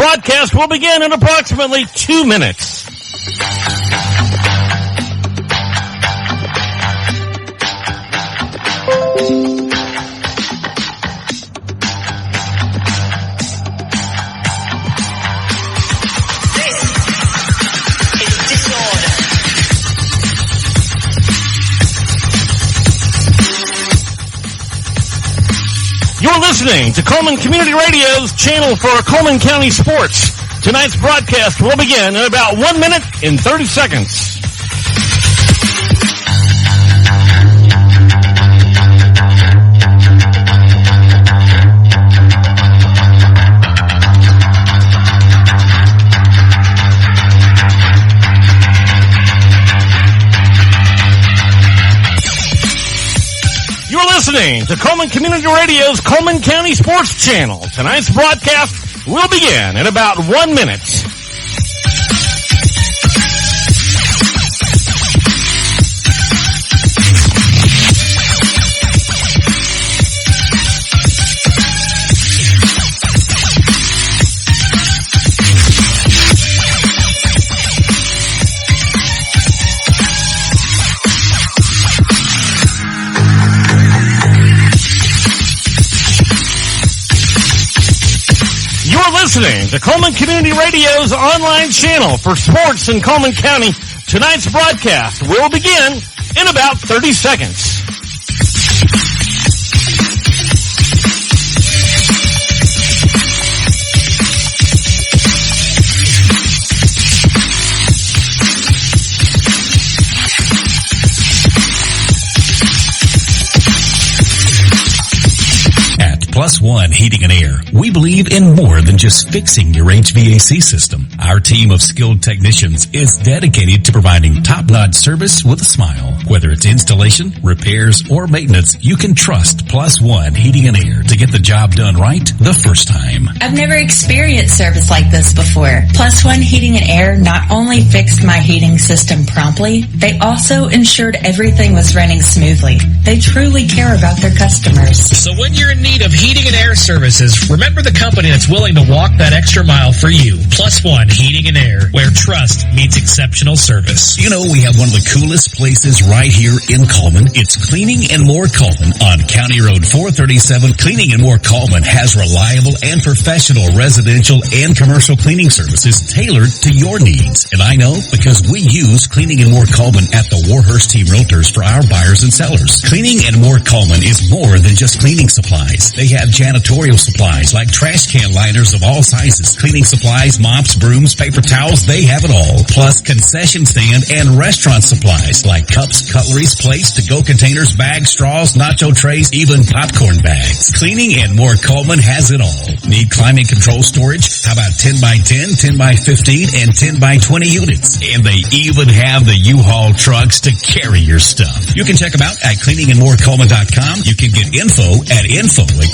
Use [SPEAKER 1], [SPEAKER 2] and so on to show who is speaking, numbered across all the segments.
[SPEAKER 1] broadcast will begin in approximately 2 minutes. You're listening to Coleman Community Radio's channel for Coleman County sports. Tonight's broadcast will begin in about 1 minute and 30 seconds. Listening to Coleman Community Radio's Coleman County Sports Channel. Tonight's broadcast will begin in about 1 minute. Listening to Coleman Community Radio's online channel for sports in Coleman County. Tonight's broadcast will begin in about 30 seconds.
[SPEAKER 2] Plus One Heating and Air. We believe in more than just fixing your HVAC system. Our team of skilled technicians is dedicated to providing top-notch service with a smile. Whether it's installation, repairs, or maintenance, you can trust Plus One Heating and Air to get the job done right the first time.
[SPEAKER 3] I've never experienced service like this before. Plus One Heating and Air not only fixed my heating system promptly, they also ensured everything was running smoothly. They truly care about their customers.
[SPEAKER 4] So when you're in need of heating and air services, remember the company that's willing to walk that extra mile for you. Plus One Heating and Air, where trust meets exceptional service.
[SPEAKER 2] You know, we have one of the coolest places right here in Coleman. It's Cleaning and More Coleman on County Road 437. Cleaning and More Coleman has reliable and professional residential and commercial cleaning services tailored to your needs. And I know because we use Cleaning and More Coleman at the Warhurst Team Realtors for our buyers and sellers. Cleaning and More Coleman is more than just cleaning supplies. They have janitorial supplies like trash can liners of all sizes, cleaning supplies, mops, brooms, paper towels, they have it all. Plus concession stand and restaurant supplies like cups, cutleries, plates, to-go containers, bags, straws, nacho trays, even popcorn bags. Cleaning and More Coleman has it all. Need climate control storage? How about 10 by 10, 10 by 15, and 10 by 20 units? And they even have the U-Haul trucks to carry your stuff. You can check them out at cleaningandmorecoleman.com. You can get info at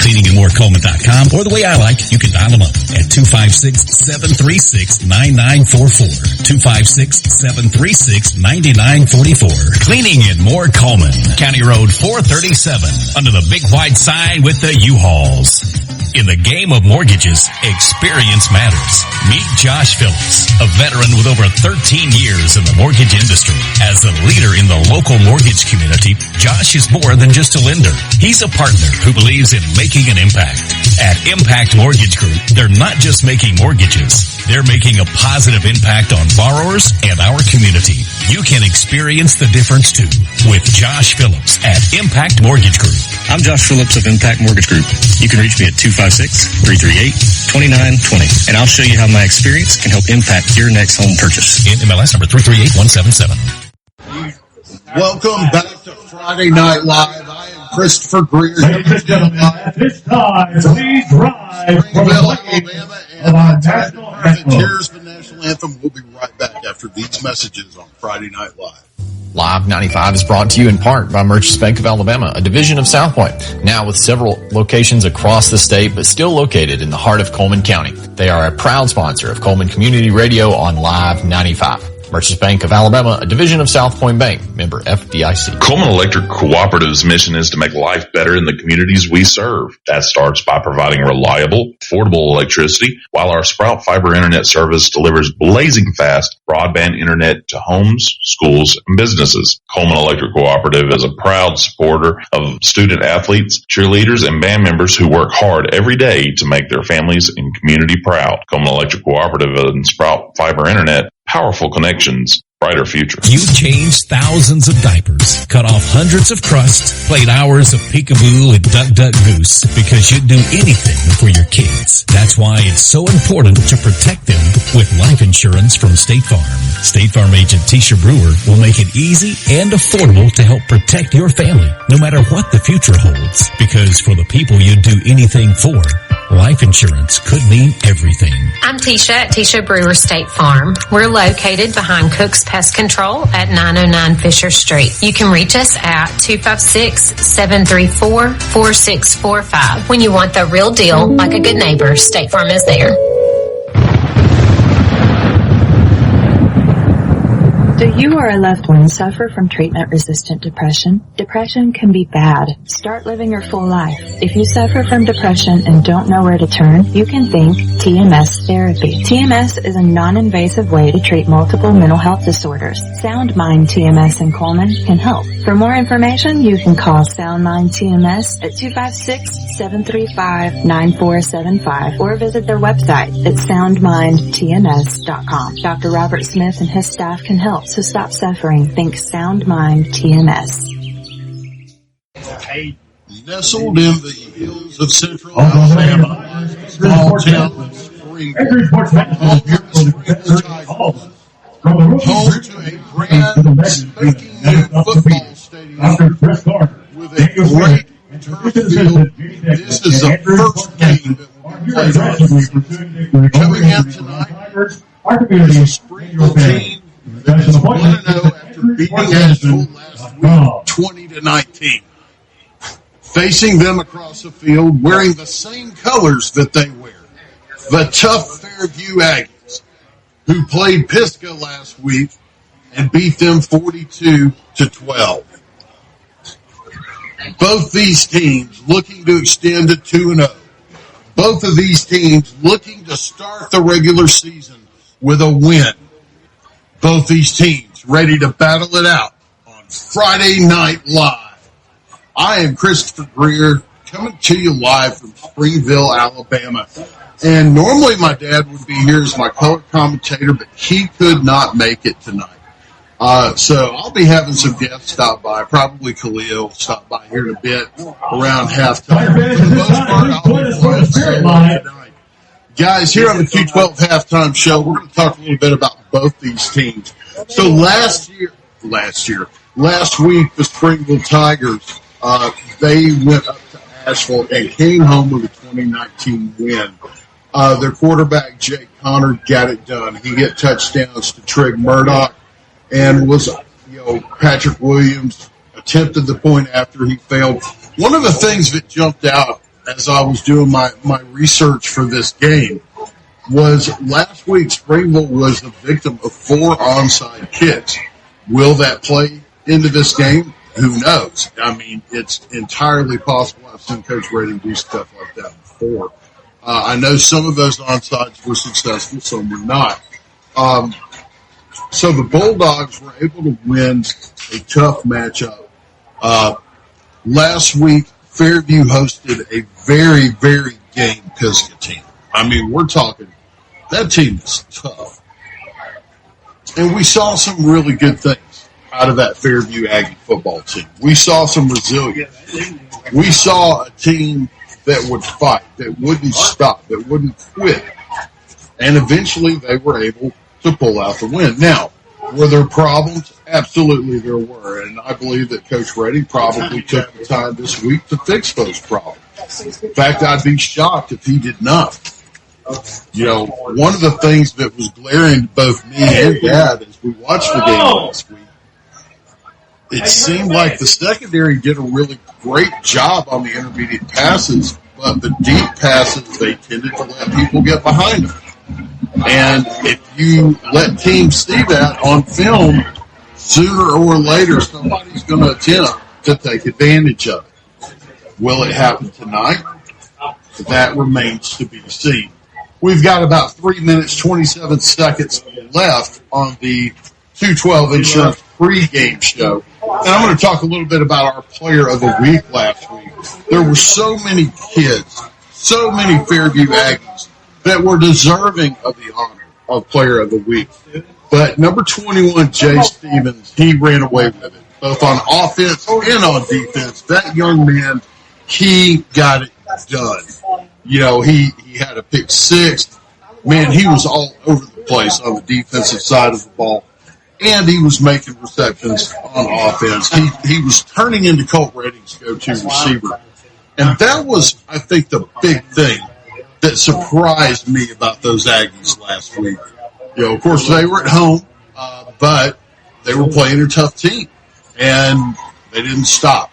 [SPEAKER 2] cleaningandmorecoleman.com, or the way I like, you can dial them up at 256-736-9944. 256-736-9944. Cleaning and More Coleman, County Road 437, under the big white sign with the U-Hauls. In the game of mortgages, experience matters. Meet Josh Phillips, a veteran with over 13 years in the mortgage industry. As a leader in the local mortgage community, Josh is more than just a lender. He's a partner who believes in making an impact. At Impact Mortgage Group, they're not just making mortgages. They're making a positive impact on borrowers and our community. You can experience the difference too with Josh Phillips at Impact Mortgage Group.
[SPEAKER 5] I'm Josh Phillips of Impact Mortgage Group. You can reach me at 256-338-2920, and I'll show you how my experience can help impact your next home purchase.
[SPEAKER 2] MLS number 338177.
[SPEAKER 6] Welcome back to Friday Night Live. I am Christopher Greer.
[SPEAKER 7] Ladies and gentlemen, at this time, please rise for the
[SPEAKER 6] Alabama, and our national anthem. Here's the national anthem. We'll be right back after these messages on Friday Night Live.
[SPEAKER 8] Live 95 is brought to you in part by Merchants Bank of Alabama, a division of South Point, now with several locations across the state, but still located in the heart of Coleman County. They are a proud sponsor of Coleman Community Radio on Live 95. Merchants Bank of Alabama, a division of South Point Bank, member FDIC.
[SPEAKER 9] Coleman Electric Cooperative's mission is to make life better in the communities we serve. That starts by providing reliable, affordable electricity, while our Sprout Fiber Internet service delivers blazing fast broadband internet to homes, schools, and businesses. Coleman Electric Cooperative is a proud supporter of student athletes, cheerleaders, and band members who work hard every day to make their families and community proud. Coleman Electric Cooperative and Sprout Fiber Internet, powerful connections, brighter future.
[SPEAKER 2] You've changed thousands of diapers, cut off hundreds of crusts, played hours of peekaboo and duck duck goose because you'd do anything for your kids. That's why it's so important to protect them with life insurance from State Farm. State Farm agent Tisha Brewer will make it easy and affordable to help protect your family, no matter what the future holds. Because for the people you'd do anything for, life insurance could mean everything.
[SPEAKER 10] I'm Tisha at Tisha Brewer State Farm. We're located behind Cook's Pest Control at 909 Fisher Street. You can reach us at 256-734-4645. When you want the real deal, like a good neighbor, State Farm is there.
[SPEAKER 3] Do you or a loved one suffer from treatment-resistant depression? Depression can be bad. Start living your full life. If you suffer from depression and don't know where to turn, you can think TMS therapy. TMS is a non-invasive way to treat multiple mental health disorders. Sound Mind TMS in Coleman can help. For more information, you can call Sound Mind TMS at 256-735-9475 or visit their website at soundmindtms.com. Dr. Robert Smith and his staff can help. So stop suffering. Think Sound Mind TMS.
[SPEAKER 6] Nestled in the hills of central Alabama, small town of Springville, home to a brand spanking new football stadium with a great turf field. This is the first game that will be played. Coming out tonight is a Springville team that is 1-0 after beating Asheville last week 20-19. Facing them across the field, wearing the same colors that they wear, the tough Fairview Aggies, who played Pisgah last week and beat them 42-12. Both these teams looking to extend to 2-0. Both of these teams looking to start the regular season with a win. Both these teams ready to battle it out on Friday Night Live. I am Christopher Greer, coming to you live from Springville, Alabama. And normally my dad would be here as my color commentator, but he could not make it tonight. So I'll be having some guests stop by, probably Khalil stop by here in a bit around halftime. For the most part, I'll be quiet tonight. Guys, here on the Q12 Halftime Show, we're going to talk a little bit about both these teams. So last week, the Springville Tigers, they went up to Asheville and came home with a 2019 win. Their quarterback, Jake Connor, got it done. He hit touchdowns to Trig Murdoch and Patrick Williams attempted the point after he failed. One of the things that jumped out as I was doing my research for this game was last week Springville was the victim of 4 onside kicks. Will that play into this game? Who knows? I mean, it's entirely possible. I've seen Coach Redding do stuff like that before. I know some of those onsides were successful, some were not. So the Bulldogs were able to win a tough matchup. Last week, Fairview hosted a very, very game Pisgah team. I mean, we're talking, that team is tough. And we saw some really good things out of that Fairview Aggie football team. We saw some resilience. We saw a team that would fight, that wouldn't stop, that wouldn't quit. And eventually they were able to pull out the win. Now, were there problems? Absolutely there were. And I believe that Coach Redding probably took the time this week to fix those problems. In fact, I'd be shocked if he did not. One of the things that was glaring to both me and Dad as we watched the game last week, it seemed like the secondary did a really great job on the intermediate passes, but the deep passes, they tended to let people get behind them. And if you let teams see that on film, sooner or later somebody's going to attempt to take advantage of it. Will it happen tonight? That remains to be seen. We've got about 3 minutes, 27 seconds left on the 212 Insurance pregame show. And I'm going to talk a little bit about our Player of the Week last week. There were so many kids, so many Fairview Aggies that were deserving of the honor of Player of the Week. But number 21, Jay Stevens, he ran away with it, both on offense and on defense. That young man, he got it done. You know, he had a pick six. Man, he was all over the place on the defensive side of the ball. And he was making receptions on offense. He was turning into Colt Redding's go-to receiver. And that was, I think, the big thing that surprised me about those Aggies last week. You know, of course, they were at home, but they were playing a tough team. And they didn't stop.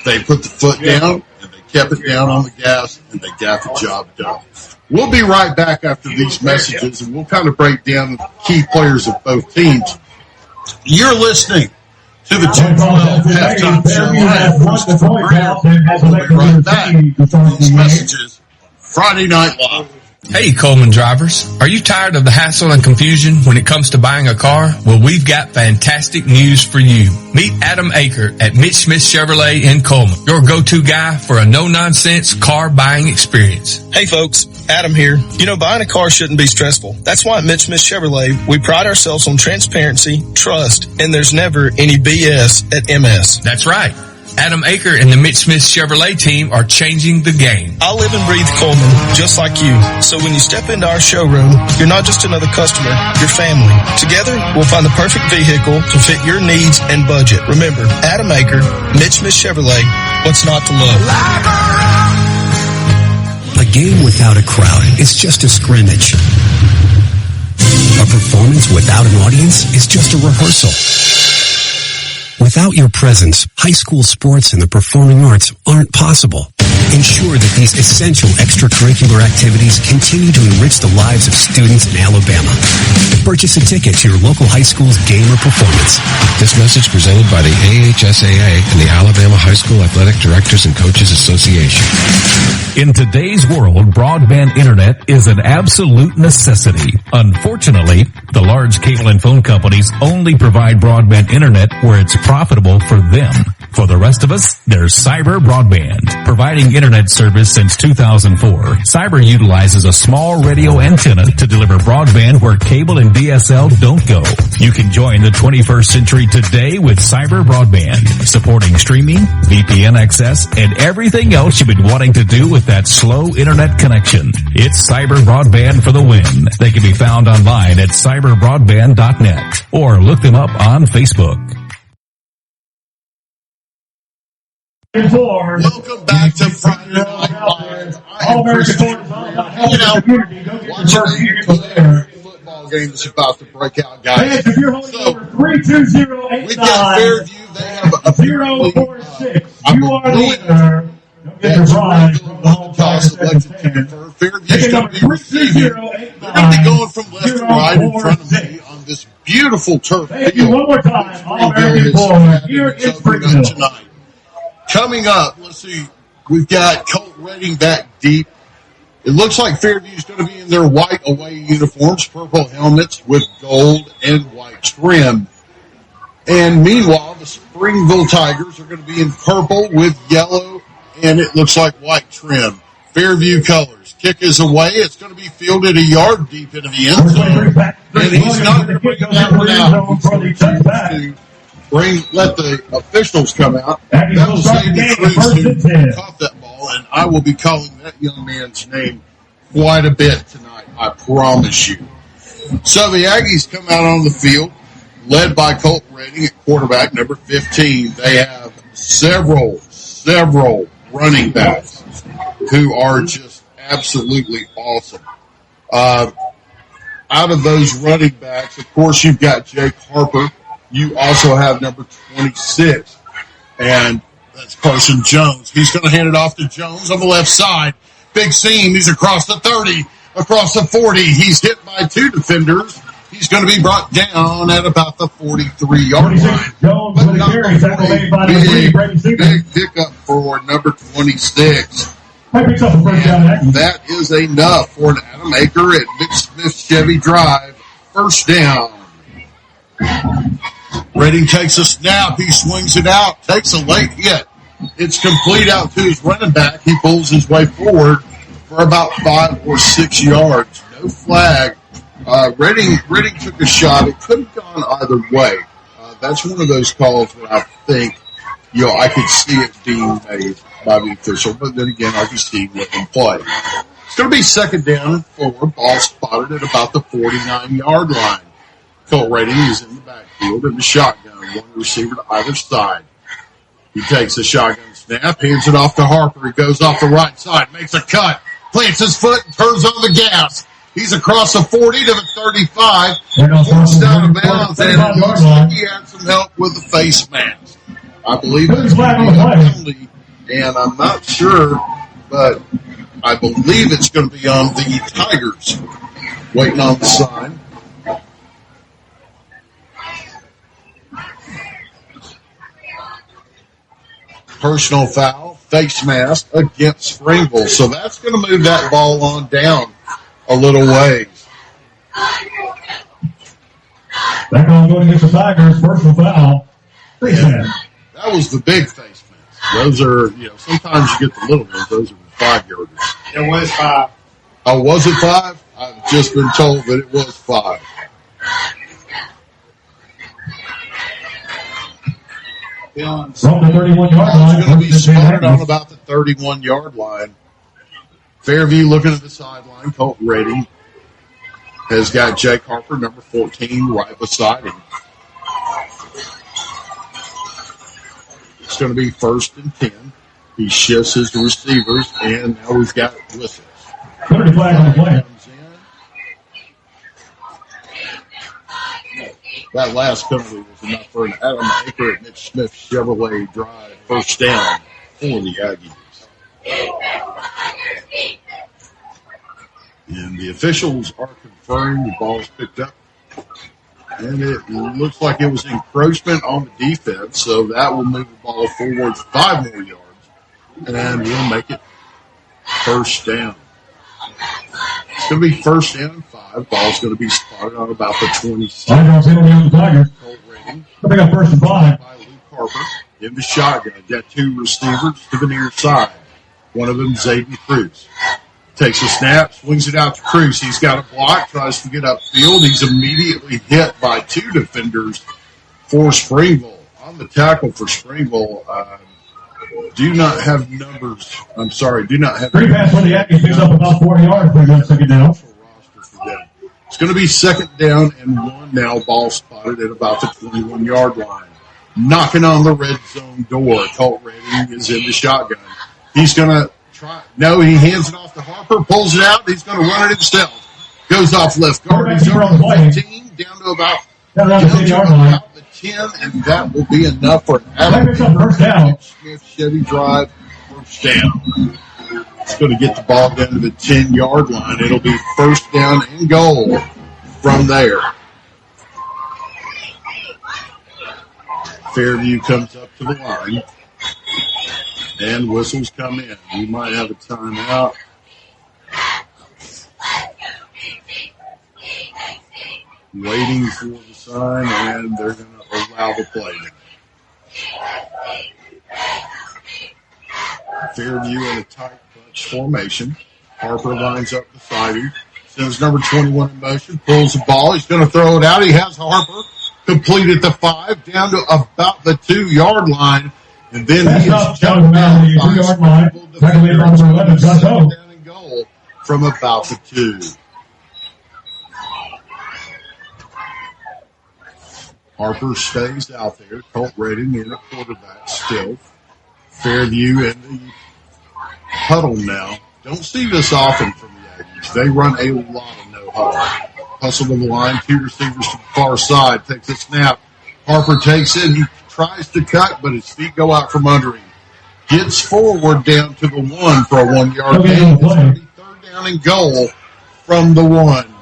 [SPEAKER 6] They put the foot down, and they kept it down on the gas, and they got the job done. We'll be right back after these messages, and we'll kind of break down the key players of both teams. You're listening to the 212 halftime show. We'll be right back. These messages, Friday Night Live.
[SPEAKER 11] Hey, Coleman drivers. Are you tired of the hassle and confusion when it comes to buying a car? Well, we've got fantastic news for you. Meet Adam Aker at Mitch Smith Chevrolet in Coleman, your go-to guy for a no-nonsense car buying experience.
[SPEAKER 12] Hey, folks. Adam here. You know, buying a car shouldn't be stressful. That's why at Mitch Smith Chevrolet, we pride ourselves on transparency, trust, and there's never any BS at MS.
[SPEAKER 11] That's right. Adam Aker and the Mitch Smith Chevrolet team are changing the game.
[SPEAKER 12] I live and breathe Coleman, just like you. So when you step into our showroom, you're not just another customer, you're family. Together, we'll find the perfect vehicle to fit your needs and budget. Remember, Adam Aker, Mitch Smith Chevrolet, what's not to love?
[SPEAKER 13] A game without a crowd is just a scrimmage. A performance without an audience is just a rehearsal. Without your presence, high school sports and the performing arts aren't possible. Ensure that these essential extracurricular activities continue to enrich the lives of students in Alabama. Purchase a ticket to your local high school's game or performance.
[SPEAKER 14] This message presented by the AHSAA and the Alabama High School Athletic Directors and Coaches Association.
[SPEAKER 15] In today's world, broadband internet is an absolute necessity. Unfortunately, the large cable and phone companies only provide broadband internet where it's profitable for them. For the rest of us, there's Cyber Broadband. Providing internet service since 2004, Cyber utilizes a small radio antenna to deliver broadband where cable and DSL don't go. You can join the 21st century today with Cyber Broadband, supporting streaming, VPN access, and everything else you've been wanting to do with that slow internet connection. It's Cyber Broadband for the win. They can be found online at cyberbroadband.net or look them up on Facebook.
[SPEAKER 6] Welcome back to Friday Night Live. I am Christian. Hanging out, watching a football game that's about to break out, guys. So, we've got Fairview. They have a 046. You are the winner. That's right from the toss selected team. Fairview's going to be receiving. They're going to be going from left to right in front of me on this beautiful turf field.
[SPEAKER 7] One more time. All American boys here in Springville
[SPEAKER 6] tonight. Coming up, let's see, we've got Colt Redding back deep. It looks like Fairview's going to be in their white away uniforms, purple helmets with gold and white trim. And meanwhile, the Springville Tigers are going to be in purple with yellow and it looks like white trim. Fairview colors. Kick is away. It's going to be fielded a yard deep into the end zone. And he's not going to bring that one out. Let the officials come out. That will save the Cruz who caught that ball, and I will be calling that young man's name quite a bit tonight, I promise you. So the Aggies come out on the field, led by Colt Redding at quarterback, number 15. They have several running backs who are just absolutely awesome. Out of those running backs, of course, you've got Jake Harper. You also have number 26, and that's Carson Jones. He's going to hand it off to Jones on the left side. Big seam. He's across the 30, across the 40. He's hit by two defenders. He's going to be brought down at about the 43-yard line.
[SPEAKER 7] Jones with a carry, tackle made by
[SPEAKER 6] big pickup for number 26.
[SPEAKER 7] That
[SPEAKER 6] is enough for an Adam Aker at Mitch Smith Chevy Drive. First down. Redding takes a snap. He swings it out. Takes a late hit. It's complete out to his running back. He pulls his way forward for about 5 or 6 yards. No flag. Redding took a shot. It could have gone either way. That's one of those calls where I think, I could see it being made by the official, but then again, I can see what can play. It's going to be second down and 4. Ball spotted at about the 49-yard line. Cole Redding is in the backfield in the shotgun. One receiver to either side. He takes a shotgun snap, hands it off to Harper. He goes off the right side, makes a cut, plants his foot, and turns on the gas. He's across the 40 to the 35. Forced out of bounds, and it looks like he had some help with the face mask. I believe it's going to be a penalty, and I'm not sure, but I believe it's going to be on the Tigers. Waiting on the sign. Personal foul, face mask against Springville. So that's going to move that ball on down a little ways.
[SPEAKER 7] Back on going against the Tigers, personal foul. Face mask.
[SPEAKER 6] That was the big face mask. Those are, sometimes you get the little ones. Those are the 5-yarders.
[SPEAKER 16] It was 5.
[SPEAKER 6] Oh, was it 5? I've just been told that it was 5.
[SPEAKER 7] From the 31-yard line.
[SPEAKER 6] It's going to be spotted on about the 31-yard line. Fairview looking at the sideline. Colt Redding has got Jake Harper, number 14, right beside him. It's going to be 1st and 10. He shifts his receivers, and now we've got whistles.
[SPEAKER 7] 30 flag on the play.
[SPEAKER 6] That last penalty was enough for an Adam Aker at Mitch Smith Chevrolet Drive. First down for the Aggies. And the officials are confirming the ball's picked up. And it looks like it was encroachment on the defense, so that will move the ball forward 5 more yards. And we'll make it first down. It's going to be first down and 5. Ball's going to be spotted on about the 26. Colt Redding.
[SPEAKER 7] I think I'm first and 5.
[SPEAKER 6] By Luke Harper in the shotgun. Got 2 receivers to the near side. One of them, Zayden Cruz. Takes a snap, swings it out to Cruz. He's got a block, tries to get upfield. He's immediately hit by 2 defenders for Springville. On the tackle for Springville, do not have numbers. I'm sorry, do not have.
[SPEAKER 7] 3 pass for the Aggies, picks up about 40 yards for that second down.
[SPEAKER 6] It's going to be second down and 1 now. Ball spotted at about the 21-yard line. Knocking on the red zone door. Colt Redding is in the shotgun. He's going to try. No, he hands it off to Harper, pulls it out. He's going to run it himself. Goes off left guard. He's over the 15, down to about the 10, and that will be enough for Adam Smith Chevy Drive. First down. It's going to get the ball down to the 10-yard line. It'll be first down and goal from there. Fairview comes up to the line, and whistles come in. We might have a timeout. Waiting for the sign, and they're going to allow the play now. Fairview in a tight bunch formation. Harper lines up beside him. Sends number 21 in motion. Pulls the ball. He's going to throw it out. He has Harper complete at the 5, down to about the 2-yard line. And then he is jumped out by 2-yard line. Down and goal from about the 2. Harper stays out there. Colt Redding in a quarterback still. Fairview in the huddle now. Don't see this often from the Aggies. They run a lot of no-huddle. Hustle to the line. 2 receivers to the far side. Takes a snap. Harper takes it. He tries to cut, but his feet go out from under him. Gets forward down to the 1 for a 1-yard gain. It's going to be third down and goal from the 1.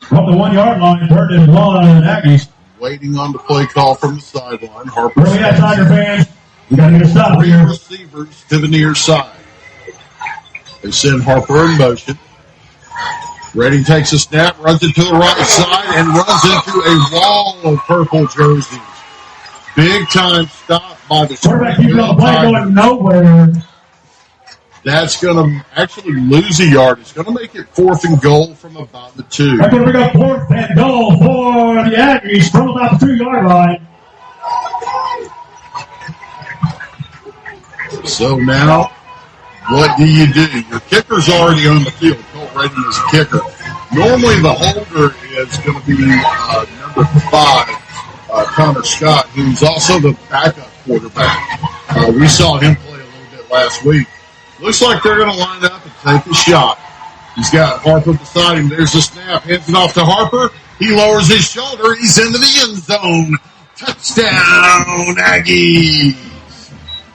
[SPEAKER 7] From the 1 yard line, third and long on the Aggies.
[SPEAKER 6] Waiting on the play call from the sideline. Harper.
[SPEAKER 7] Where we at, Tiger fans? We got to get a stop
[SPEAKER 6] Three
[SPEAKER 7] here.
[SPEAKER 6] receivers to the near side. They send Harper in motion. Redding takes a snap, runs it to the right side, and runs into a wall of purple jerseys. Big time stop by the
[SPEAKER 7] quarterback keeping on the play, going nowhere.
[SPEAKER 6] That's going to actually lose a yard. It's going to make it 4th and goal from about the 2.
[SPEAKER 7] That's going to bring up 4th and goal for the Aggies from about the 2 yard line.
[SPEAKER 6] So now, what do? Your kicker's already on the field. Colt Redding is a kicker. Normally the holder is going to be number 5, Connor Scott, who's also the backup quarterback. We saw him play a little bit last week. Looks like they're going to line up and take a shot. He's got Harper beside him. There's the snap. Hands it off to Harper. He lowers his shoulder. He's into the end zone. Touchdown, Aggies.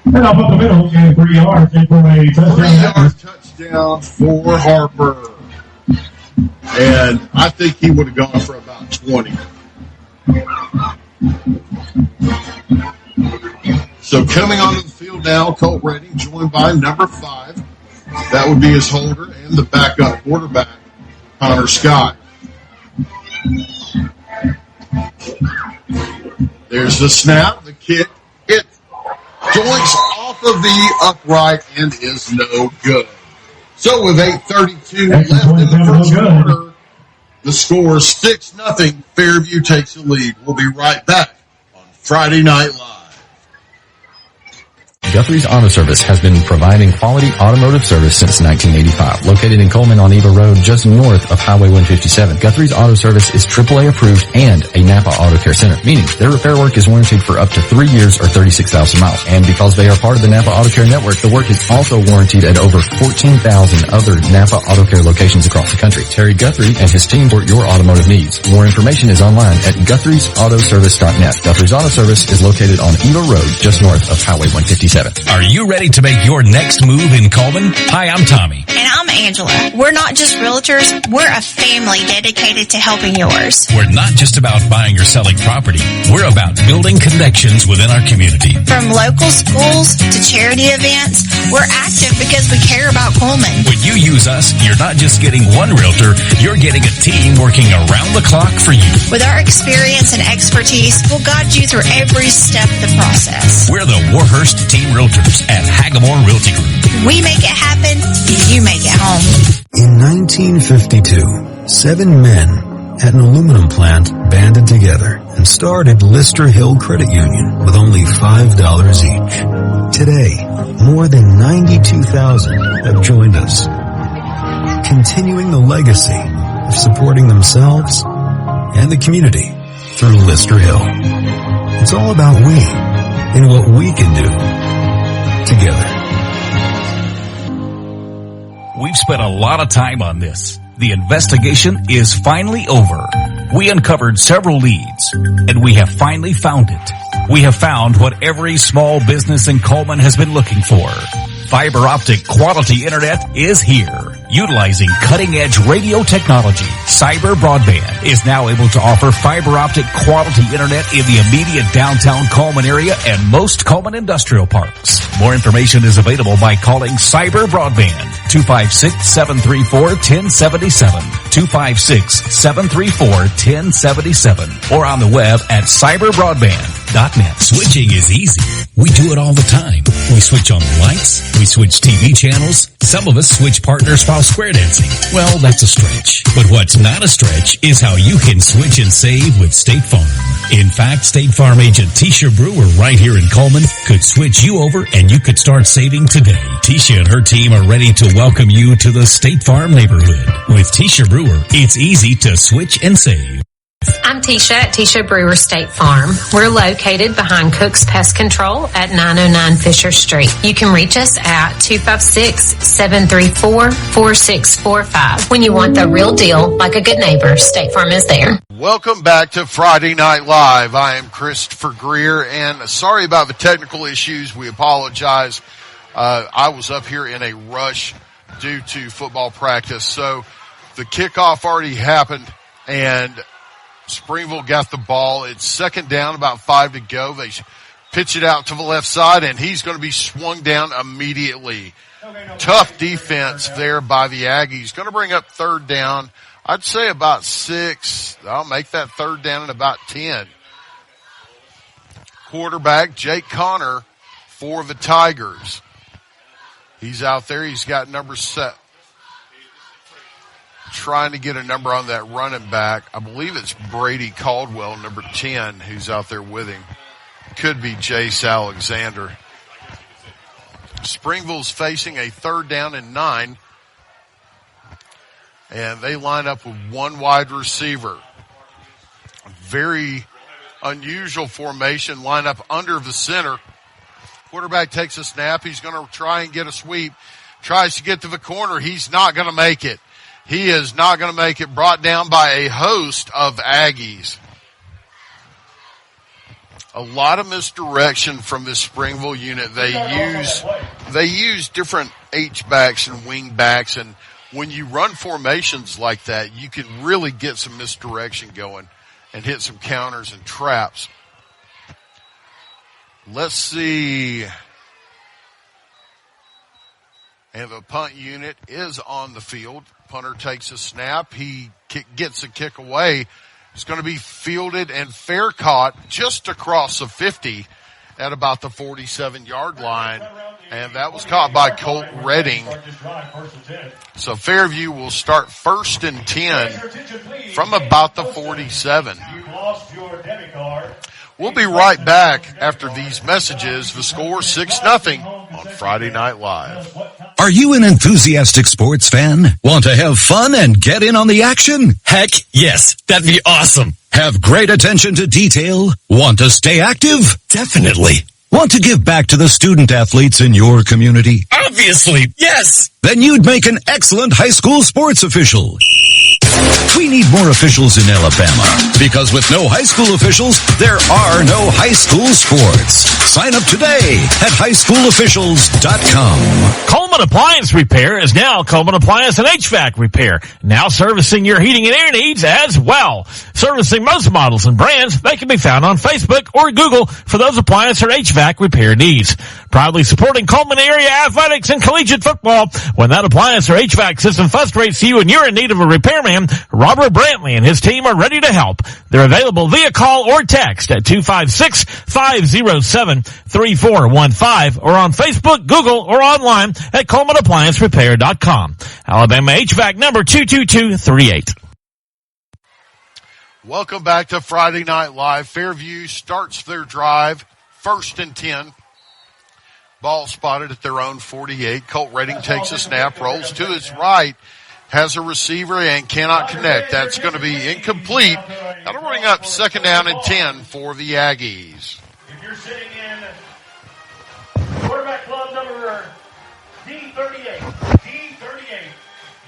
[SPEAKER 7] And up the middle, and 3 yards for a touchdown.
[SPEAKER 6] 3-yard touchdown for Harper. And I think he would have gone for about 20. So coming onto the field now, Colt Redding, joined by number 5. That would be his holder and the backup quarterback, Connor Scott. There's the snap, the kick. It joints off of the upright and is no good. So with 8:32 left in the first quarter, the score is 6-0. Fairview takes the lead. We'll be right back on Friday Night Live.
[SPEAKER 8] Guthrie's Auto Service has been providing quality automotive service since 1985. Located in Coleman on Eva Road, just north of Highway 157. Guthrie's Auto Service is AAA approved and a Napa Auto Care Center, meaning their repair work is warranted for up to 3 years or 36,000 miles. And because they are part of the Napa Auto Care Network, the work is also warranted at over 14,000 other Napa Auto Care locations across the country. Terry Guthrie and his team support your automotive needs. More information is online at Guthrie'sAutoservice.net. Guthrie's Auto Service is located on Eva Road, just north of Highway 157.
[SPEAKER 2] Are you ready to make your next move in Coleman? Hi, I'm Tommy.
[SPEAKER 16] And I'm Angela. We're not just realtors, we're a family dedicated to helping yours.
[SPEAKER 2] We're not just about buying or selling property. We're about building connections within our community.
[SPEAKER 16] From local schools to charity events, we're active because we care about Coleman.
[SPEAKER 2] When you use us, you're not just getting one realtor, you're getting a team working around the clock for you.
[SPEAKER 16] With our experience and expertise, we'll guide you through every step of the process.
[SPEAKER 2] We're the Warhurst Team Realtors at Hagamore Realty Group.
[SPEAKER 16] We make it happen, you make it home.
[SPEAKER 17] In 1952, 7 men at an aluminum plant banded together and started Lister Hill Credit Union with only $5 each. Today, more than 92,000 have joined us, continuing the legacy of supporting themselves and the community through Lister Hill. It's all about we and what we can do together.
[SPEAKER 15] We've spent a lot of time on this. The investigation is finally over. We uncovered several leads, and we have finally found it. We have found what every small business in Coleman has been looking for. Fiber optic quality internet is here. Utilizing cutting-edge radio technology, Cyber Broadband is now able to offer fiber optic quality internet in the immediate downtown Coleman area and most Coleman industrial parks. More information is available by calling Cyber Broadband, 256-734-1077, 256-734-1077, or on the web at cyberbroadband.net.
[SPEAKER 2] Switching is easy. We do it all the time. We switch on the lights. We switch TV channels. Some of us switch partners while square dancing. Well, that's a stretch. But what's not a stretch is how you can switch and save with State Farm. In fact, State Farm agent Tisha Brewer right here in Coleman could switch you over and you could start saving today. Tisha and her team are ready to welcome you to the State Farm neighborhood. With Tisha Brewer, it's easy to switch and save.
[SPEAKER 10] I'm Tisha at Tisha Brewer State Farm. We're located behind Cook's Pest Control at 909 Fisher Street. You can reach us at 256-734-4645. When you want the real deal, like a good neighbor, State Farm is there.
[SPEAKER 18] Welcome back to Friday Night Live. I am Christopher Greer, and sorry about the technical issues. We apologize. I was up here in a rush due to football practice. So the kickoff already happened, and Springville got the ball. It's second down, about 5 to go. They pitch it out to the left side, and he's going to be swung down immediately. Tough defense there by the Aggies. Going to bring up third down. I'd say about 6. I'll make that third down in about 10. Quarterback Jake Connor for the Tigers. He's out there. He's got number set. Trying to get a number on that running back. I believe it's Brady Caldwell, number 10, who's out there with him. Could be Jace Alexander. Springville's facing a third down and 9. And they line up with one wide receiver. Very unusual formation. Line up under the center. Quarterback takes a snap. He's going to try and get a sweep. Tries to get to the corner. He's not going to make it. He is not going to make it. Brought down by a host of Aggies. A lot of misdirection from this Springville unit. They use different H-backs and wing backs, and when you run formations like that, you can really get some misdirection going and hit some counters and traps. Let's see. And the punt unit is on the field. Punter takes a snap. He gets a kick away. It's going to be fielded and fair caught just across the 50 at about the 47-yard line. And that was caught by Colt Redding. So Fairview will start 1st and 10 from about the 47. We'll be right back after these messages. The score 6-0 on Friday Night Live.
[SPEAKER 2] Are you an enthusiastic sports fan? Want to have fun and get in on the action? Heck, yes. That'd be awesome. Have great attention to detail? Want to stay active? Definitely. Want to give back to the student athletes in your community? Obviously, yes. Then you'd make an excellent high school sports official. We need more officials in Alabama, because with no high school officials, there are no high school sports. Sign up today at highschoolofficials.com.
[SPEAKER 1] Coleman Appliance Repair is now Coleman Appliance and HVAC Repair, now servicing your heating and air needs as well. Servicing most models and brands, they can be found on Facebook or Google for those appliance or HVAC repair needs. Proudly supporting Coleman area athletics and collegiate football. When that appliance or HVAC system frustrates you and you're in need of a repairman, Robert Brantley and his team are ready to help. They're available via call or text at 256-507-3415 or on Facebook, Google, or online at ColemanApplianceRepair.com. Alabama HVAC number 22238.
[SPEAKER 18] Welcome back to Friday Night Live. Fairview starts their drive, 1st and 10. Ball spotted at their own 48. Colt Redding takes a snap, rolls to his right, has a receiver and cannot connect. That's going to be incomplete. That'll bring up 2nd down and 10 for the Aggies.
[SPEAKER 7] If you're sitting in quarterback club number D38,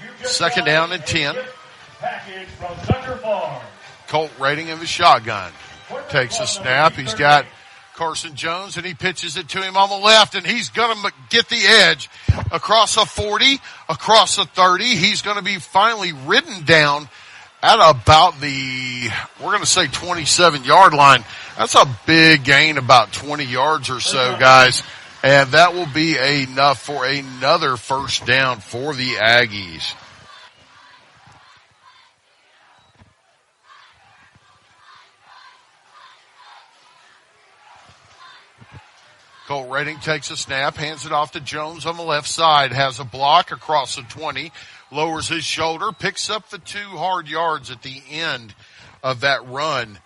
[SPEAKER 7] you just
[SPEAKER 18] 2nd down and 10.
[SPEAKER 7] Package from Sucker Farm.
[SPEAKER 18] Colt Redding in the shotgun. Takes a snap. He's got Carson Jones, and he pitches it to him on the left, and he's going to get the edge across a 40, across a 30. He's going to be finally ridden down at about the, we're going to say 27-yard line. That's a big gain, about 20 yards or so, guys. And that will be enough for another 1st down for the Aggies. Colt Redding takes a snap, hands it off to Jones on the left side, has a block across the 20, lowers his shoulder, picks up the 2 hard yards at the end of that run.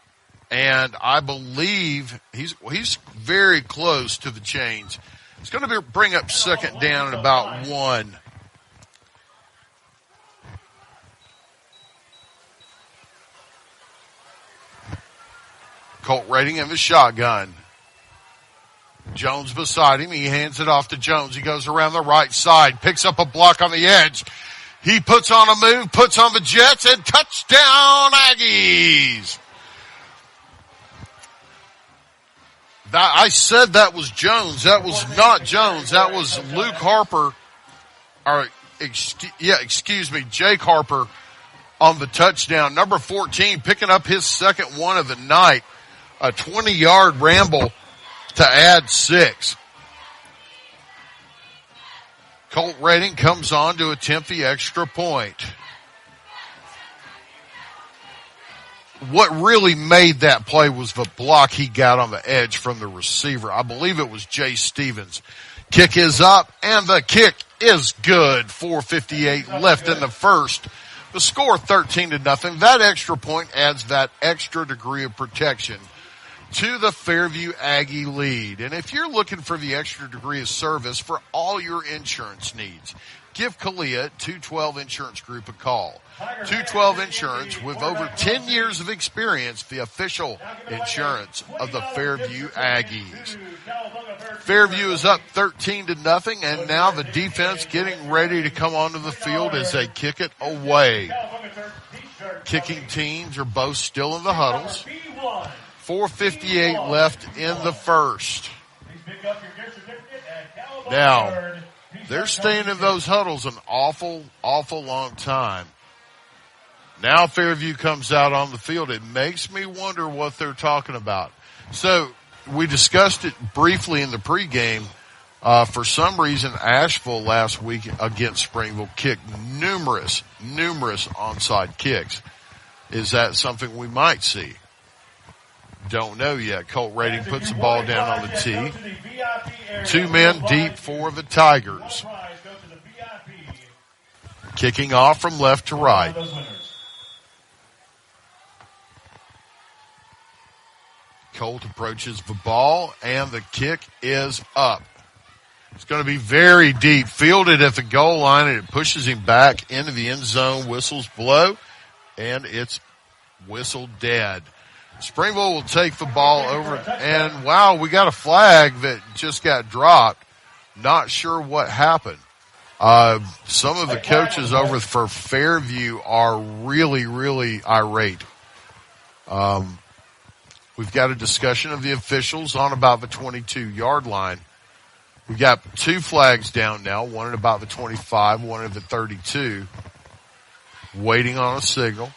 [SPEAKER 18] And I believe he's very close to the chains. It's going to bring up 2nd down at about 1. Colt Redding in the shotgun. Jones beside him. He hands it off to Jones. He goes around the right side, picks up a block on the edge. He puts on a move, puts on the Jets, and touchdown Aggies. I said that was Jones. That was not Jones. That was Luke Harper. Excuse me, Jake Harper on the touchdown. Number 14 picking up his second one of the night. A 20-yard ramble to add 6. Colt Redding comes on to attempt the extra point. What really made that play was the block he got on the edge from the receiver. I believe it was Jay Stevens. Kick is up, and the kick is good. 4:58 left in the first. The score 13-0. That extra point adds that extra degree of protection to the Fairview Aggie lead. And if you're looking for the extra degree of service for all your insurance needs, give Kalia at 212 Insurance Group a call. 212 Insurance, with over 10 years of experience, the official insurance of the Fairview Aggies. Fairview is up 13-0, and now the defense getting ready to come onto the field as they kick it away. Kicking teams are both still in the huddles. 4:58 left in the first. Now, they're staying in those huddles an awful long time. Now Fairview comes out on the field. It makes me wonder what they're talking about. So we discussed it briefly in the pregame. For some reason, Asheville last week against Springville kicked numerous onside kicks. Is that something we might see? Don't know yet. Colt Redding puts the ball down on the tee. 2 men deep for the Tigers. Kicking off from left to right. Colt approaches the ball, and the kick is up. It's going to be very deep. Fielded at the goal line, and it pushes him back into the end zone. Whistles blow, and it's whistled dead. Springville will take the ball over, and wow, we got a flag that just got dropped. Not sure what happened. Some of the coaches over for Fairview are really irate. We've got a discussion of the officials on about the 22-yard line. We got 2 flags down now, one at about the 25, one at the 32, waiting on a signal.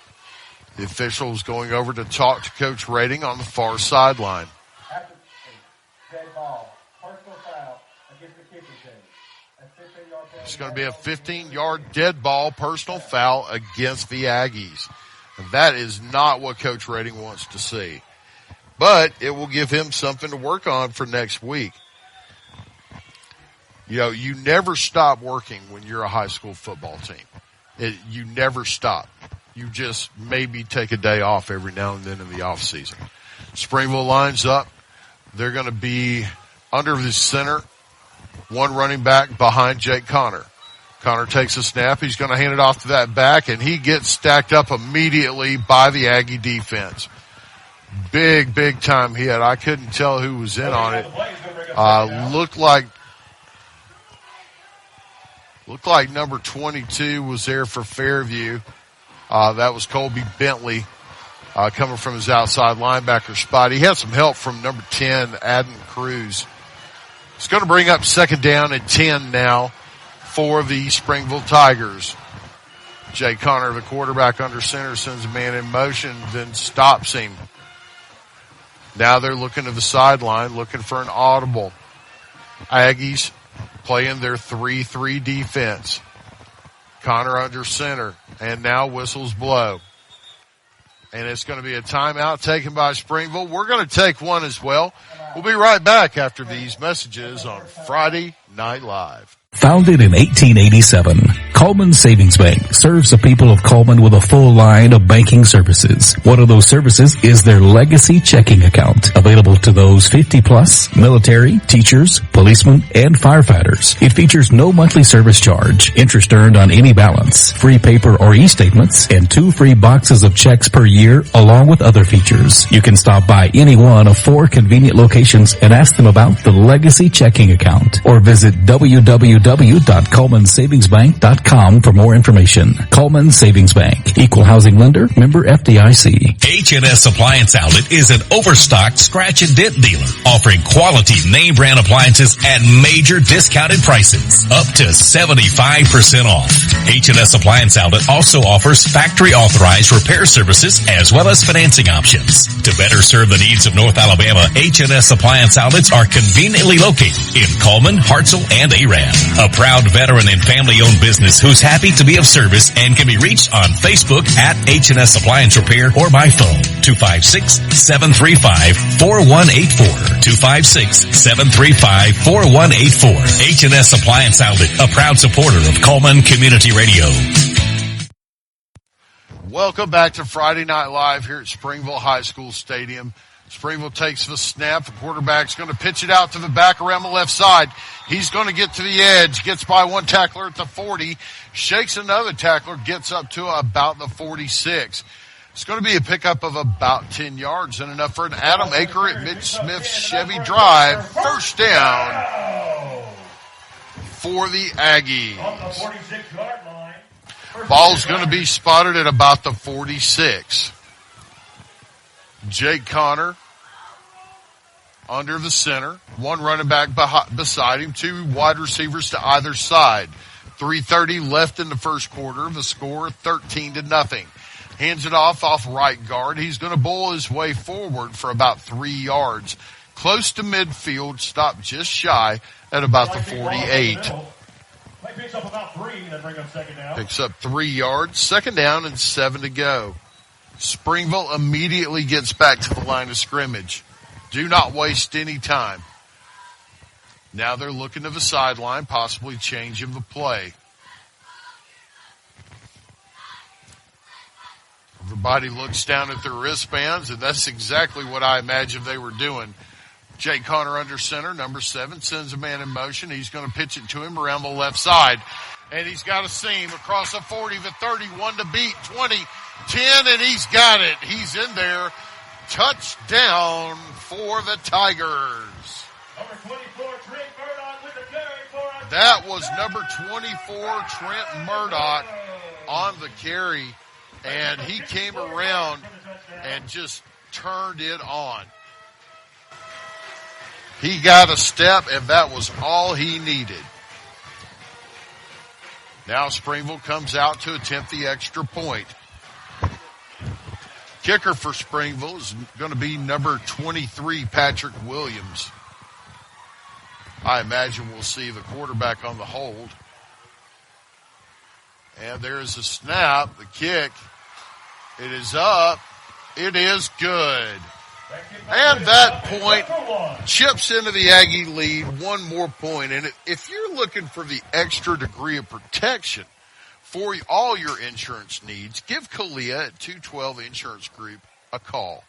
[SPEAKER 18] The official is going over to talk to Coach Redding on the far sideline. It's going to be a 15-yard dead ball personal foul against the Aggies. And that is not what Coach Redding wants to see. But it will give him something to work on for next week. You know, you never stop working when you're a high school football team. You never stop. You just maybe take a day off every now and then in the off season. Springville lines up. They're going to be under the center. One running back behind Jake Connor. Connor takes a snap. He's going to hand it off to that back, and he gets stacked up immediately by the Aggie defense. Big time hit. I couldn't tell who was in on it. Looked like number 22 was there for Fairview. That was Colby Bentley, coming from his outside linebacker spot. He had some help from number 10, Adam Cruz. It's going to bring up second down and 10 now for the Springville Tigers. Jay Connor, the quarterback under center, sends a man in motion, then stops him. Now they're looking to the sideline, looking for an audible. Aggies playing their 3-3 defense. Connor under center, and now whistles blow. And it's going to be a timeout taken by Springville. We're going to take one as well. We'll be right back after these messages on Friday Night Live.
[SPEAKER 15] Founded in 1887, Coleman Savings Bank serves the people of Coleman with a full line of banking services. One of those services is their Legacy Checking Account, available to those 50-plus, military, teachers, policemen, and firefighters. It features no monthly service charge, interest earned on any balance, free paper or e-statements, and 2 free boxes of checks per year, along with other features. You can stop by any one of 4 convenient locations and ask them about the Legacy Checking Account, or visit www.colemansavingsbank.com. ColemanSavings.com for more information. Coleman Savings Bank. Equal housing lender. Member FDIC.
[SPEAKER 2] H&S Appliance Outlet is an overstocked scratch and dent dealer offering quality name brand appliances at major discounted prices, up to 75% off. H&S Appliance Outlet also offers factory authorized repair services as well as financing options. To better serve the needs of North Alabama, H&S Appliance Outlets are conveniently located in Coleman, Hartselle, and Arab. A proud veteran and family-owned business who's happy to be of service and can be reached on Facebook at H&S Appliance Repair or by phone 256-735-4184. 256-735-4184. H&S Appliance Outlet, a proud supporter of Coleman Community Radio.
[SPEAKER 18] Welcome back to Friday Night Live here at Springville High School Stadium. Springville takes the snap. The quarterback's going to pitch it out to the back around the left side. He's going to get to the edge, gets by one tackler at the 40, shakes another tackler, gets up to about the 46. It's going to be a pickup of about 10 yards and enough for an Adam Aker at Mitch Smith Chevy Drive. First down for the Aggies. Ball's going to be spotted at about the 46. Jake Connor under the center. One running back beside him. Two wide receivers to either side. 3:30 left in the first quarter. The score 13-0. Hands it off right guard. He's going to bowl his way forward for about 3 yards. Close to midfield. Stopped just shy at about the 48.
[SPEAKER 7] Picks up about 3, then bring up second down.
[SPEAKER 18] Picks up 3 yards. Second down and 7 to go. Springville immediately gets back to the line of scrimmage. Do not waste any time. Now they're looking to the sideline, possibly changing the play. Everybody looks down at their wristbands, and that's exactly what I imagine they were doing. Jake Connor under center, number 7, sends a man in motion. He's going to pitch it to him around the left side. And he's got a seam across the 40, the 30, 1 to beat, 20, 10, and he's got it. He's in there. Touchdown for the Tigers.
[SPEAKER 7] Number 24, Trent Murdoch with the carry for us.
[SPEAKER 18] That was number 24, Trent Murdoch on the carry. And he came around and just turned it on. He got a step, and that was all he needed. Now Springville comes out to attempt the extra point. Kicker for Springville is going to be number 23, Patrick Williams. I imagine we'll see the quarterback on the hold. And there's a snap, the kick. It is up. It is good. And that point chips into the Aggie lead. One more point. And if you're looking for the extra degree of protection for all your insurance needs, give Kalia at 212 Insurance Group a call.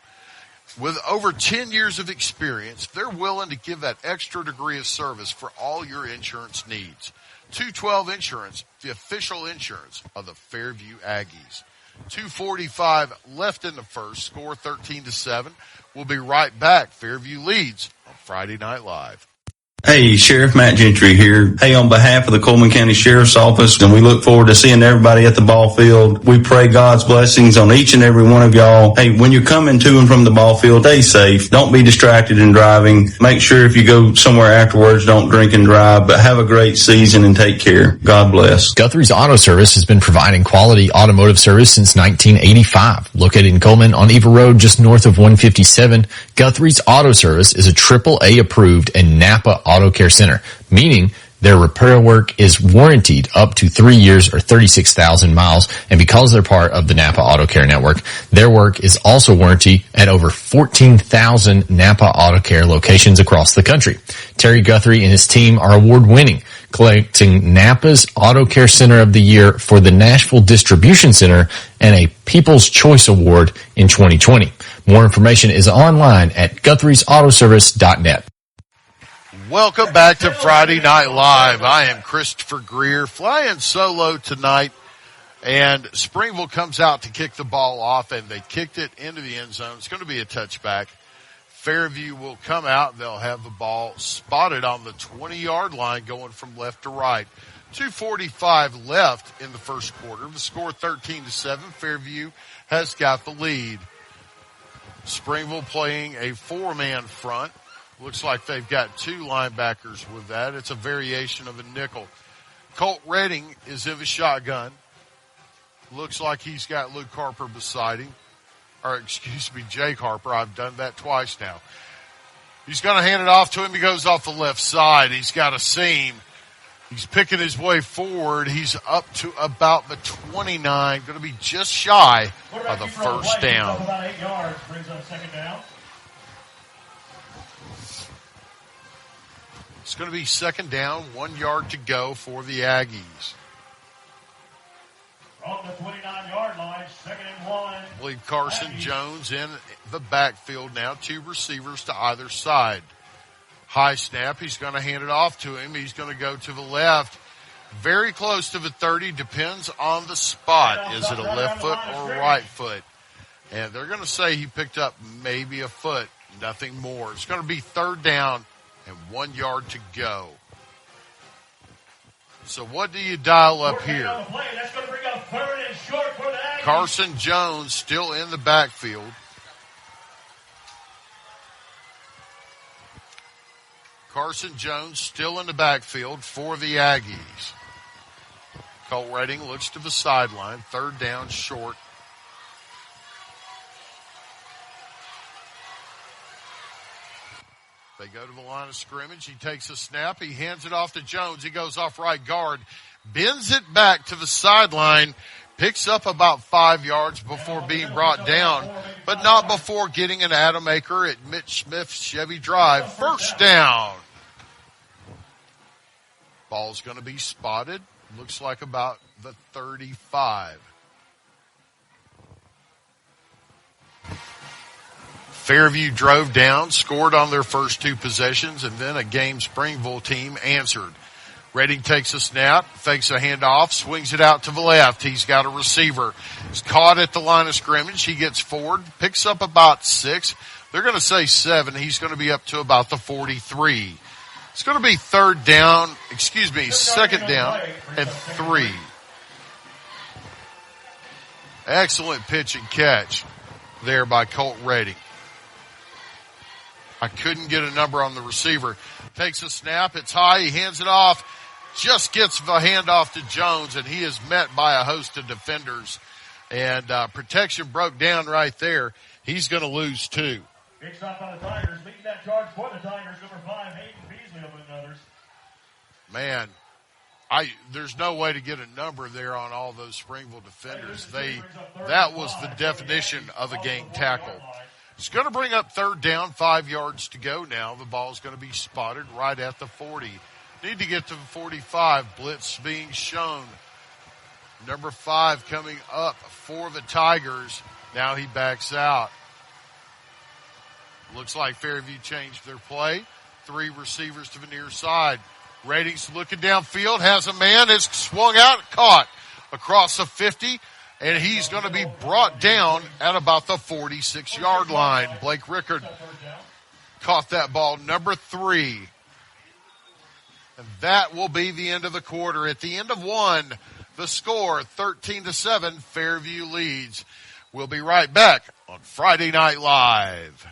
[SPEAKER 18] With over 10 years of experience, they're willing to give that extra degree of service for all your insurance needs. 212 Insurance, the official insurance of the Fairview Aggies. 2:45 left in the first, score 13-7. We'll be right back. Fairview leads on Friday Night Live.
[SPEAKER 19] Hey, Sheriff Matt Gentry here. Hey, on behalf of the Coleman County Sheriff's Office, and we look forward to seeing everybody at the ball field. We pray God's blessings on each and every one of y'all. Hey, when you're coming to and from the ball field, stay safe. Don't be distracted in driving. Make sure if you go somewhere afterwards, don't drink and drive, but have a great season and take care. God bless.
[SPEAKER 20] Guthrie's Auto Service has been providing quality automotive service since 1985. Located in Coleman on Eva Road, just north of 157, Guthrie's Auto Service is a AAA approved and Napa Auto Care Center, meaning their repair work is warranted up to 3 years or 36,000 miles. And because they're part of the Napa Auto Care Network, their work is also warranted at over 14,000 Napa Auto Care locations across the country. Terry Guthrie and his team are award-winning, collecting Napa's Auto Care Center of the Year for the Nashville Distribution Center and a People's Choice Award in 2020. More information is online at Guthrie'sAutoservice.net.
[SPEAKER 18] Welcome back to Friday Night Live. I am Christopher Greer, flying solo tonight, and Springville comes out to kick the ball off, and they kicked it into the end zone. It's going to be a touchback. Fairview will come out. They'll have the ball spotted on the 20-yard line going from left to right. 2:45 left in the first quarter. The score 13-7. Fairview has got the lead. Springville playing a 4-man front. Looks like they've got 2 linebackers with that. It's a variation of a nickel. Colt Redding is in the shotgun. Looks like he's got Luke Harper beside him. Or, excuse me, Jake Harper. I've done that twice now. He's going to hand it off to him. He goes off the left side. He's got a seam. He's picking his way forward. He's up to about the 29. Going to be just shy of the first down.
[SPEAKER 7] About 8 yards, brings up second down.
[SPEAKER 18] It's going to be second down, 1 yard to go for the Aggies.
[SPEAKER 7] From the 29-yard line, 2nd and 1.
[SPEAKER 18] I believe Carson Jones in the backfield now, 2 receivers to either side. High snap, he's going to hand it off to him. He's going to go to the left, very close to the 30, depends on the spot. Is it a left foot or a right foot? And they're going to say he picked up maybe a foot, nothing more. It's going to be third down and 1 yard to go. So what do you dial up here?
[SPEAKER 7] That's going to bring up 3rd and short for the Aggies.
[SPEAKER 18] Carson Jones still in the backfield. Carson Jones still in the backfield for the Aggies. Colt Redding looks to the sideline. 3rd down short. They go to the line of scrimmage. He takes a snap. He hands it off to Jones. He goes off right guard, bends it back to the sideline, picks up about 5 yards before being brought down, but not before getting an Adam Aker at Mitch Smith's Chevy Drive. First down. Ball's going to be spotted. Looks like about the 35. Fairview drove down, scored on their first 2 possessions, and then a game Springville team answered. Redding takes a snap, fakes a handoff, swings it out to the left. He's got a receiver. He's caught at the line of scrimmage. He gets forward, picks up about 6. They're going to say 7. He's going to be up to about the 43. It's going to be second down and 3. Excellent pitch and catch there by Colt Redding. I couldn't get a number on the receiver. Takes a snap. It's high. He hands it off. Just gets the handoff to Jones, and he is met by a host of defenders. And protection broke down right there. He's going to lose 2.
[SPEAKER 7] Big stop on the Tigers. Leading that charge for the Tigers. Number 5, Hayden Beasley, among others.
[SPEAKER 18] Man, there's no way to get a number there on all those Springville defenders. That was the definition of a gang tackle. It's going to bring up 3rd down, 5 yards to go now. The ball's going to be spotted right at the 40. Need to get to the 45. Blitz being shown. Number 5 coming up for the Tigers. Now he backs out. Looks like Fairview changed their play. 3 receivers to the near side. Ratings looking downfield. Has a man. Is swung out. Caught across the 50. And he's going to be brought down at about the 46-yard line. Blake Rickard caught that ball, number 3. And that will be the end of the quarter. At the end of 1, the score 13-7, Fairview leads. We'll be right back on Friday Night Live.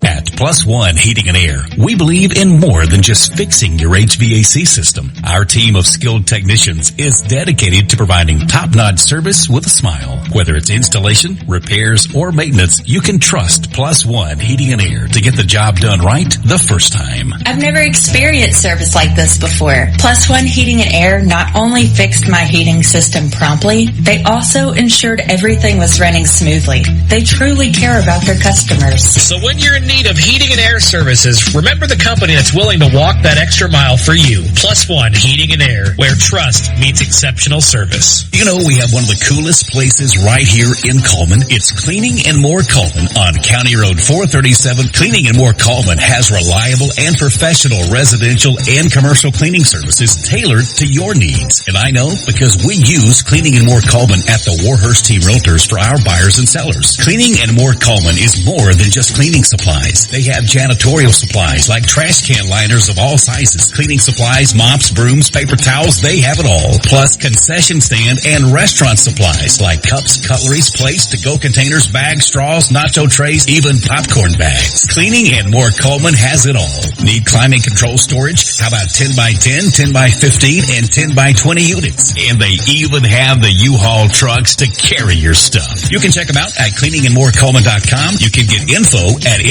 [SPEAKER 2] At Plus One Heating and Air, we believe in more than just fixing your HVAC system. Our team of skilled technicians is dedicated to providing top-notch service with a smile. Whether it's installation, repairs, or maintenance, you can trust Plus One Heating and Air to get the job done right the first time.
[SPEAKER 3] I've never experienced service like this before. Plus One Heating and Air not only fixed my heating system promptly, they also ensured everything was running smoothly. They truly care about their customers.
[SPEAKER 4] So when you're in need of heating and air services, remember the company that's willing to walk that extra mile for you. Plus One Heating and Air, where trust meets exceptional service.
[SPEAKER 2] You know, we have one of the coolest places right here in Coleman. It's Cleaning and More Coleman on County Road 437. Cleaning and More Coleman has reliable and professional residential and commercial cleaning services tailored to your needs. And I know because we use Cleaning and More Coleman at the Warhurst Team Realtors for our buyers and sellers. Cleaning and More Coleman is more than just cleaning supplies. They have janitorial supplies like trash can liners of all sizes, cleaning supplies, mops, brooms, paper towels, they have it all. Plus concession stand and restaurant supplies like cups, cutleries, plates, to-go containers, bags, straws, nacho trays, even popcorn bags. Cleaning and More Coleman has it all. Need climate control storage? How about 10 by 10, 10 by 15, and 10 by 20 units? And they even have the U-Haul trucks to carry your stuff. You can check them out at cleaningandmorecoleman.com. You can get info at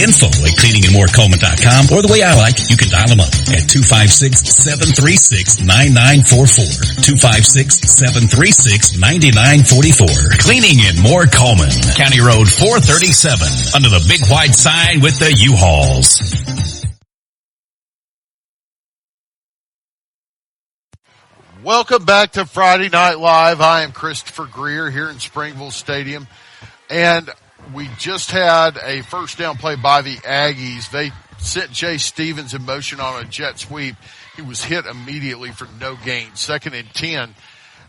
[SPEAKER 2] cleaningandmorecoleman.com, or the way I like, you can dial them up at 256-736-9944. 256-736-9944. Cleaning and More Coleman, County Road 437, under the big white sign with the U-Hauls.
[SPEAKER 18] Welcome back to Friday Night Live. I am Christopher Greer here in Springville Stadium, and we just had a first down play by the Aggies. They sent Jay Stevens in motion on a jet sweep. He was hit immediately for no gain. 2nd and 10,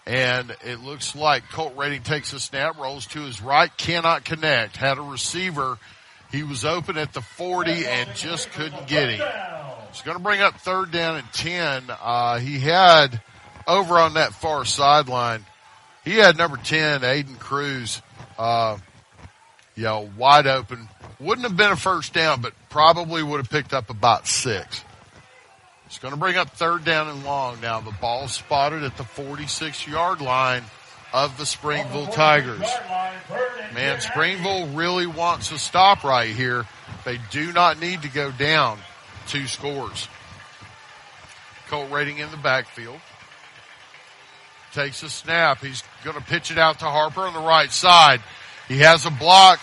[SPEAKER 18] and it looks like Colt Redding takes a snap, rolls to his right, cannot connect. Had a receiver. He was open at the 40 and just couldn't get him. It's going to bring up 3rd down and 10. He had over on that far sideline, he had number 10, Aiden Cruz, wide open. Wouldn't have been a first down, but probably would have picked up about 6. It's going to bring up 3rd down and long. Now the ball spotted at the 46-yard line of the Springville Tigers. Man, Springville really wants to stop right here. They do not need to go down 2 scores. Colt Redding in the backfield. Takes a snap. He's going to pitch it out to Harper on the right side. He has a block,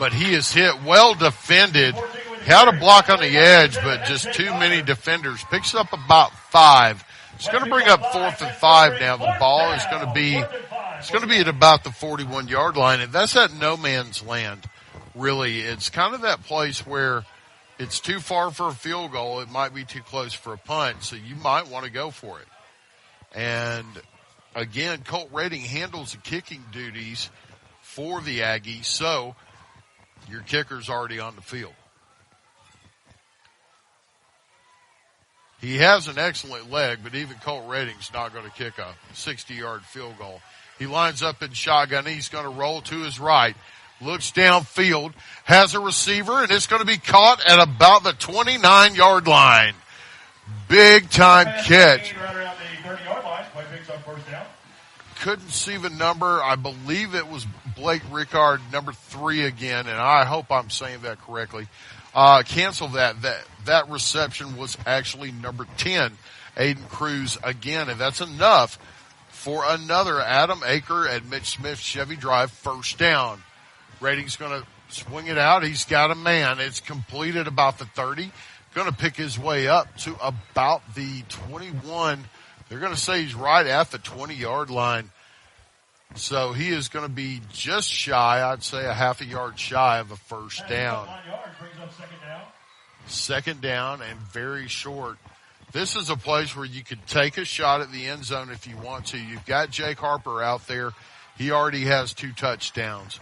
[SPEAKER 18] but he is hit. Well defended. He had a block on the edge, but just too many defenders. Picks up about 5. It's going to bring up 4th and 5 now. The ball is going to be, it's going to be at about the 41-yard line, and that's at no man's land, really. It's kind of that place where it's too far for a field goal. It might be too close for a punt, so you might want to go for it. And again, Colt Redding handles the kicking duties for the Aggies, so your kicker's already on the field. He has an excellent leg, but even Colt Redding's not going to kick a 60-yard field goal. He lines up in shotgun. He's going to roll to his right, looks downfield, has a receiver, and it's going to be caught at about the 29-yard line. Big time catch. Couldn't see the number. I believe it was Blake Rickard, number 3 again, and I hope I'm saying that correctly. Cancel that. That reception was actually number 10, Aiden Cruz again, and that's enough for another Adam Aker at Mitch Smith Chevy Drive first down. Redding's going to swing it out. He's got a man. It's completed about the 30. Going to pick his way up to about the 21. They're going to say he's right at the 20-yard line. So he is going to be just shy, I'd say a half a yard shy of a first down. 2nd down and very short. This is a place where you could take a shot at the end zone if you want to. You've got Jake Harper out there. He already has 2 touchdowns.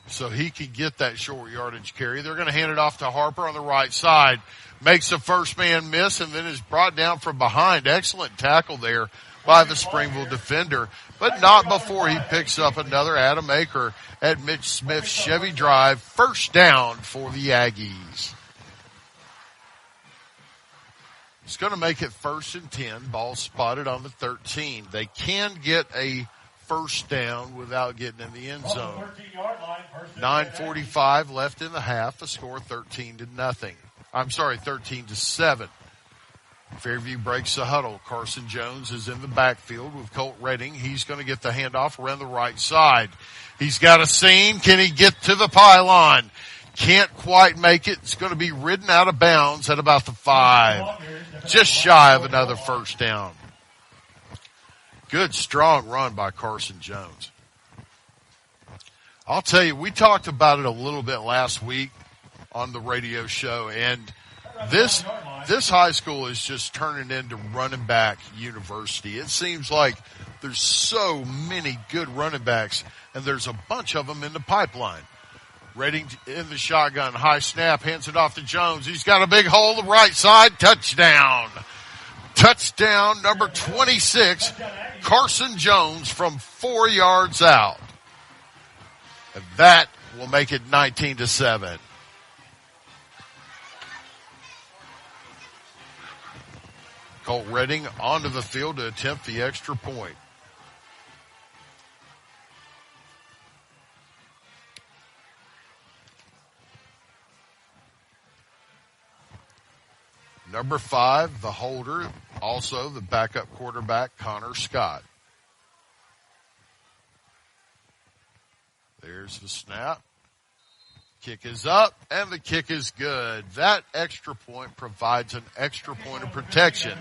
[SPEAKER 18] So he can get that short yardage carry. They're going to hand it off to Harper on the right side. Makes the first man miss and then is brought down from behind. Excellent tackle there by the Springville defender, but not before he picks up another Adam Aker at Mitch Smith Chevy Drive. First down for the Aggies. It's going to make it 1st and 10. Ball spotted on the 13. They can get a first down without getting in the end zone. 9:45 left in the half. The score 13-0. I'm sorry, 13-7. Fairview breaks the huddle. Carson Jones is in the backfield with Colt Redding. He's going to get the handoff around the right side. He's got a seam. Can he get to the pylon? Can't quite make it. It's going to be ridden out of bounds at about the 5. Just shy of another first down. Good, strong run by Carson Jones. I'll tell you, we talked about it a little bit last week on the radio show, and this high school is just turning into running back university. It seems like there's so many good running backs, and there's a bunch of them in the pipeline. Redding in the shotgun. High snap. Hands it off to Jones. He's got a big hole the right side. Touchdown. Touchdown number 26. Carson Jones from 4 yards out. And that will make it 19-7. Colt Redding onto the field to attempt the extra point. Number 5, the holder, also the backup quarterback, Connor Scott. There's the snap. Kick is up, and the kick is good. That extra point provides an extra point of protection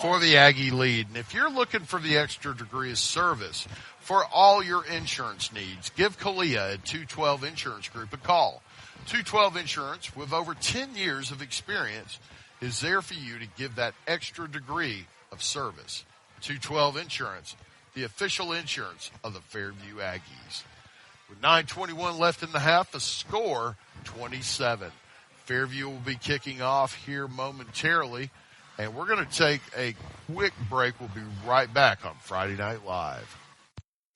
[SPEAKER 18] for the Aggie lead. And if you're looking for the extra degree of service for all your insurance needs, give Kalia at 212 Insurance Group a call. 212 Insurance, with over 10 years of experience, is there for you to give that extra degree of service. 212 Insurance, the official insurance of the Fairview Aggies. With 9:21 left in the half, the score 27. Fairview will be kicking off here momentarily, and we're going to take a quick break. We'll be right back on Friday Night Live.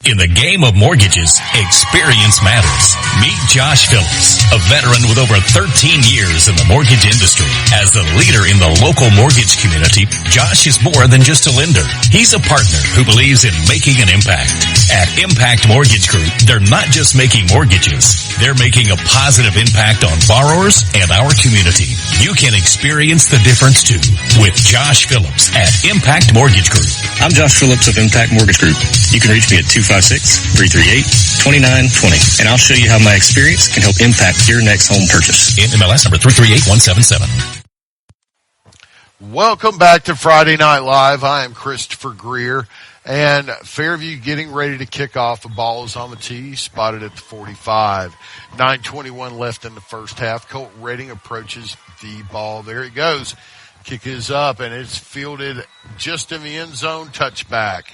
[SPEAKER 2] In the game of mortgages, experience matters. Meet Josh Phillips, a veteran with over 13 years in the mortgage industry. As the leader in the local mortgage community, Josh is more than just a lender. He's a partner who believes in making an impact. At Impact Mortgage Group, they're not just making mortgages. They're making a positive impact on borrowers and our community. You can experience the difference too with Josh Phillips at Impact Mortgage Group.
[SPEAKER 5] I'm Josh Phillips of Impact Mortgage Group. You can reach me at 256-338-2920, and I'll show you how my experience can help impact your next home purchase.
[SPEAKER 2] MLS number 338177.
[SPEAKER 18] Welcome back to Friday Night Live. I am Christopher Greer, and Fairview getting ready to kick off. The ball is on the tee, spotted at the 45. 9:21 left in the first half. Colt Redding approaches the ball. There it goes. Kick is up, and it's fielded just in the end zone, touchback.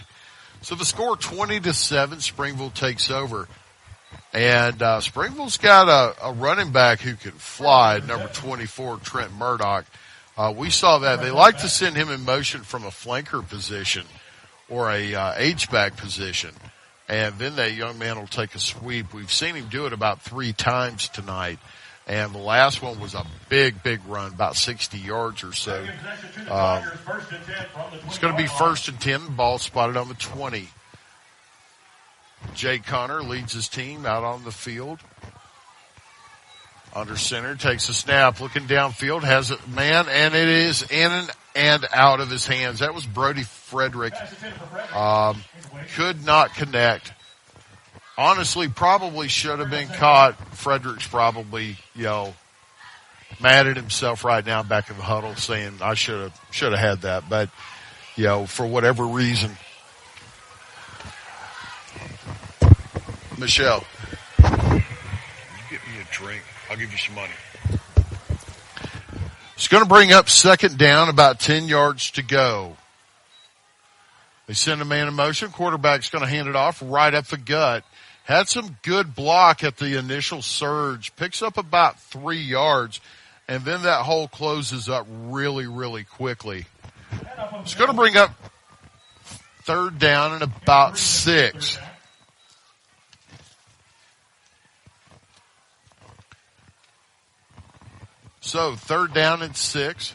[SPEAKER 18] So the score 20-7, Springville takes over. And Springville's got a running back who can fly, number 24, Trent Murdoch. We saw that. They like to send him in motion from a flanker position or a H-back position. And then that young man will take a sweep. We've seen him do it about 3 times tonight. And the last one was a big, big run, about 60 yards or so. It's going to be 1st and 10. The ball spotted on the 20. Jake Connor leads his team out on the field. Under center, takes a snap, looking downfield, has a man, and it is in and out of his hands. That was Brody Frederick. Could not connect. Honestly, probably should have been caught. Frederick's probably, mad at himself right now back in the huddle saying, I should have had that. But, for whatever reason. Michelle. You get me a drink. I'll give you some money. It's going to bring up 2nd down, about 10 yards to go. They send a man in motion. Quarterback's going to hand it off right up the gut. Had some good block at the initial surge. Picks up about 3 yards. And then that hole closes up really, really quickly. It's going to bring up 3rd down and about 6. So 3rd down and 6.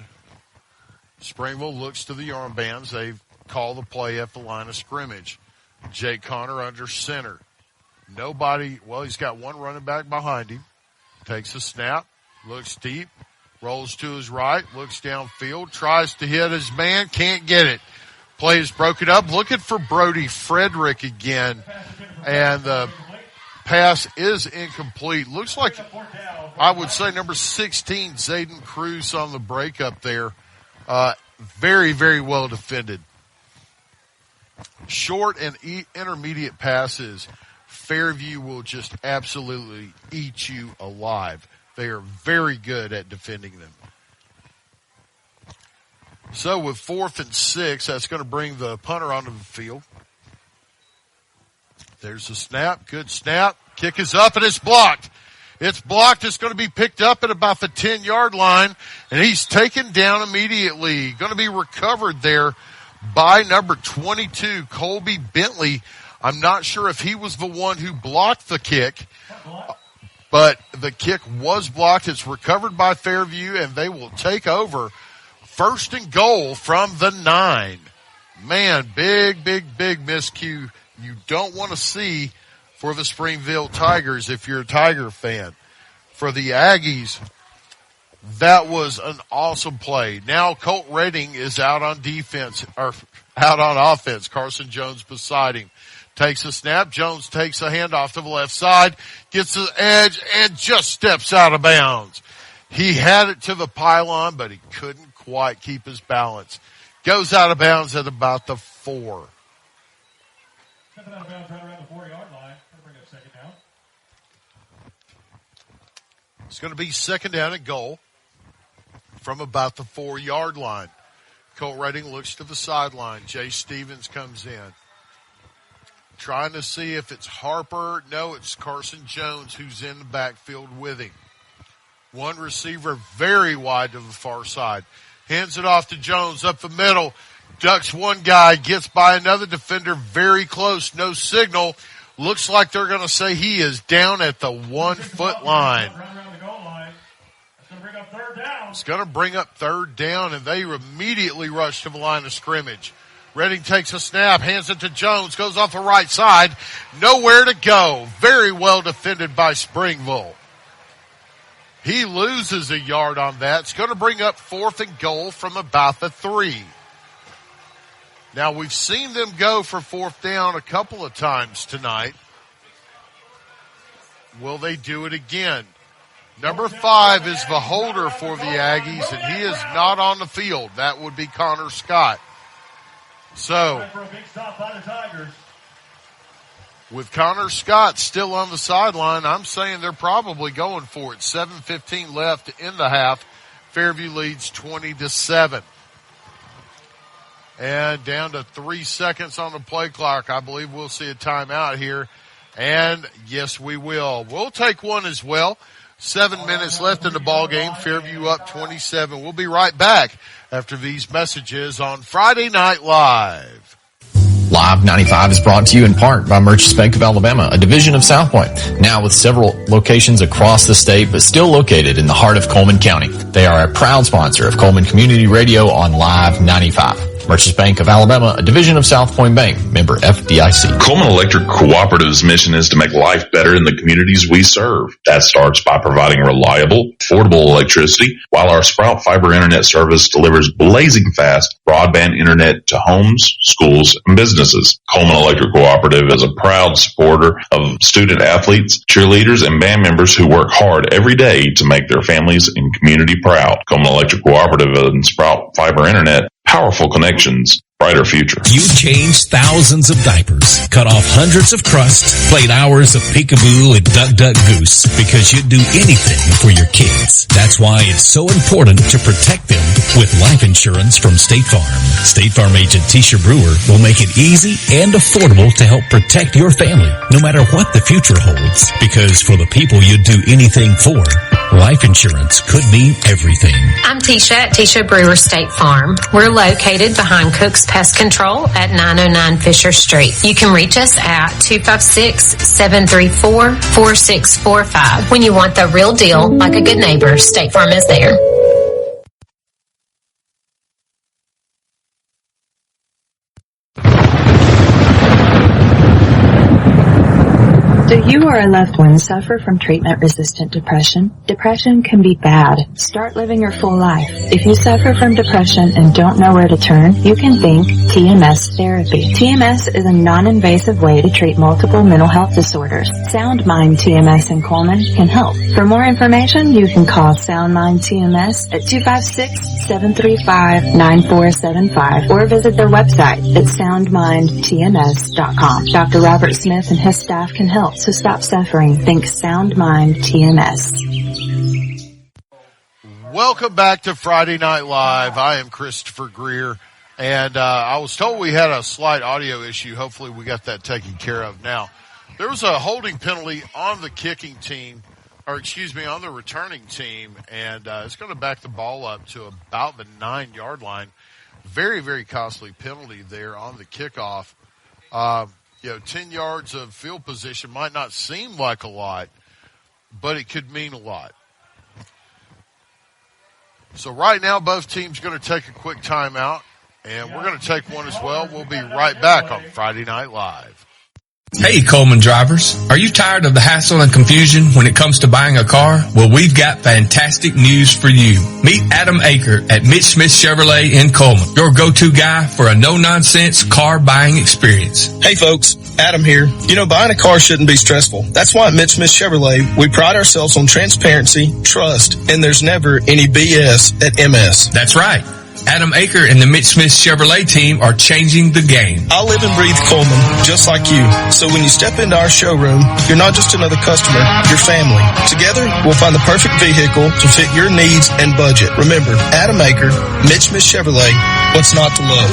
[SPEAKER 18] Springville looks to the armbands. They call the play at the line of scrimmage. Jake Connor under center. Nobody, he's got one running back behind him. Takes a snap, looks deep, rolls to his right, looks downfield, tries to hit his man, can't get it. Play is broken up, looking for Brody Frederick again, and the pass is incomplete. Looks like, I would say, number 16, Zayden Cruz on the breakup there. Very, very well defended. Short and intermediate passes, Fairview will just absolutely eat you alive. They are very good at defending them. So with 4th and 6, that's going to bring the punter onto the field. There's a snap. Good snap. Kick is up and it's blocked. It's blocked. It's going to be picked up at about the 10-yard line, and he's taken down immediately. Going to be recovered there by number 22, Colby Bentley. I'm not sure if he was the one who blocked the kick, but the kick was blocked. It's recovered by Fairview, and they will take over 1st and goal from the 9. Man, big miscue you don't want to see for the Springville Tigers if you're a Tiger fan. For the Aggies, that was an awesome play. Now Colt Redding is out on defense, or out on offense. Carson Jones beside him. Takes a snap. Jones takes a handoff to the left side, gets the edge, and just steps out of bounds. He had it to the pylon, but he couldn't quite keep his balance. Goes out of bounds at about the 4.
[SPEAKER 7] Stepping out of bounds right around the 4-yard line. That'll bring up second down.
[SPEAKER 18] It's going to be second down and goal from about the 4-yard line. Colt Redding looks to the sideline. Jay Stevens comes in. Trying to see if it's Harper. No, it's Carson Jones who's in the backfield with him. One receiver very wide to the far side. Hands it off to Jones up the middle. Ducks one guy, gets by another defender very close. No signal. Looks like they're going to say he is down at the 1-foot line. It's going to bring up third down, and they immediately rush to the line of scrimmage. Redding takes a snap, hands it to Jones, goes off the right side. Nowhere to go. Very well defended by Springville. He loses a yard on that. It's going to bring up 4th and goal from about the 3. Now, we've seen them go for 4th down a couple of times tonight. Will they do it again? Number 5 is the holder for the Aggies, and he is not on the field. That would be Connor Scott. So, with Connor Scott still on the sideline, I'm saying they're probably going for it. 7:15 left in the half. Fairview leads 20-7. And down to 3 seconds on the play clock. I believe we'll see a timeout here. And yes, we will. We'll take one as well. 7 minutes left in the ball game. Fairview up 27. We'll be right back after these messages on Friday Night Live.
[SPEAKER 20] Live 95 is brought to you in part by Merchants Bank of Alabama, a division of South Point, now with several locations across the state, but still located in the heart of Coleman County. They are a proud sponsor of Coleman Community Radio on Live 95. Merchants Bank of Alabama, a division of South Point Bank, member FDIC.
[SPEAKER 9] Coleman Electric Cooperative's mission is to make life better in the communities we serve. That starts by providing reliable, affordable electricity, while our Sprout Fiber Internet service delivers blazing fast broadband internet to homes, schools, and businesses. Coleman Electric Cooperative is a proud supporter of student athletes, cheerleaders, and band members who work hard every day to make their families and community proud. Coleman Electric Cooperative and Sprout Fiber Internet, powerful connections, brighter future.
[SPEAKER 15] You changed thousands of diapers, cut off hundreds of crusts, played hours of peekaboo and duck goose because you'd do anything for your kids. That's why it's so important to protect them with life insurance from State Farm. State Farm agent Tisha Brewer will make it easy and affordable to help protect your family, no matter what the future holds. Because for the people you'd do anything for, life insurance could mean everything.
[SPEAKER 10] I'm Tisha at Tisha Brewer State Farm. We're located behind Cook's Pest Control at 909 Fisher Street. You can reach us at 256-734-4645. When you want the real deal, like a good neighbor, State Farm is there.
[SPEAKER 21] Do you or a loved one suffer from treatment-resistant depression? Depression can be bad. Start living your full life. If you suffer from depression and don't know where to turn, you can think TMS therapy. TMS is a non-invasive way to treat multiple mental health disorders. Sound Mind TMS in Coleman can help. For more information, you can call Sound Mind TMS at 256-735-9475 or visit their website at soundmindtms.com. Dr. Robert Smith and his staff can help. So stop suffering. Think Sound Mind TMS.
[SPEAKER 18] Welcome back to Friday Night Live. I am Christopher Greer, and I was told we had a slight audio issue. Hopefully we got that taken care of now. There was a holding penalty on the kicking team, on the returning team, and it's going to back the ball up to about the 9-yard line. Very, very costly penalty there on the kickoff. 10 yards of field position might not seem like a lot, but it could mean a lot. So right now, both teams are going to take a quick timeout, and we're going to take one as well. We'll be right back on Friday Night Live.
[SPEAKER 11] Hey, Coleman drivers. Are you tired of the hassle and confusion when it comes to buying a car? Well, we've got fantastic news for you. Meet Adam Aker at Mitch Smith Chevrolet in Coleman, your go-to guy for a no-nonsense car buying experience.
[SPEAKER 12] Hey, folks. Adam here. Buying a car shouldn't be stressful. That's why at Mitch Smith Chevrolet, we pride ourselves on transparency, trust, and there's never any BS at MS.
[SPEAKER 11] That's right. Adam Aker and the Mitch Smith Chevrolet team are changing the game.
[SPEAKER 12] I live and breathe Coleman, just like you. So when you step into our showroom, you're not just another customer, you're family. Together, we'll find the perfect vehicle to fit your needs and budget. Remember, Adam Aker, Mitch Smith Chevrolet, what's not to love?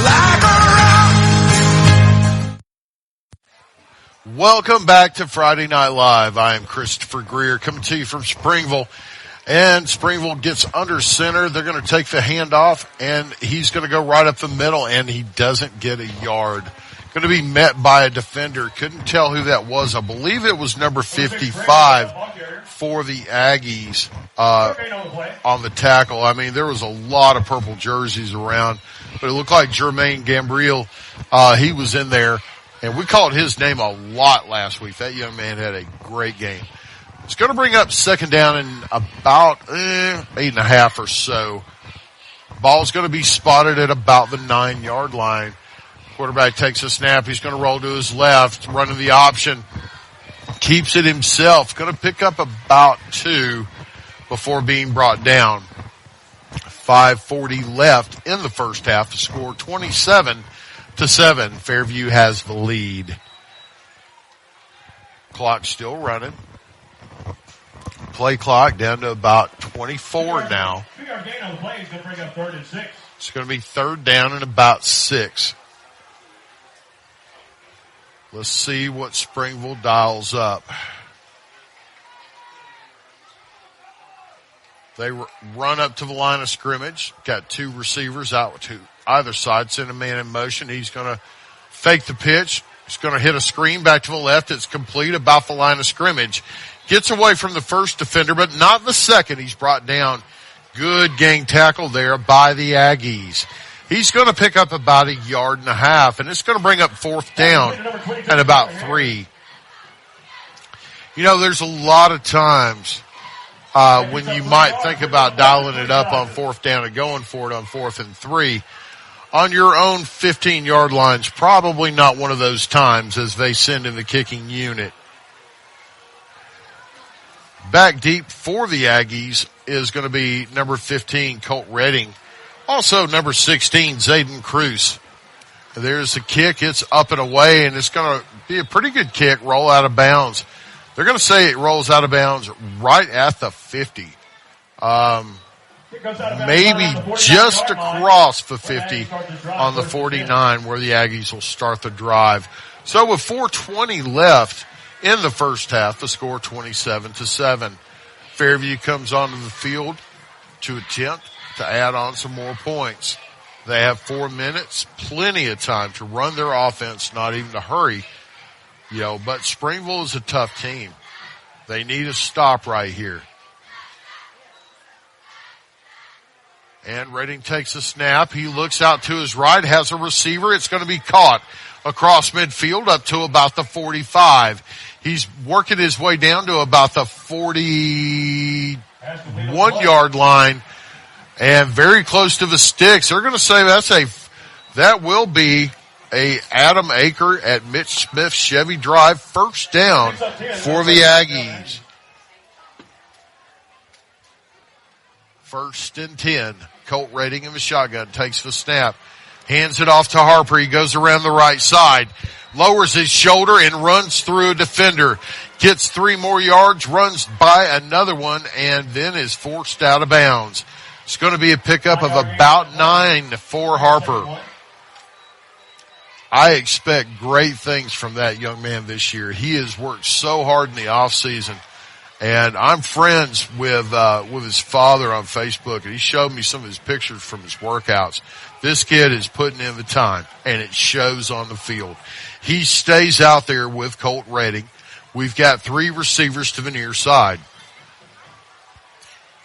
[SPEAKER 18] Welcome back to Friday Night Live. I am Christopher Greer coming to you from Springville. And Springville gets under center. They're going to take the handoff, and he's going to go right up the middle, and he doesn't get a yard. Going to be met by a defender. Couldn't tell who that was. I believe it was number 55 for the Aggies on the tackle. I mean, there was a lot of purple jerseys around, but it looked like Jermaine Gambriel. He was in there, and we called his name a lot last week. That young man had a great game. It's going to bring up second down in about 8.5 or so. Ball's going to be spotted at about the 9-yard line. Quarterback takes a snap. He's going to roll to his left, running the option. Keeps it himself. Going to pick up about 2 before being brought down. 5:40 left in the first half. The score 27-7. Fairview has the lead. Clock still running. Play clock down to about 24 now. It's going to be third down and about 6. Let's see what Springville dials up. They run up to the line of scrimmage. Got 2 receivers out to either side. Send a man in motion. He's going to fake the pitch. He's going to hit a screen back to the left. It's complete about the line of scrimmage. Gets away from the first defender, but not the second. He's brought down. Good gang tackle there by the Aggies. He's going to pick up about 1.5 yards, and it's going to bring up fourth down at about 3. There's a lot of times when you might think about dialing it up on fourth down and going for it on 4th and 3. On your own 15-yard lines, probably not one of those times as they send in the kicking unit. Back deep for the Aggies is going to be number 15, Colt Redding. Also number 16, Zayden Cruz. There's the kick. It's up and away, and it's going to be a pretty good kick, roll out of bounds. They're going to say it rolls out of bounds right at the 50. Maybe just across the 50 on the 49 where the Aggies will start the drive. So with 4:20 left in the first half, the score 27-7. Fairview comes onto the field to attempt to add on some more points. They have 4 minutes, plenty of time to run their offense, not even to hurry. But Springville is a tough team. They need a stop right here. And Redding takes a snap. He looks out to his right, has a receiver. It's going to be caught across midfield up to about the 45. He's working his way down to about the 41-yard line and very close to the sticks. They're going to say that will be a Adam Aker at Mitch Smith Chevy Drive first down for the Aggies. 1st and 10. Colt Redding in the shotgun takes the snap. Hands it off to Harper. He goes around the right side. Lowers his shoulder and runs through a defender. Gets 3 more yards, runs by another one, and then is forced out of bounds. It's going to be a pickup of about 9 for Harper. I expect great things from that young man this year. He has worked so hard in the offseason, And I'm friends with his father on Facebook, and he showed me some of his pictures from his workouts. This kid is putting in the time, and it shows on the field. He stays out there with Colt Redding. We've got 3 receivers to the near side.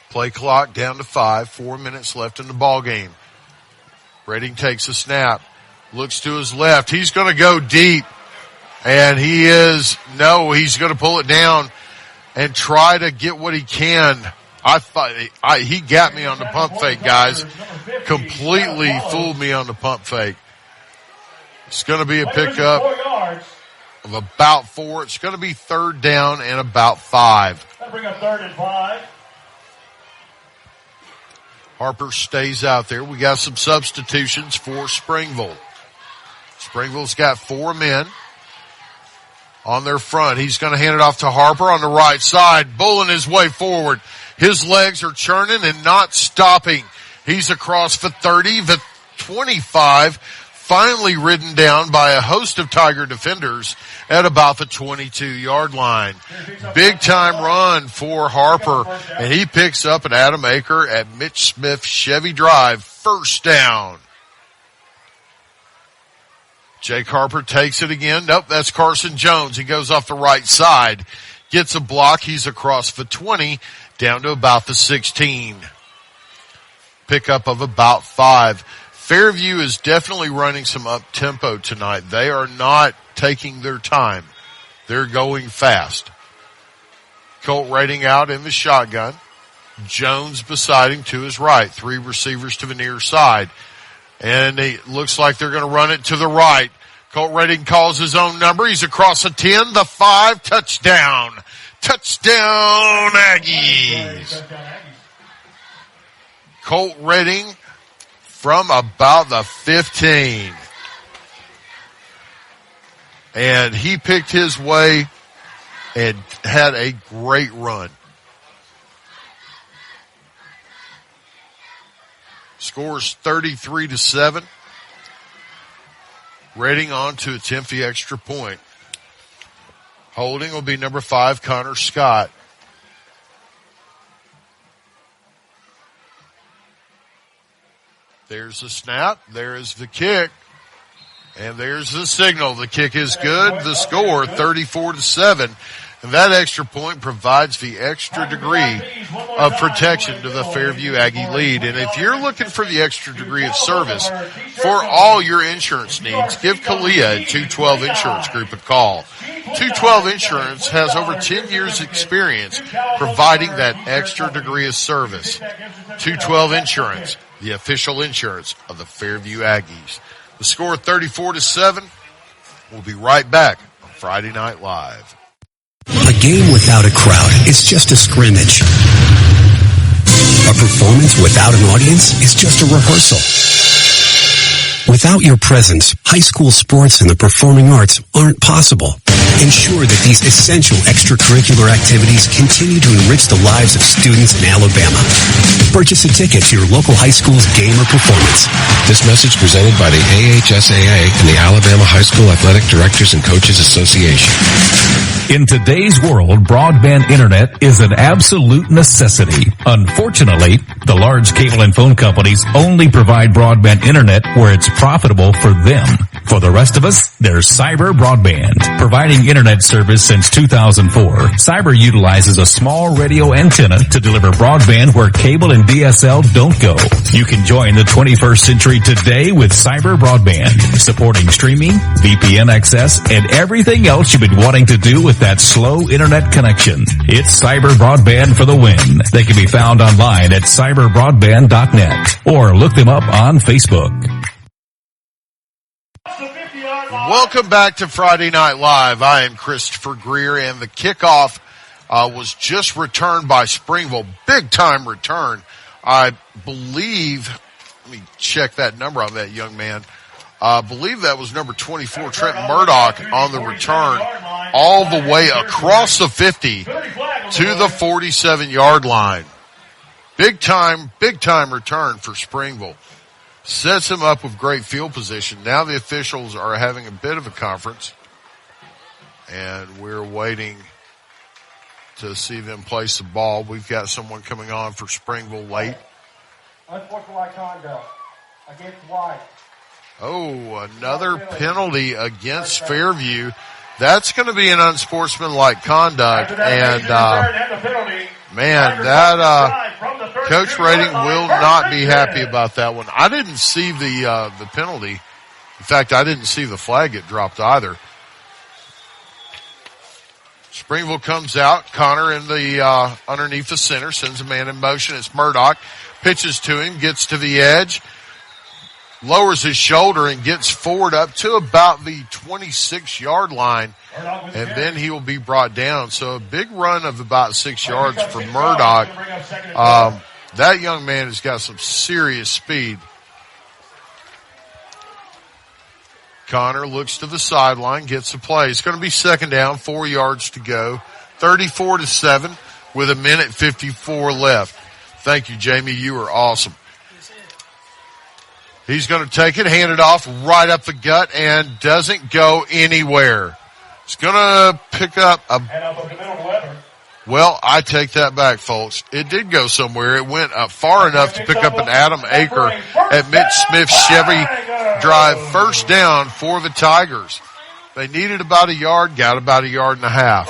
[SPEAKER 18] Play clock down to 5, 4 minutes left in the ball game. Redding takes a snap, looks to his left. He's going to go deep, and he's going to pull it down and try to get what he can. He got me on the pump fake, guys. Completely fooled me on the pump fake. It's going to be a pickup of about 4. It's going to be 3rd down and about 5.
[SPEAKER 7] That'll bring up 3rd and 5.
[SPEAKER 18] Harper stays out there. We got some substitutions for Springville. Springville's got 4 men on their front. He's going to hand it off to Harper on the right side, bulling his way forward. His legs are churning and not stopping. He's across for 30, the 25, finally ridden down by a host of Tiger defenders at about the 22-yard line. Big time run for Harper, and he picks up an Adam Aker at Mitch Smith Chevy Drive, 1st down. Jake Harper takes it again. Nope, that's Carson Jones. He goes off the right side, gets a block. He's across for 20, down to about the 16. Pickup of about 5. Fairview is definitely running some up-tempo tonight. They are not taking their time. They're going fast. Colt Redding out in the shotgun. Jones beside him to his right. 3 receivers to the near side. And it looks like they're going to run it to the right. Colt Redding calls his own number. He's across the 10, the 5, touchdown. Touchdown, Aggies. Colt Redding from about the 15. And he picked his way and had a great run. Scores 33-7. Redding on to attempt the extra point. Holding will be number 5, Connor Scott. There's the snap. There is the kick. And there's the signal. The kick is good. The score, 34-7. And that extra point provides the extra degree of protection to the Fairview Aggie lead. And if you're looking for the extra degree of service for all your insurance needs, give Kalia at 212 Insurance Group a call. 212 Insurance has over 10 years experience providing that extra degree of service. 212 Insurance, the official insurance of the Fairview Aggies. The score 34-7. We'll be right back on Friday Night Live.
[SPEAKER 13] A game without a crowd is just a scrimmage. A performance without an audience is just a rehearsal. Without your presence, high school sports and the performing arts aren't possible. Ensure that these essential extracurricular activities continue to enrich the lives of students in Alabama. Purchase a ticket to your local high school's game or performance.
[SPEAKER 14] This message presented by the AHSAA and the Alabama High School Athletic Directors and Coaches Association.
[SPEAKER 15] In today's world, broadband internet is an absolute necessity. Unfortunately, the large cable and phone companies only provide broadband internet where it's profitable for them. For the rest of us, there's Cyber Broadband. Providing internet service since 2004, Cyber utilizes a small radio antenna to deliver broadband where cable and DSL don't go. You can join the 21st century today with Cyber Broadband, supporting streaming, VPN access, and everything else you've been wanting to do with that slow internet connection. It's Cyber Broadband for the win. They can be found online at cyberbroadband.net or look them up on Facebook.
[SPEAKER 18] Welcome back to Friday Night Live. I am Christopher Greer, and the kickoff was just returned by Springville. Big time return. I believe, let me check that number on that young man. I believe that was number 24, Trent Murdoch, on the return all the way across the 50 to the 47-yard line. Big time return for Springville. Sets him up with great field position. Now the officials are having a bit of a conference, and we're waiting to see them place the ball. We've got someone coming on for Springville late.
[SPEAKER 6] Unsportsmanlike conduct against White.
[SPEAKER 18] Oh, another penalty against Fairview. That's going to be an unsportsmanlike conduct. And, man, that, Coach Rating will not be happy about that one. I didn't see the penalty. In fact, I didn't see the flag get dropped either. Springville comes out. Connor in the, underneath the center, sends a man in motion. It's Murdoch. Pitches to him, gets to the edge, lowers his shoulder and gets forward up to about the 26-yard line, and then he will be brought down. So a big run of about 6 yards for Murdoch. That young man has got some serious speed. Connor looks to the sideline, gets the play. It's going to be second down, 4 yards to go, 34-7 with 1:54 left. Thank you, Jamie. You are awesome. He's going to take it, hand it off right up the gut, and doesn't go anywhere. He's going to pick up a... Well, I take that back, folks. It did go somewhere. It went far enough to pick up an Adam Aker at Mitch Smith's Chevy Drive. First down for the Tigers. They needed about a yard, got about a yard and a half.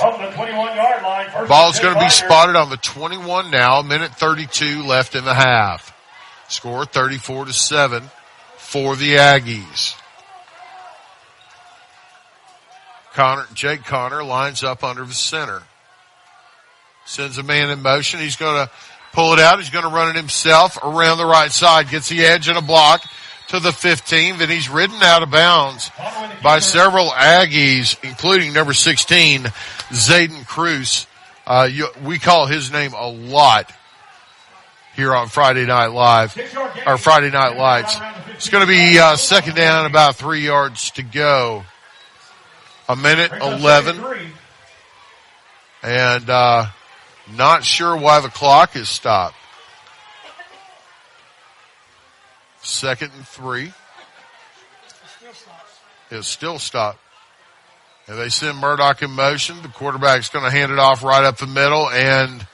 [SPEAKER 18] Ball's going to be spotted on the 21 now, 1:32 left in the half. Score 34-7 for the Aggies. Jake Connor lines up under the center. Sends a man in motion. He's going to pull it out. He's going to run it himself around the right side. Gets the edge and a block to the 15. Then he's ridden out of bounds by several Aggies, including number 16, Zayden Cruz. We call his name a lot here on Friday Night Live, or Friday Night Lights. It's going to be second down, about 3 yards to go. 1:11. And not sure why the clock is stopped. 2nd and 3. It's still stopped. And they send Murdoch in motion. The quarterback's going to hand it off right up the middle, and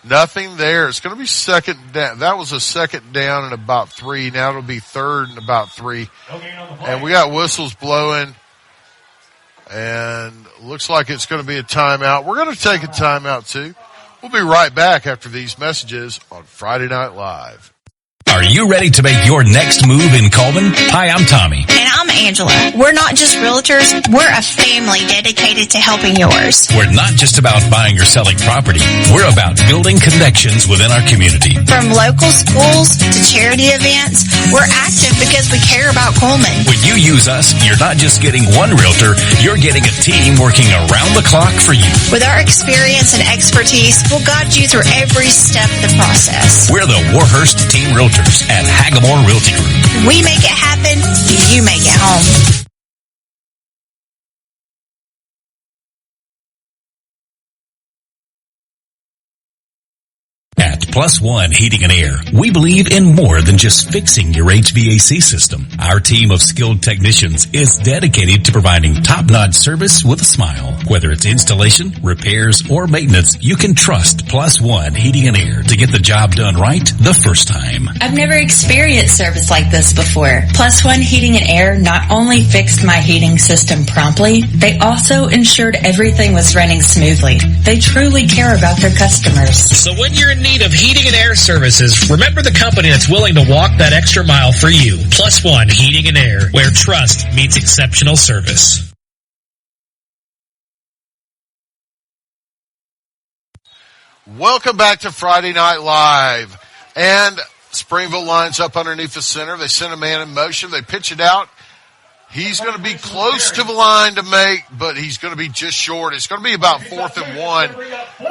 [SPEAKER 18] nothing there. It's going to be second down. That was a second down and about 3. Now it'll be third and about 3. And we got whistles blowing, and looks like it's going to be a timeout. We're going to take a timeout too. We'll be right back after these messages on Friday Night Live.
[SPEAKER 2] Are you ready to make your next move in Coleman? Hi, I'm Tommy.
[SPEAKER 16] And I'm Angela. We're not just realtors, we're a family dedicated to helping yours.
[SPEAKER 2] We're not just about buying or selling property. We're about building connections within our community.
[SPEAKER 16] From local schools to charity events, we're active because we care about Coleman.
[SPEAKER 2] When you use us, you're not just getting one realtor, you're getting a team working around the clock for you.
[SPEAKER 16] With our experience and expertise, we'll guide you through every step of the process.
[SPEAKER 2] We're the Warhurst Team Realtors at Hagamore Realty Group.
[SPEAKER 16] We make it happen, you make it home.
[SPEAKER 2] At Plus One Heating and Air, we believe in more than just fixing your HVAC system. Our team of skilled technicians is dedicated to providing top-notch service with a smile. Whether it's installation, repairs, or maintenance, you can trust Plus One Heating and Air to get the job done right the first time.
[SPEAKER 3] I've never experienced service like this before. Plus One Heating and Air not only fixed my heating system promptly, they also ensured everything was running smoothly. They truly care about their customers.
[SPEAKER 4] So when you're in need of heating and air services, remember the company that's willing to walk that extra mile for you. Plus One Heating and Air, where trust meets exceptional service.
[SPEAKER 18] Welcome back to Friday Night Live. And Springville lines up underneath the center. They send a man in motion. They pitch it out. He's going to be close to the line to make, but he's going to be just short. It's going to be about 4th and 1.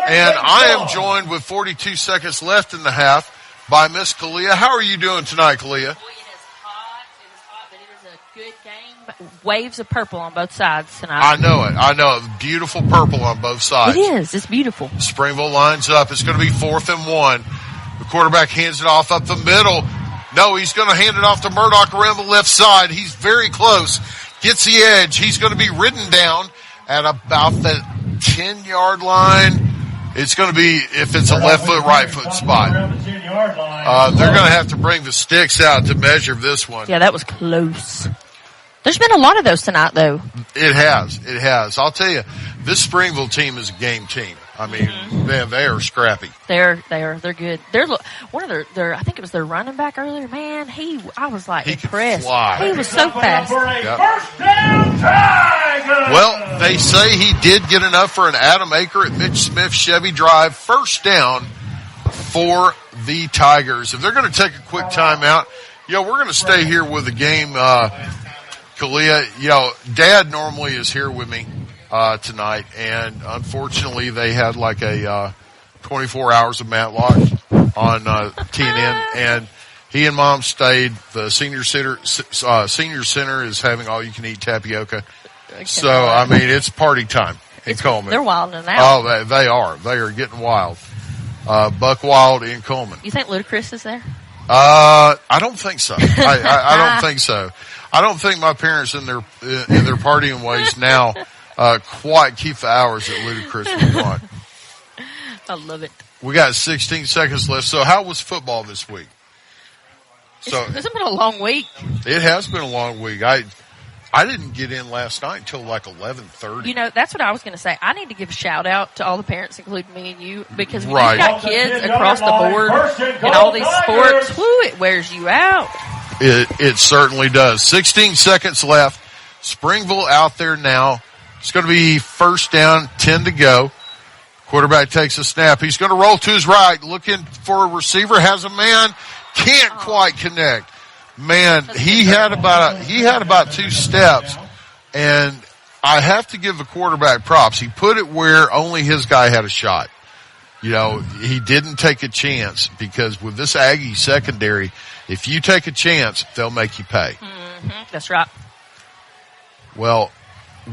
[SPEAKER 18] And I am joined with 42 seconds left in the half by Miss Kalia. How are you doing tonight, Kalia?
[SPEAKER 22] It is hot, but it is a good game. Waves of purple on both sides tonight.
[SPEAKER 18] I know it. Beautiful purple on both sides.
[SPEAKER 22] It is. It's beautiful.
[SPEAKER 18] Springville lines up. It's going to be 4th and 1. The quarterback hands it off up the middle. No, he's going to hand it off to Murdoch around the left side. He's very close. Gets the edge. He's going to be ridden down at about the 10-yard line. It's going to be, if it's a left foot, right foot spot. They're going to have to bring the sticks out to measure this one.
[SPEAKER 22] Yeah, that was close. There's been a lot of those tonight, though.
[SPEAKER 18] It has. I'll tell you, this Springville team is a game team. I mean, man, they are scrappy.
[SPEAKER 22] They're good. They're one of their I think it was their running back earlier. Man, I was like impressed. He was so fast.
[SPEAKER 18] Yep. Well, they say he did get enough for an Adam Aker at Mitch Smith Chevy Drive first down for the Tigers. If they're going to take a quick timeout, we're going to stay here with the game. Kalia, Dad normally is here with me tonight, and unfortunately they had like a 24 hours of Matlock on TNN, and he and Mom stayed. The senior center is having all-you-can-eat tapioca. So, I mean, it's party time in Coleman.
[SPEAKER 22] They're wilding out.
[SPEAKER 18] Oh, they are. They are getting wild. Buck wild in Coleman.
[SPEAKER 22] You think Ludacris is there?
[SPEAKER 18] I don't think so. I don't think so. I don't think my parents in their partying ways now quite keep the hours that Ludacris would want.
[SPEAKER 22] I love it.
[SPEAKER 18] We got 16 seconds left. So how was football this week?
[SPEAKER 22] It's been a long week.
[SPEAKER 18] It has been a long week. I didn't get in last night until like 11:30.
[SPEAKER 22] That's what I was going to say. I need to give a shout out to all the parents, including me and you, because when you've got kids across the board in all these sports, it wears you out.
[SPEAKER 18] It certainly does. 16 seconds left. Springville out there now. It's going to be first down, 10 to go. Quarterback takes a snap. He's going to roll to his right, looking for a receiver, has a man, can't quite connect. Man, he had about 2 steps, and I have to give the quarterback props. He put it where only his guy had a shot. He didn't take a chance, because with this Aggie secondary, if you take a chance, they'll make you pay.
[SPEAKER 22] Mm-hmm. That's right.
[SPEAKER 18] Well,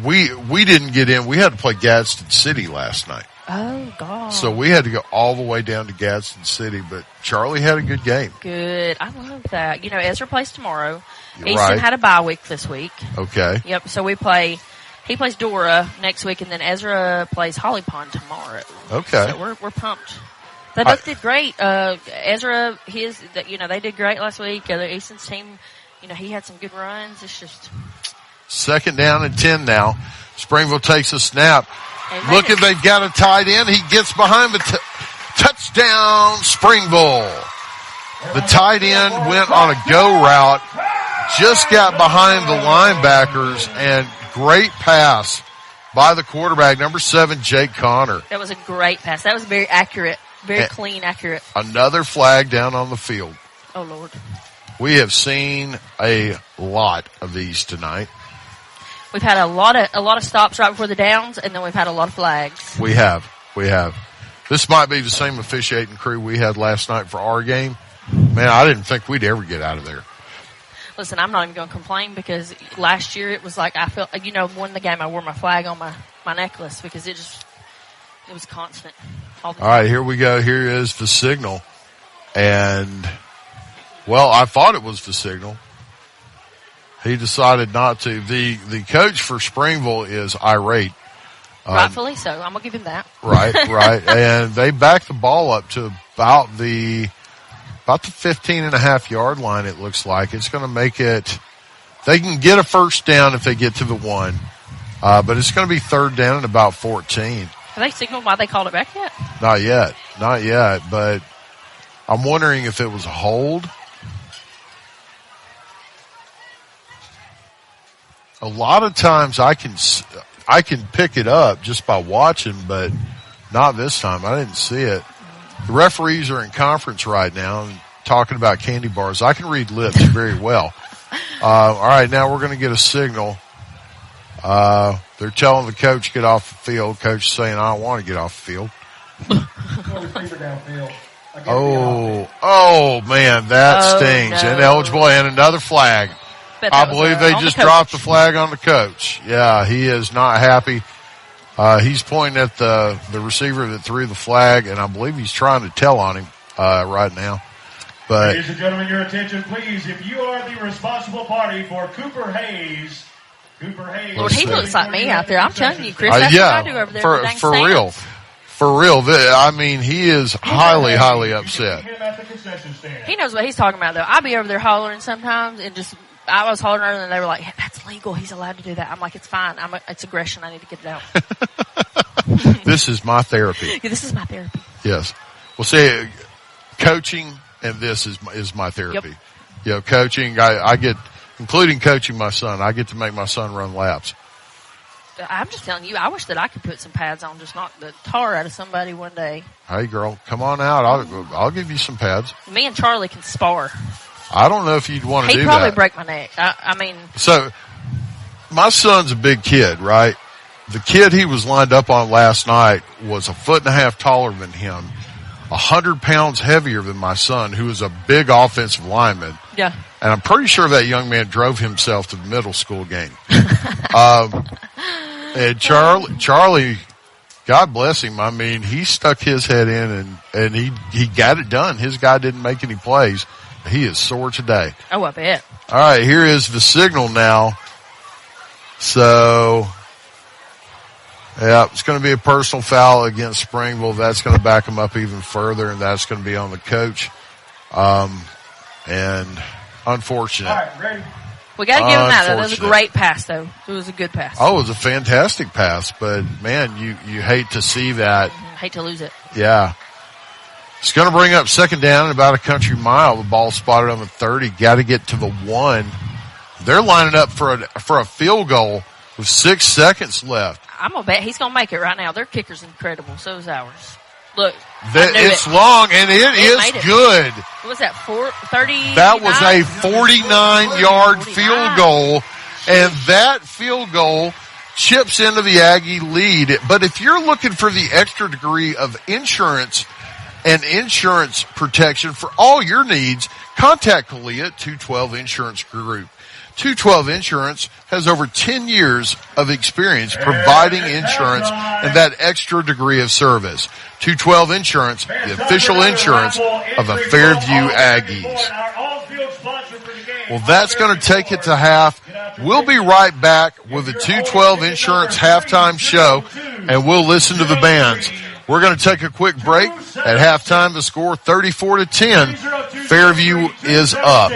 [SPEAKER 18] we didn't get in. We had to play Gadsden City last night.
[SPEAKER 22] Oh, God.
[SPEAKER 18] So we had to go all the way down to Gadsden City, but Charlie had a good game.
[SPEAKER 22] Good. I love that. Ezra plays tomorrow.
[SPEAKER 18] You're
[SPEAKER 22] Easton
[SPEAKER 18] right.
[SPEAKER 22] had a bye week this week.
[SPEAKER 18] Okay.
[SPEAKER 22] Yep. So he plays Dora next week, and then Ezra plays Holly Pond tomorrow.
[SPEAKER 18] Okay.
[SPEAKER 22] So we're pumped. They both did great. Ezra, they did great last week. Easton's team, he had some good runs. It's just
[SPEAKER 18] second down and 10 now. Springville takes a snap. Look at, they've got a tight end. He gets behind the touchdown, Springville. The tight end went on a go route, just got behind the linebackers, and great pass by the quarterback, number 7, Jake Connor.
[SPEAKER 22] That was a great pass. That was very accurate, very clean, accurate.
[SPEAKER 18] Another flag down on the field.
[SPEAKER 22] Oh, Lord. We
[SPEAKER 18] have seen a lot of these tonight.
[SPEAKER 22] We've had a lot of stops right before the downs, and then we've had a lot of flags.
[SPEAKER 18] We have. This might be the same officiating crew we had last night for our game. Man, I didn't think we'd ever get out of there.
[SPEAKER 22] Listen, I'm not even going to complain, because last year it was like I felt, won the game, I wore my flag on my necklace, because it was constant. All
[SPEAKER 18] right, here we go. Here is the signal. And, well, I thought it was the signal. He decided not to. The coach for Springville is irate.
[SPEAKER 22] Rightfully so. I'm going to give him that.
[SPEAKER 18] Right. And they backed the ball up to about the 15.5 yard line, it looks like. It's going to make it, they can get a first down if they get to the 1. But it's going to be third down and about 14.
[SPEAKER 22] Have they signaled why they called it back yet?
[SPEAKER 18] Not yet. But I'm wondering if it was a hold. A lot of times I can pick it up just by watching, but not this time. I didn't see it. The referees are in conference right now and talking about candy bars. I can read lips very well. All right, now we're going to get a signal. They're telling the coach get off the field. Coach is saying, I don't want to get off the field. Oh man, that stings. No. Ineligible and another flag. I believe they just dropped the flag on the coach. Yeah, he is not happy. He's pointing at the receiver that threw the flag, and I believe he's trying to tell on him right now. But
[SPEAKER 7] ladies and gentlemen, your attention, please. If you are the responsible party for Cooper Hayes.
[SPEAKER 22] Lord, he looks like me out there. I'm telling you, Chris, that's what I do over there.
[SPEAKER 18] For real. For real. I mean, he is highly, highly upset.
[SPEAKER 22] He knows what he's talking about, though. I'll be over there hollering sometimes, and I was hollering earlier, and they were like, that's legal. He's allowed to do that. I'm like, it's fine. It's aggression. I need to get it out.
[SPEAKER 18] This is my therapy.
[SPEAKER 22] Yeah, this is my therapy.
[SPEAKER 18] Yes. Well, see, coaching and this is my therapy.
[SPEAKER 22] Yep.
[SPEAKER 18] You know, coaching, I get, including coaching my son, I get to make my son run laps.
[SPEAKER 22] I'm just telling you, I wish that I could put some pads on, just knock the tar out of somebody one day.
[SPEAKER 18] Hey, girl, come on out. I'll give you some pads.
[SPEAKER 22] Me and Charlie can spar.
[SPEAKER 18] I don't know if you'd want to do that.
[SPEAKER 22] He'd probably break my neck. I mean.
[SPEAKER 18] So, my son's a big kid, right? The kid he was lined up on last night was 1.5 feet taller than him, 100 pounds heavier than my son, who is a big offensive lineman.
[SPEAKER 22] Yeah.
[SPEAKER 18] And I'm pretty sure that young man drove himself to the middle school game. And Charlie, God bless him. I mean, he stuck his head in and he got it done. His guy didn't make any plays. He is sore today.
[SPEAKER 22] Oh, I bet.
[SPEAKER 18] All right, here is the signal now. So, yeah, it's going to be a personal foul against Springville. That's going to back them up even further, and that's going to be on the coach. And unfortunate.
[SPEAKER 6] All right, ready?
[SPEAKER 22] We got to give him that. That was a great pass, though. It was a good pass.
[SPEAKER 18] Oh, it was a fantastic pass, but man, you hate to see that.
[SPEAKER 22] Hate to lose it.
[SPEAKER 18] Yeah. It's going to bring up second down in about a country mile. The ball spotted on the 30. Got to get to the 1. They're lining up for a field goal with 6 seconds left.
[SPEAKER 22] I'm going to bet he's going to make it right now. Their kicker's incredible. So is ours. Look.
[SPEAKER 18] It's long, and it is good.
[SPEAKER 22] What was that, 30?
[SPEAKER 18] That was a 49-yard field goal, and that field goal chips into the Aggie lead. But if you're looking for the extra degree of insurance and insurance protection for all your needs, contact Kalia at 212 Insurance Group. 212 Insurance has over 10 years of experience providing insurance and that extra degree of service. 212 Insurance, the official insurance of the Fairview Aggies. Well, that's going to take it to half. We'll be right back with the 212 Insurance halftime show, and we'll listen to the bands. We're going to take a quick break. At halftime, the score 34-10. Fairview is up.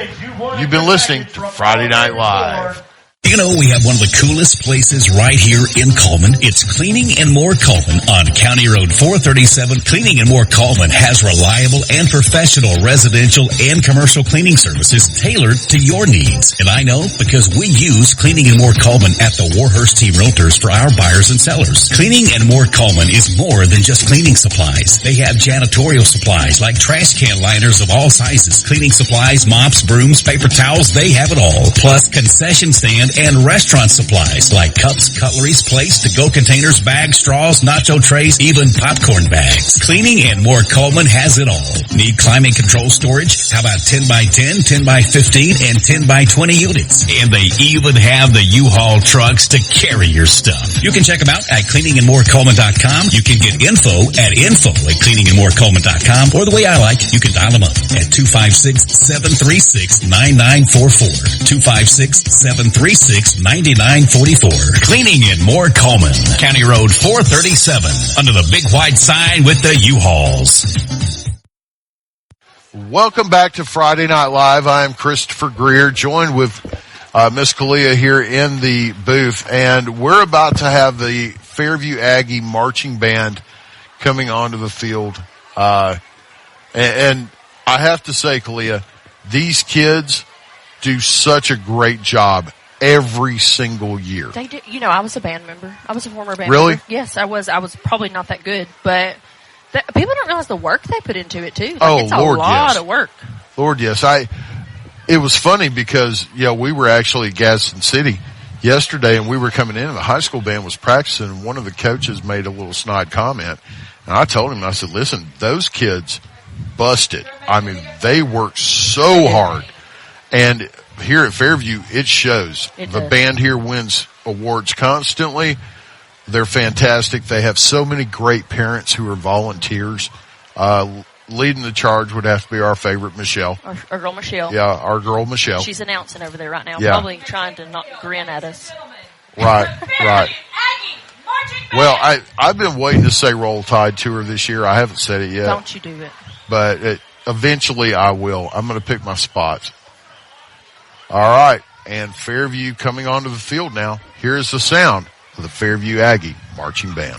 [SPEAKER 18] You've been listening to Friday Night Live.
[SPEAKER 2] You know, we have one of the coolest places right here in Coleman. It's Cleaning and More Coleman on County Road 437. Cleaning and More Coleman has reliable and professional residential and commercial cleaning services tailored to your needs. And I know because we use Cleaning and More Coleman at the Warhurst Team Realtors for our buyers and sellers. Cleaning and More Coleman is more than just cleaning supplies. They have janitorial supplies like trash can liners of all sizes, cleaning supplies, mops, brooms, paper towels, they have it all. Plus concession stand and restaurant supplies like cups, cutleries, plates, to-go containers, bags, straws, nacho trays, even popcorn bags. Cleaning and More Coleman has it all. Need climate control storage? How about 10 by 10, 10 by 15, and 10 by 20 units? And they even have the U-Haul trucks to carry your stuff. You can check them out at cleaningandmorecoleman.com. You can get info at cleaningandmorecoleman.com, or the way I like, you can dial them up at 256-736-9944. 256-736-9944. Cleaning and More Coleman. County Road 437. Under the big white sign with the U-Hauls.
[SPEAKER 18] Welcome back to Friday Night Live. I am Christopher Greer, joined with Miss Kalia here in the booth, and we're about to have the Fairview Aggie marching band coming onto the field. And I have to say, Kalia, these kids do such a great job every single year.
[SPEAKER 22] They do. You know, I was a band member. I was a former band
[SPEAKER 18] really?
[SPEAKER 22] member. Yes, I was. I was probably not that good, but people don't realize the work they put into it too. Like, it's a lot of work.
[SPEAKER 18] Lord, yes. It was funny because, we were actually at Gadsden City yesterday, and we were coming in, and the high school band was practicing, and one of the coaches made a little snide comment. And I told him, I said, listen, those kids busted. I mean, they worked so hard. And here at Fairview, it shows. The band here wins awards constantly. They're fantastic. They have so many great parents who are volunteers. Leading the charge would have to be our favorite, Michelle.
[SPEAKER 22] Our girl Michelle.
[SPEAKER 18] Yeah, our girl Michelle.
[SPEAKER 22] She's announcing over there right now,
[SPEAKER 18] yeah.
[SPEAKER 22] Probably trying to not grin at us.
[SPEAKER 18] Right. Well, I've been waiting to say Roll Tide Tour this year. I haven't said it yet.
[SPEAKER 22] Don't you do it.
[SPEAKER 18] But eventually I will. I'm going to pick my spots. All right. And Fairview coming onto the field now. Here is the sound of the Fairview Aggie Marching Band.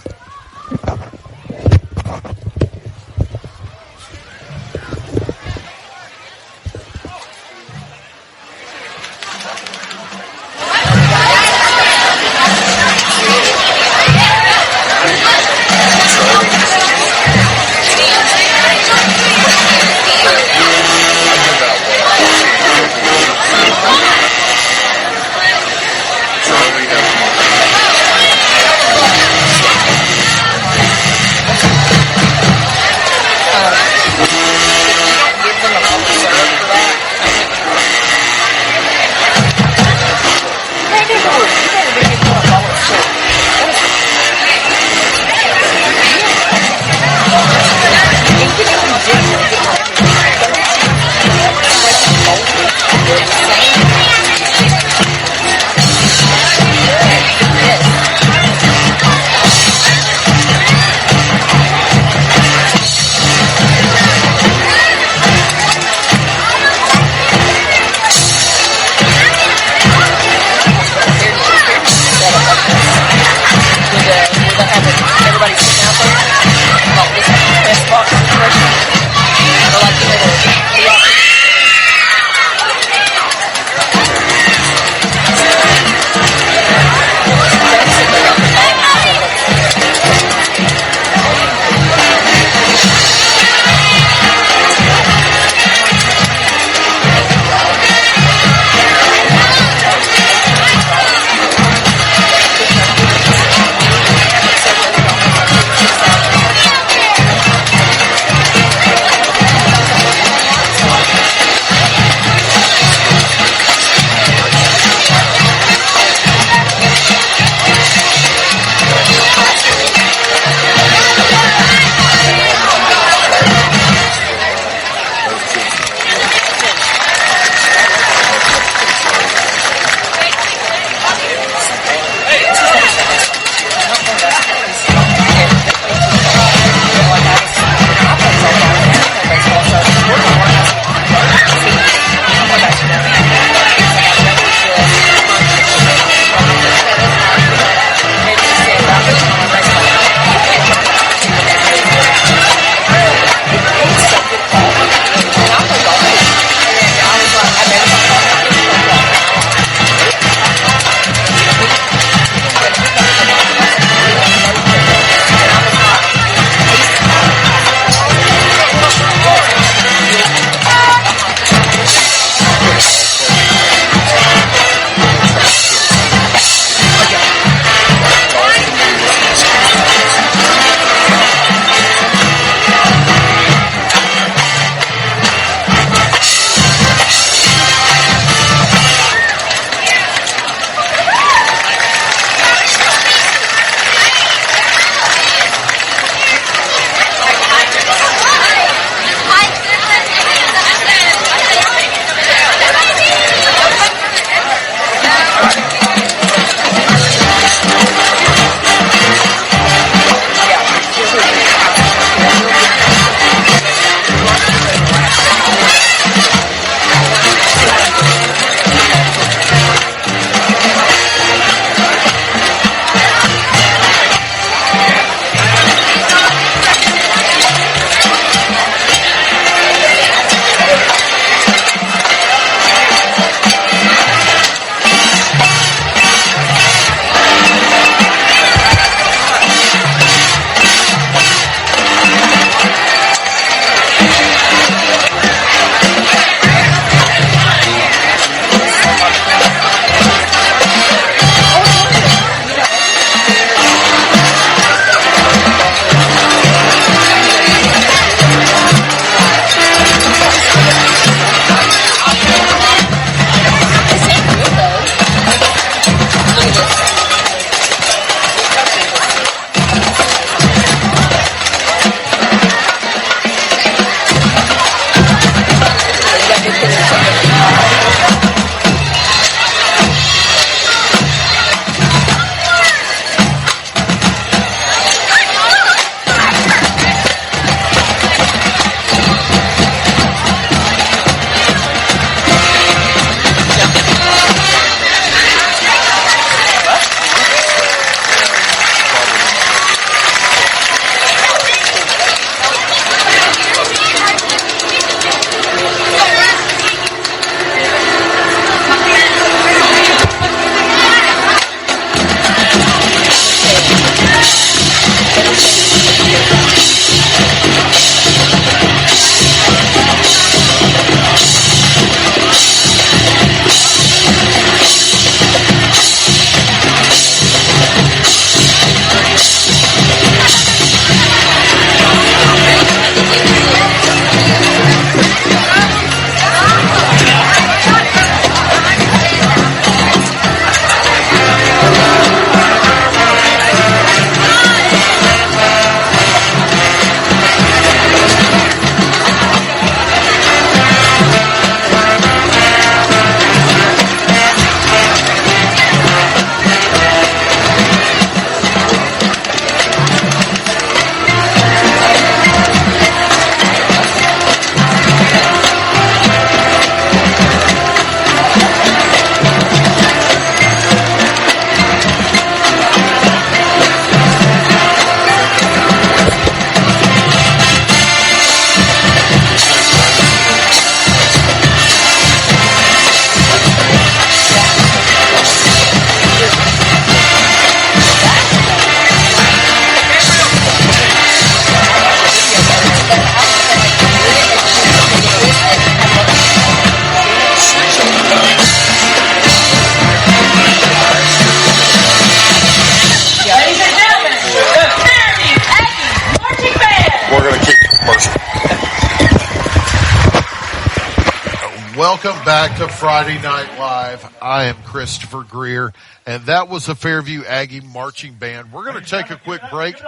[SPEAKER 18] Welcome back to Friday Night Live. I am Christopher Greer, and that was the Fairview Aggie Marching Band. We're going to take a quick break.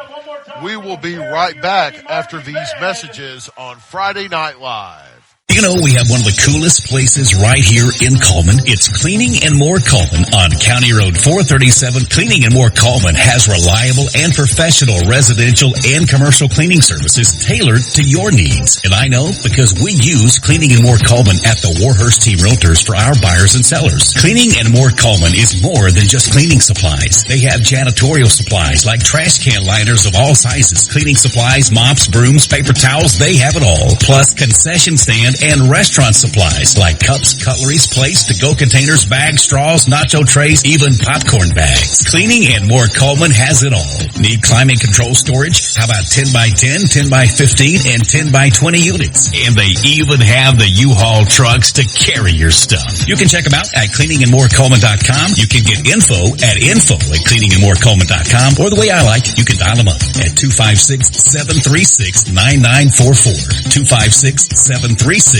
[SPEAKER 18] We will be right back after these messages on Friday Night Live.
[SPEAKER 2] You know, we have one of the coolest places right here in Coleman. It's Cleaning and More Coleman on County Road 437. Cleaning and More Coleman has reliable and professional residential and commercial cleaning services tailored to your needs. And I know because we use Cleaning and More Coleman at the Warhurst Team Realtors for our buyers and sellers. Cleaning and More Coleman is more than just cleaning supplies. They have janitorial supplies like trash can liners of all sizes, cleaning supplies, mops, brooms, paper towels, they have it all. Plus concession stand and restaurant supplies like cups, cutleries, plates, to-go containers, bags, straws, nacho trays, even popcorn bags. Cleaning and More Coleman has it all. Need climate control storage? How about 10 by 10, 10 by 15, and 10 by 20 units? And they even have the U-Haul trucks to carry your stuff. You can check them out at cleaningandmorecoleman.com. You can get info at info@cleaningandmorecoleman.com. Or the way I like, you can dial them up at 256-736-9944. 256-736-9944.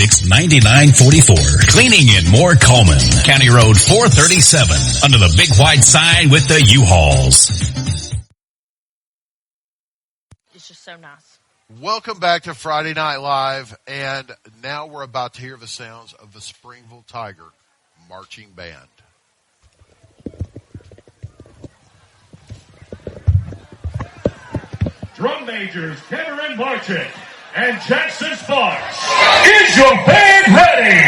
[SPEAKER 2] Cleaning and More Coleman. County Road 437. Under the big white sign with the U-Hauls.
[SPEAKER 22] It's just so nice.
[SPEAKER 18] Welcome back to Friday Night Live. And now we're about to hear the sounds of the Springville Tiger Marching Band.
[SPEAKER 7] Drum majors Cameron Marchant and Jackson Sparks. Is your band ready?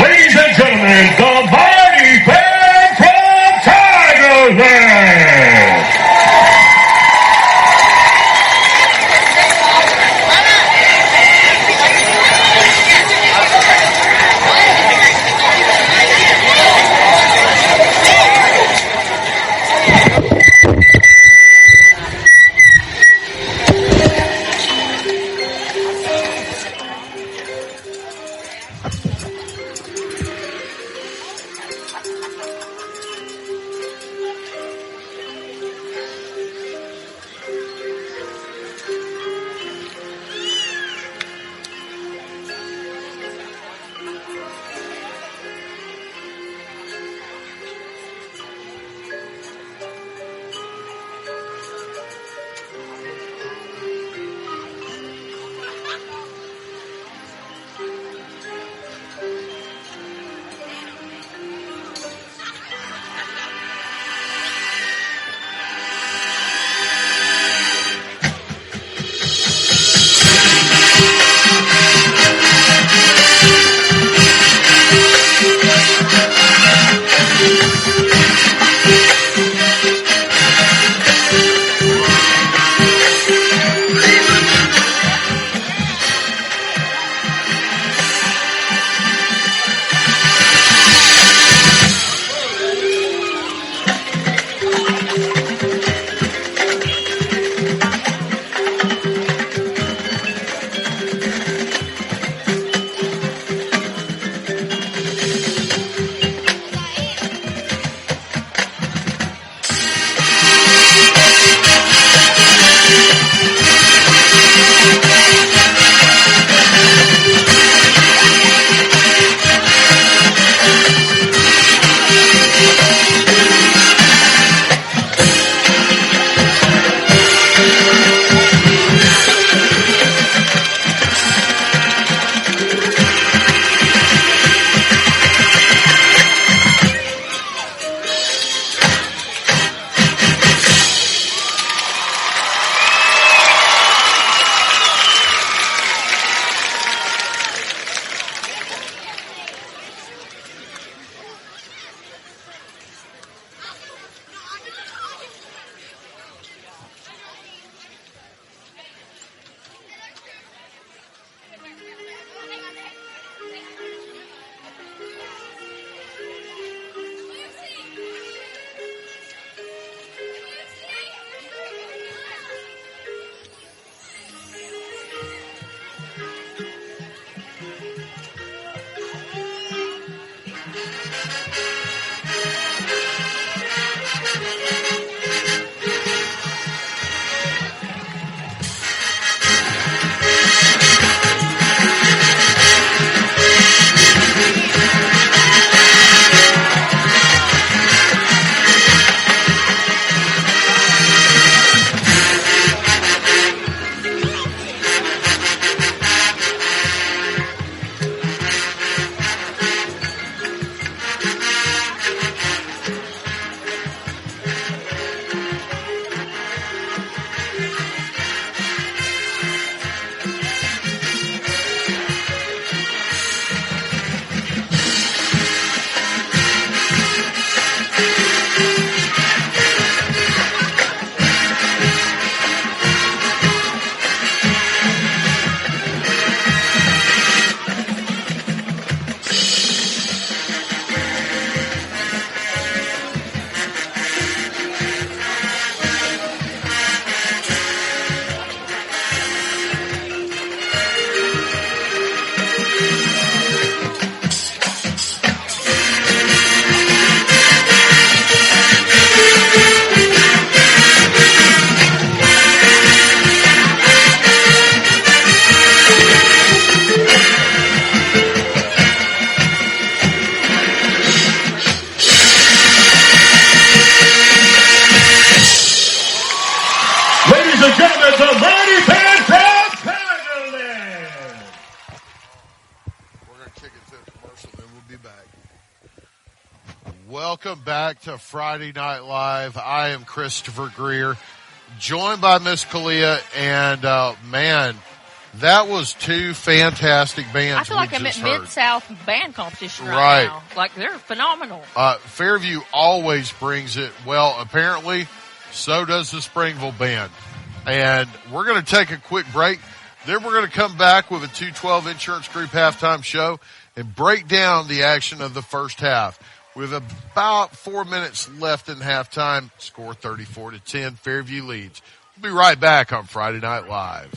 [SPEAKER 7] Ladies and gentlemen, the mighty band from Tigerland.
[SPEAKER 18] Welcome back to Friday Night Live. I am Christopher Greer, joined by Miss Kalia, and man, that was two fantastic bands.
[SPEAKER 22] I feel like I'm at Mid-South band competition
[SPEAKER 18] right
[SPEAKER 22] now. Like, they're phenomenal.
[SPEAKER 18] Fairview always brings it. Well, apparently, so does the Springville band. And we're going to take a quick break. Then we're going to come back with a 212 Insurance Group halftime show and break down the action of the first half. With about 4 minutes left in halftime, score 34-10, Fairview leads. We'll be right back on Friday Night Live.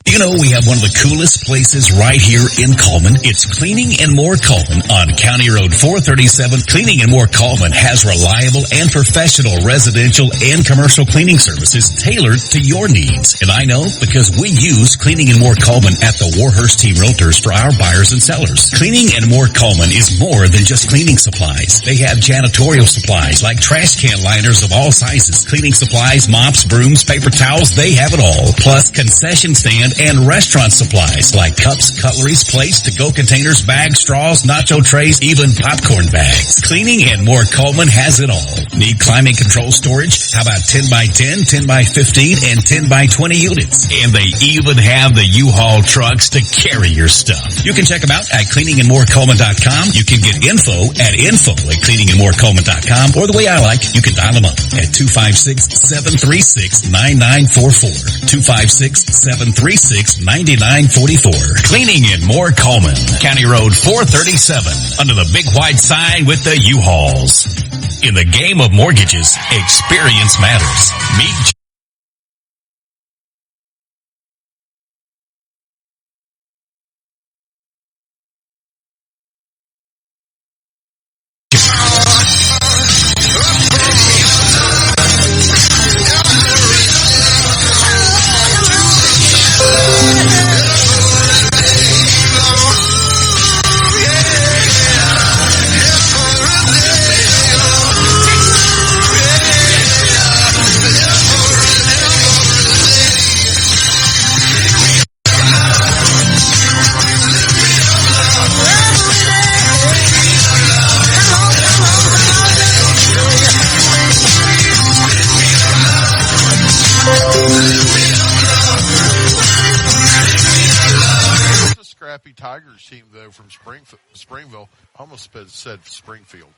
[SPEAKER 2] You know, we have one of the coolest places right here in Coleman. It's Cleaning and More Coleman on County Road 437. Cleaning and More Coleman has reliable and professional residential and commercial cleaning services tailored to your needs. And I know because we use Cleaning and More Coleman at the Warhurst Team Realtors for our buyers and sellers. Cleaning and More Coleman is more than just cleaning supplies. They have janitorial supplies like trash can liners of all sizes, cleaning supplies, mops, brooms, paper towels, they have it all. Plus concession stand and restaurant supplies like cups, cutleries, plates, to-go containers, bags, straws, nacho trays, even popcorn bags. Cleaning and More Coleman has it all. Need climate control storage? How about 10 by 10, 10 by 15, and 10 by 20 units? And they even have the U-Haul trucks to carry your stuff. You can check them out at cleaningandmorecoleman.com. You can get info at cleaningandmorecoleman.com, or the way I like, you can dial them up at 256-736-9944. 256-736-9944. Cleaning and More Coleman. County Road 437. Under the big white sign with the U-Hauls. In the game of mortgages, experience matters. Meet
[SPEAKER 18] Tigers team, though, from Springville. I almost said Springfield.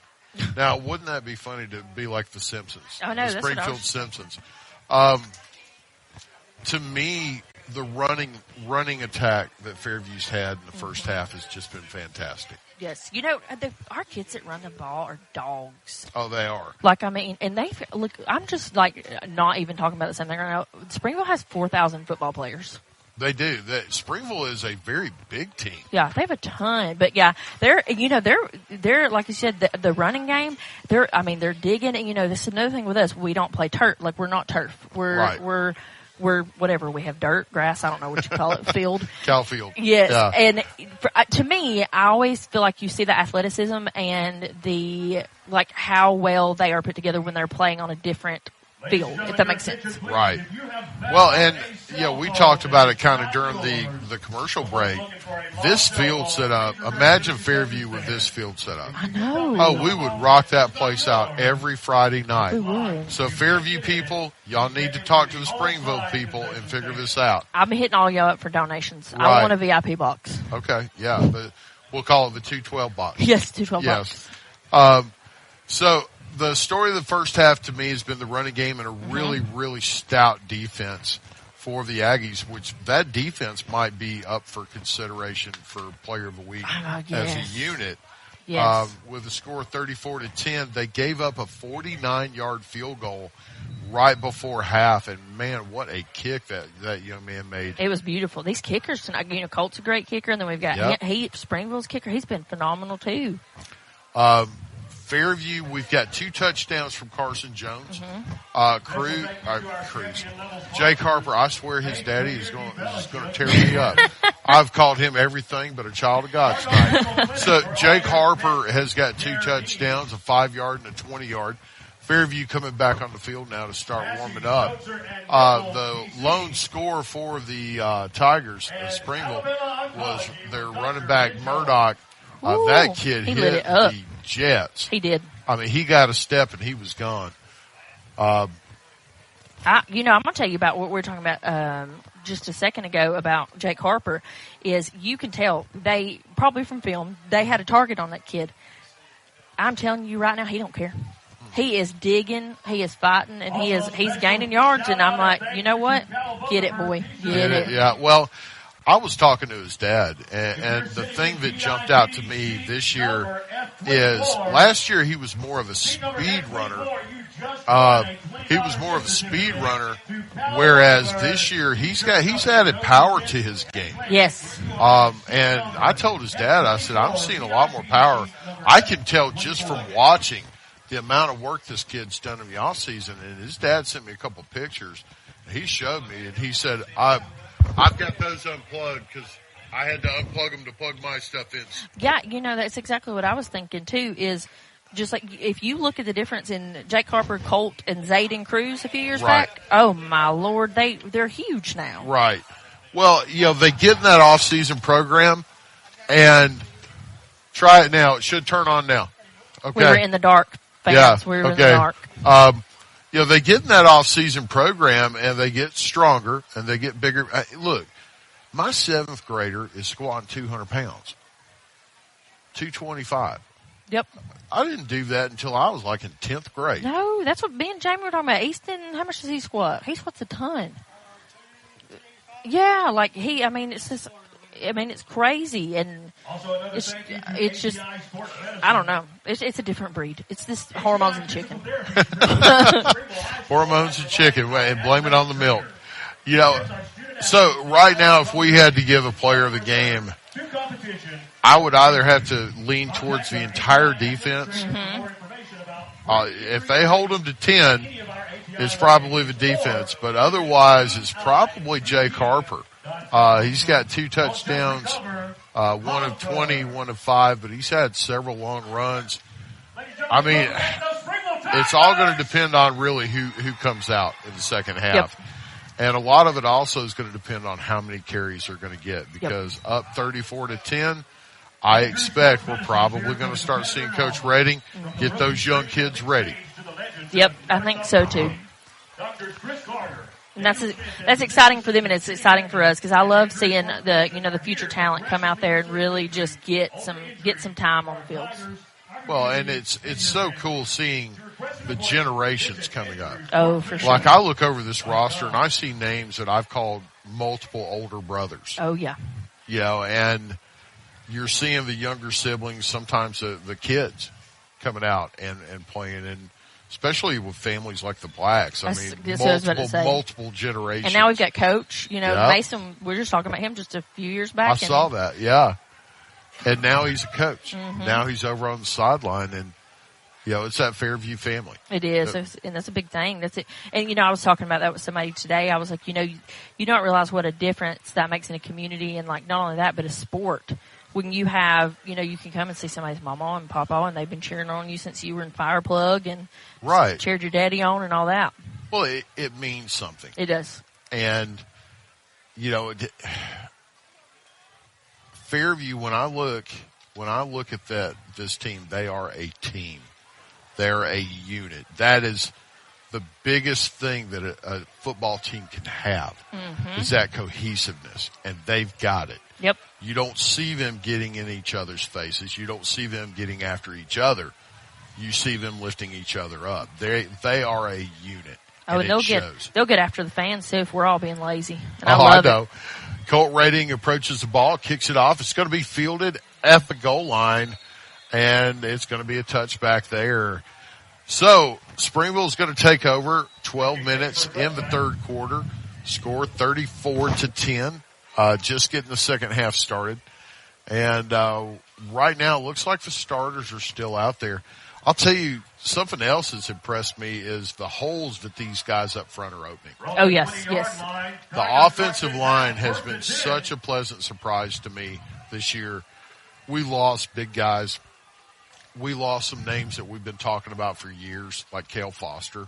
[SPEAKER 18] Now, wouldn't that be funny to be like the Simpsons?
[SPEAKER 22] I know,
[SPEAKER 18] the
[SPEAKER 22] that's
[SPEAKER 18] Springfield
[SPEAKER 22] what
[SPEAKER 18] Simpsons. To me, the running attack that Fairview's had in the first half has just been fantastic.
[SPEAKER 22] Yes. You know, our kids that run the ball are dogs.
[SPEAKER 18] Oh, they are.
[SPEAKER 22] Like, I mean, and look, I'm just like not even talking about the same thing right now. Springville has 4,000 football players.
[SPEAKER 18] They do. Springville is a very big team.
[SPEAKER 22] Yeah, they have a ton. But yeah, they're like you said, the running game, they're digging. And, this is another thing with us. We don't play turf. Like, we're not turf. We're whatever. We have dirt, grass. I don't know what you call it. Field.
[SPEAKER 18] Cow field.
[SPEAKER 22] Yes.
[SPEAKER 18] Yeah.
[SPEAKER 22] And to me, I always feel like you see the athleticism and the, like, how well they are put together when they're playing on a different field, if that makes sense.
[SPEAKER 18] Right. Well, and we talked about it kind of during the commercial break. This field set up, imagine Fairview with this field set up.
[SPEAKER 22] I know.
[SPEAKER 18] Oh, we would rock that place out every Friday night.
[SPEAKER 22] We would.
[SPEAKER 18] So Fairview people, y'all need to talk to the Springville people and figure this out.
[SPEAKER 22] I'll be hitting all y'all up for donations.
[SPEAKER 18] Right.
[SPEAKER 22] I want a VIP box.
[SPEAKER 18] Okay, yeah. But we'll call it the 212 box.
[SPEAKER 22] Yes, 212
[SPEAKER 18] box. So the story of the first half to me has been the running game and a really, really stout defense for the Aggies, which that defense might be up for consideration for Player of the Week as a unit.
[SPEAKER 22] Yes.
[SPEAKER 18] With a score 34-10, they gave up a 49-yard field goal right before half, and man, what a kick that young man made.
[SPEAKER 22] It was beautiful. These kickers tonight, Colt's a great kicker, and then we've got Springville's kicker. He's been phenomenal too.
[SPEAKER 18] Fairview, we've got 2 touchdowns from Carson Jones. Cruz. Jake Harper, I swear his daddy is going to tear me up. I've called him everything but a child of God tonight. So Jake Harper has got 2 touchdowns, a 5-yard and a 20-yard. Fairview coming back on the field now to start warming up. The lone score for the Tigers in Springville was their running back Murdoch. That kid hit the Jets.
[SPEAKER 22] He did.
[SPEAKER 18] I mean, he got a step and he was gone.
[SPEAKER 22] I'm going to tell you about what we were talking about just a second ago about Jake Harper. Is you can tell they probably from film they had a target on that kid. I'm telling you right now, he don't care. He is digging, he is fighting, and he's gaining yards. And I'm like, you know what? Get it, boy, get it.
[SPEAKER 18] Yeah. Well, I was talking to his dad, and the thing that jumped out to me this year is last year he was more of a speed runner. Whereas this year he's added power to his game.
[SPEAKER 22] Yes.
[SPEAKER 18] And I told his dad, I said, I'm seeing a lot more power. I can tell just from watching the amount of work this kid's done in the off season. And his dad sent me a couple pictures. He showed me, and he said, I've got those unplugged because I had to unplug them to plug my stuff in.
[SPEAKER 22] Yeah, that's exactly what I was thinking too, is just like if you look at the difference in Jake Harper, Colt, and Zayden Cruz a few years back, oh my Lord, they're huge now.
[SPEAKER 18] Right. Well, they get in that off-season program and try it now. It should turn on now. Okay.
[SPEAKER 22] We were in the dark, fans.
[SPEAKER 18] Yeah.
[SPEAKER 22] We were in the dark.
[SPEAKER 18] They get in that off-season program and they get stronger and they get bigger. Look, my 7th grader is squatting 200 pounds, 225.
[SPEAKER 22] Yep.
[SPEAKER 18] I didn't do that until I was like in 10th grade.
[SPEAKER 22] No, that's what me and Jamie were talking about. Easton, how much does he squat? He squats a ton. Yeah, it's crazy, and it's just, I don't know. It's a different breed. It's this hormones and chicken.
[SPEAKER 18] Hormones and chicken, and blame it on the milk. So right now, if we had to give a player of the game, I would either have to lean towards the entire defense. If they hold them to 10, it's probably the defense, but otherwise it's probably Jake Harper. He's got 2 touchdowns, one of 20, one of 5, but he's had several long runs. I mean, it's all going to depend on really who comes out in the second half.
[SPEAKER 22] Yep.
[SPEAKER 18] And a lot of it also is going to depend on how many carries they're going to get, because up 34-10, I expect we're probably going to start seeing Coach Redding get those young kids ready.
[SPEAKER 22] Yep, I think so too. And that's exciting for them, and it's exciting for us, because I love seeing the future talent come out there and really just get some time on the fields.
[SPEAKER 18] Well, and it's so cool seeing the generations coming up.
[SPEAKER 22] Oh, for sure.
[SPEAKER 18] Like I look over this roster and I see names that I've called multiple older brothers.
[SPEAKER 22] Oh yeah.
[SPEAKER 18] And you're seeing the younger siblings, sometimes the kids coming out and playing, and especially with families like the Blacks. I mean, multiple generations.
[SPEAKER 22] And now we've got Coach, Mason, we were just talking about him just a few years back.
[SPEAKER 18] I saw that, yeah. And now he's a coach. Mm-hmm. Now he's over on the sideline, and, it's that Fairview family.
[SPEAKER 22] It is, and that's a big thing. That's it. And, I was talking about that with somebody today. I was like, you don't realize what a difference that makes in a community, and, like, not only that, but a sport. When you have, you can come and see somebody's mama and papa, and they've been cheering on you since you were in Fire Plug and cheered your daddy on and all that.
[SPEAKER 18] Well, it means something.
[SPEAKER 22] It does.
[SPEAKER 18] And, Fairview, when I look at this team, they are a team. They're a unit. That is the biggest thing that a football team can have, is that cohesiveness, and they've got it.
[SPEAKER 22] Yep.
[SPEAKER 18] You don't see them getting in each other's faces. You don't see them getting after each other. You see them lifting each other up. They are a unit.
[SPEAKER 22] Oh, and they'll get after the fans too if we're all being lazy. And
[SPEAKER 18] I know. Colt Redding approaches the ball, kicks it off. It's going to be fielded at the goal line, and it's going to be a touchback there. So Springville's going to take over 12 minutes in the third quarter, score 34-10, just getting the second half started. And, right now it looks like the starters are still out there. I'll tell you something else that's impressed me is the holes that these guys up front are opening.
[SPEAKER 22] Oh, yes.
[SPEAKER 18] The offensive line has been such a pleasant surprise to me this year. We lost big guys. We lost some names that we've been talking about for years, like Cale Foster.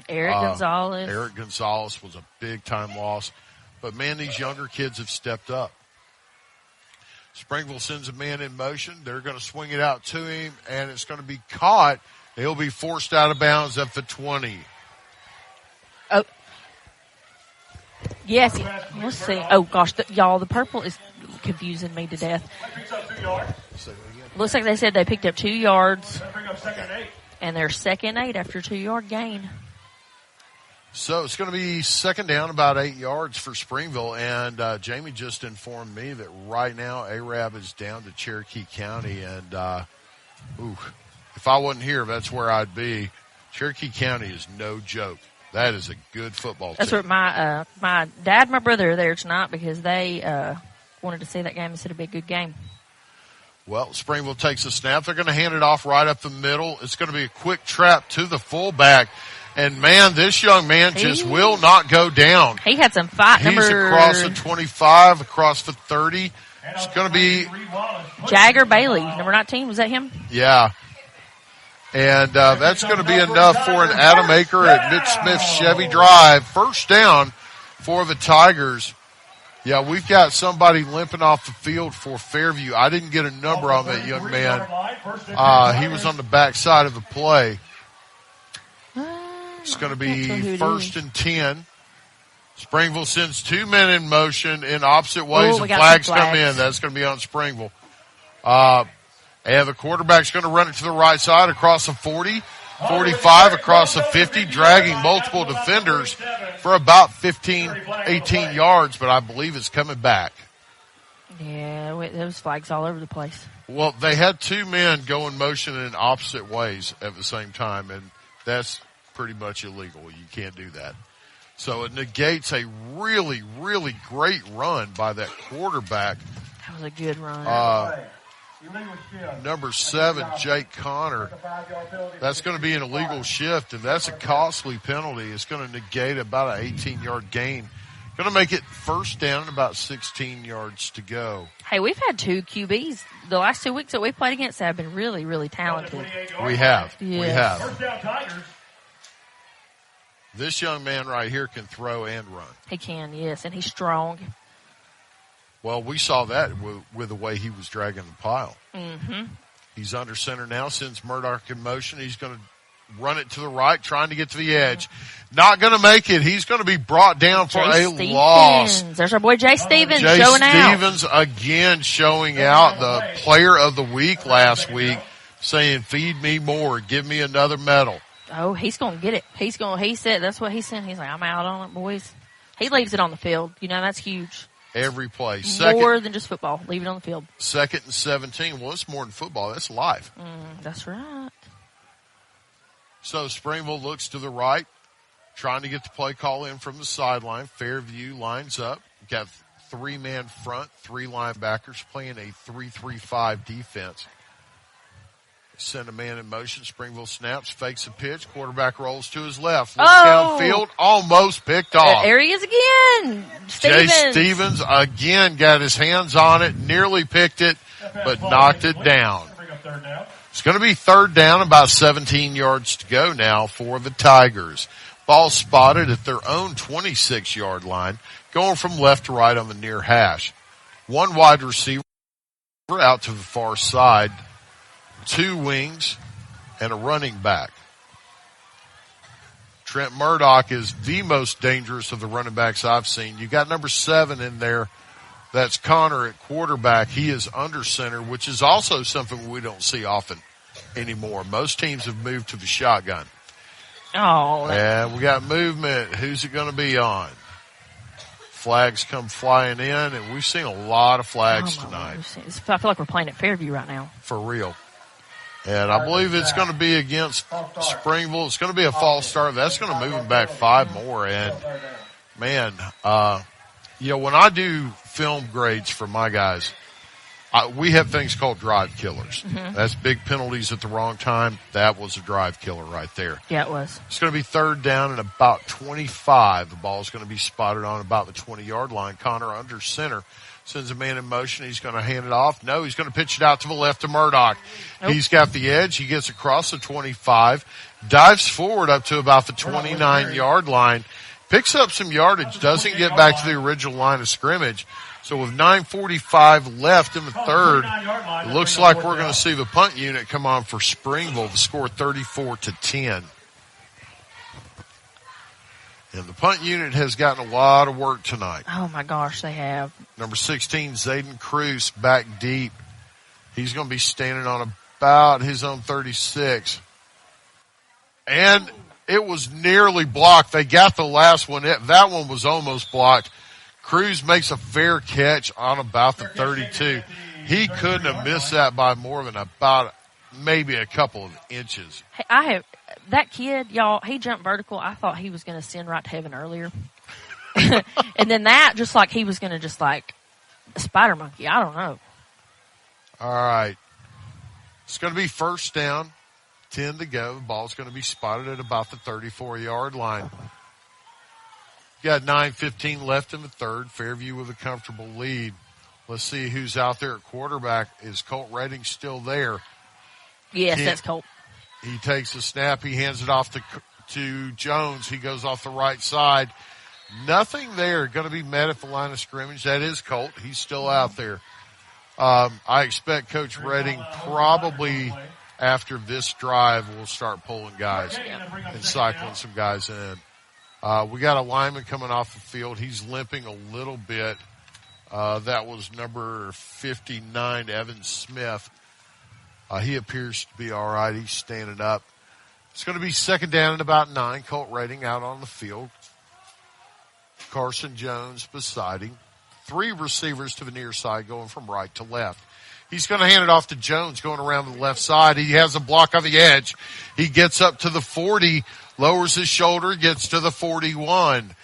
[SPEAKER 22] Eric Gonzalez.
[SPEAKER 18] Eric Gonzalez was a big-time loss. But, man, these younger kids have stepped up. Springville sends a man in motion. They're going to swing it out to him, and it's going to be caught. He'll be forced out of bounds at the 20.
[SPEAKER 22] Oh. Yes. Let's see. Oh, gosh. Y'all, the purple is confusing me to death. Looks like they said they picked up 2 yards. And they're second 8 after 2-yard gain.
[SPEAKER 18] So it's going to be second down about 8 yards for Springville. And Jamie just informed me that right now Arab is down to Cherokee County. And if I wasn't here, that's where I'd be. Cherokee County is no joke. That is a good football team.
[SPEAKER 22] That's where my dad and my brother are there tonight because they wanted to see that game and said it'd be a good game.
[SPEAKER 18] Well, Springville takes a snap. They're going to hand it off right up the middle. It's going to be a quick trap to the fullback. And, man, this young man just will not go down.
[SPEAKER 22] He had some fight.
[SPEAKER 18] He's across the 25, across the 30. It's going to be
[SPEAKER 22] Jagger Bailey, number 19. Was that him?
[SPEAKER 18] Yeah. And that's going to be enough for an Adam Aker at Mitch Smith Chevy Drive. First down for the Tigers. Yeah, we've got somebody limping off the field for Fairview. I didn't get a number on that young man. He was on the backside of the play. It's going to be first and 10. Springville sends 2 men in motion in opposite ways, and flags come in. That's going to be on Springville. And the quarterback's going to run it to the right side across the 40, 45, across the 50, dragging multiple defenders for about 15, 18 yards, but I believe it's coming back.
[SPEAKER 22] Yeah, there was flags all over the place.
[SPEAKER 18] Well, they had 2 men go in motion in opposite ways at the same time, and that's pretty much illegal. You can't do that. So it negates a really, really great run by that quarterback.
[SPEAKER 22] That was a good run.
[SPEAKER 18] Number 7, Jake Connor. That's going to be an illegal shift, and that's a costly penalty. It's going to negate about an 18-yard gain. Going to make it first down and about 16 yards to go.
[SPEAKER 22] Hey, we've had 2 QBs. The last 2 weeks that we played against have been really, really talented.
[SPEAKER 18] We have.
[SPEAKER 22] Yes.
[SPEAKER 18] We have. First down, Tigers. This young man right here can throw and run.
[SPEAKER 22] He can, yes, and he's strong.
[SPEAKER 18] Well, we saw that with the way he was dragging the pile.
[SPEAKER 22] Mm-hmm.
[SPEAKER 18] He's under center now, sends Murdoch in motion. He's going to run it to the right, trying to get to the edge. Not going to make it. He's going to be brought down for a loss.
[SPEAKER 22] There's our boy Jay Stevens showing out.
[SPEAKER 18] Jay Stevens again showing out, the player of the week last week, saying, feed me more, give me another medal.
[SPEAKER 22] Oh, he's going to get it. He said, that's what he said. He's like, I'm out on it, boys. He leaves it on the field. You know, that's huge.
[SPEAKER 18] Every play.
[SPEAKER 22] More than just football. Leave it on the field.
[SPEAKER 18] 2nd and 17. Well, it's more than football. That's life.
[SPEAKER 22] That's right.
[SPEAKER 18] So Springville looks to the right, trying to get the play call in from the sideline. Fairview lines up. Got 3-man front, 3 linebackers playing a 3-3-5 defense. Send a man in motion. Springville snaps, fakes a pitch. Quarterback rolls to his left. Looks downfield, almost picked off.
[SPEAKER 22] There he is again.
[SPEAKER 18] Jay Stevens again got his hands on it, nearly picked it, but knocked it down. It's going to be third down, about 17 yards to go now for the Tigers. Ball spotted at their own 26-yard line, going from left to right on the near hash. 1 wide receiver out to the far side. 2 wings and a running back. Trent Murdoch is the most dangerous of the running backs I've seen. You got number 7 in there. That's Connor at quarterback. He is under center, which is also something we don't see often anymore. Most teams have moved to the shotgun.
[SPEAKER 22] Oh.
[SPEAKER 18] And we got movement. Who's it going to be on? Flags come flying in, and we've seen a lot of flags tonight.
[SPEAKER 22] I feel like we're playing at Fairview right now.
[SPEAKER 18] For real. And I believe it's going to be against Springville. It's going to be a false start. That's going to move them back 5 more. And, man, when I do film grades for my guys, we have things called drive killers. Mm-hmm. That's big penalties at the wrong time. That was a drive killer right there.
[SPEAKER 22] Yeah, it was.
[SPEAKER 18] It's going to be 3rd down and about 25. The ball is going to be spotted on about the 20-yard line. Connor under center. Sends a man in motion. He's going to hand it off. No, he's going to pitch it out to the left to Murdoch. Nope. He's got the edge. He gets across the 25, dives forward up to about the 29-yard line, picks up some yardage, doesn't get back to the original line of scrimmage. So with 9:45 left in the 3rd, it looks like we're going to see the punt unit come on for Springville to score 34-10. And the punt unit has gotten a lot of work tonight.
[SPEAKER 22] Oh, my gosh, they have.
[SPEAKER 18] Number 16, Zayden Cruz, back deep. He's going to be standing on about his own 36. And it was nearly blocked. They got the last one. That one was almost blocked. Cruz makes a fair catch on about the 32. He couldn't have missed that by more than about maybe a couple of inches.
[SPEAKER 22] Hey, that kid, y'all, he jumped vertical. I thought he was going to send right to heaven earlier. And then that, just like he was going to just like a spider monkey. I don't know.
[SPEAKER 18] All right. It's going to be 1st down, 10 to go. The ball's going to be spotted at about the 34-yard line. Got 9:15 left in the 3rd. Fairview with a comfortable lead. Let's see who's out there at quarterback. Is Colt Redding still there?
[SPEAKER 22] Yes, that's Colt.
[SPEAKER 18] He takes the snap. He hands it off to Jones. He goes off the right side. Nothing there. Going to be met at the line of scrimmage. That is Colt. He's still out there. I expect Coach Redding probably after this drive will start pulling guys and cycling some guys in. We got a lineman coming off the field. He's limping a little bit. That was number 59, Evan Smith. He appears to be all right. He's standing up. It's going to be 2nd down and about 9. Colt Redding out on the field. Carson Jones beside him. 3 receivers to the near side going from right to left. He's going to hand it off to Jones going around to the left side. He has a block on the edge. He gets up to the 40, lowers his shoulder, gets to the 41.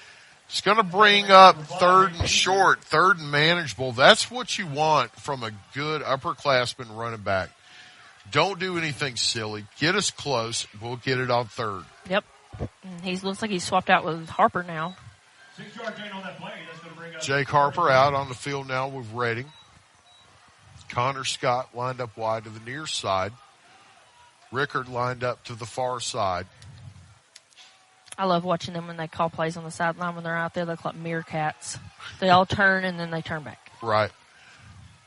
[SPEAKER 18] It's going to bring up 3rd and short, 3rd and manageable. That's what you want from a good upperclassman running back. Don't do anything silly. Get us close. We'll get it on 3rd.
[SPEAKER 22] Yep. He looks like he's swapped out with Harper now.
[SPEAKER 18] Jake Harper out on the field now with Redding. Connor Scott lined up wide to the near side. Rickard lined up to the far side.
[SPEAKER 22] I love watching them when they call plays on the sideline when they're out there. They look like meerkats. They all turn and then they turn back.
[SPEAKER 18] Right.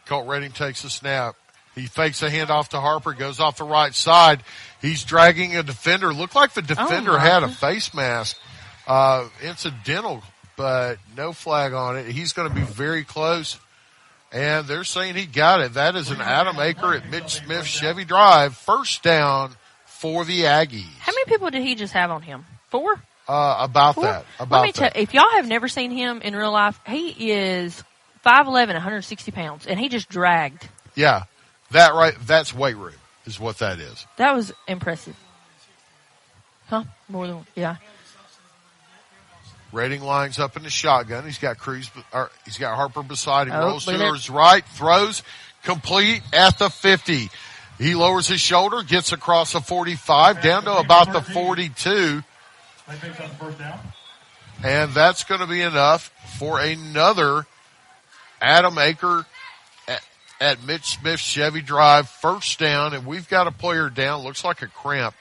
[SPEAKER 18] Colt Redding takes a snap. He fakes a handoff to Harper, goes off the right side. He's dragging a defender. Looked like the defender had a face mask. Incidental, but no flag on it. He's going to be very close. And they're saying he got it. That is an Adam Aker at Mitch Smith Chevy Drive. 1st down for the Aggies.
[SPEAKER 22] How many people did he just have on him? 4?
[SPEAKER 18] About
[SPEAKER 22] 4?
[SPEAKER 18] that.
[SPEAKER 22] Let me tell you, if y'all have never seen him in real life, he is 5'11", 160 pounds, and he just dragged.
[SPEAKER 18] Yeah. That's weight room is what that is.
[SPEAKER 22] That was impressive. Huh? More than one. Yeah.
[SPEAKER 18] Redding lines up in the shotgun. He's got Harper beside him. Rolls to his right, throws, complete at the 50. He lowers his shoulder, gets across the 45, down to about the 42. And that's going to be enough for another Adam Aker at Mitch Smith Chevy Drive. 1st down, and we've got a player down. Looks like a cramp.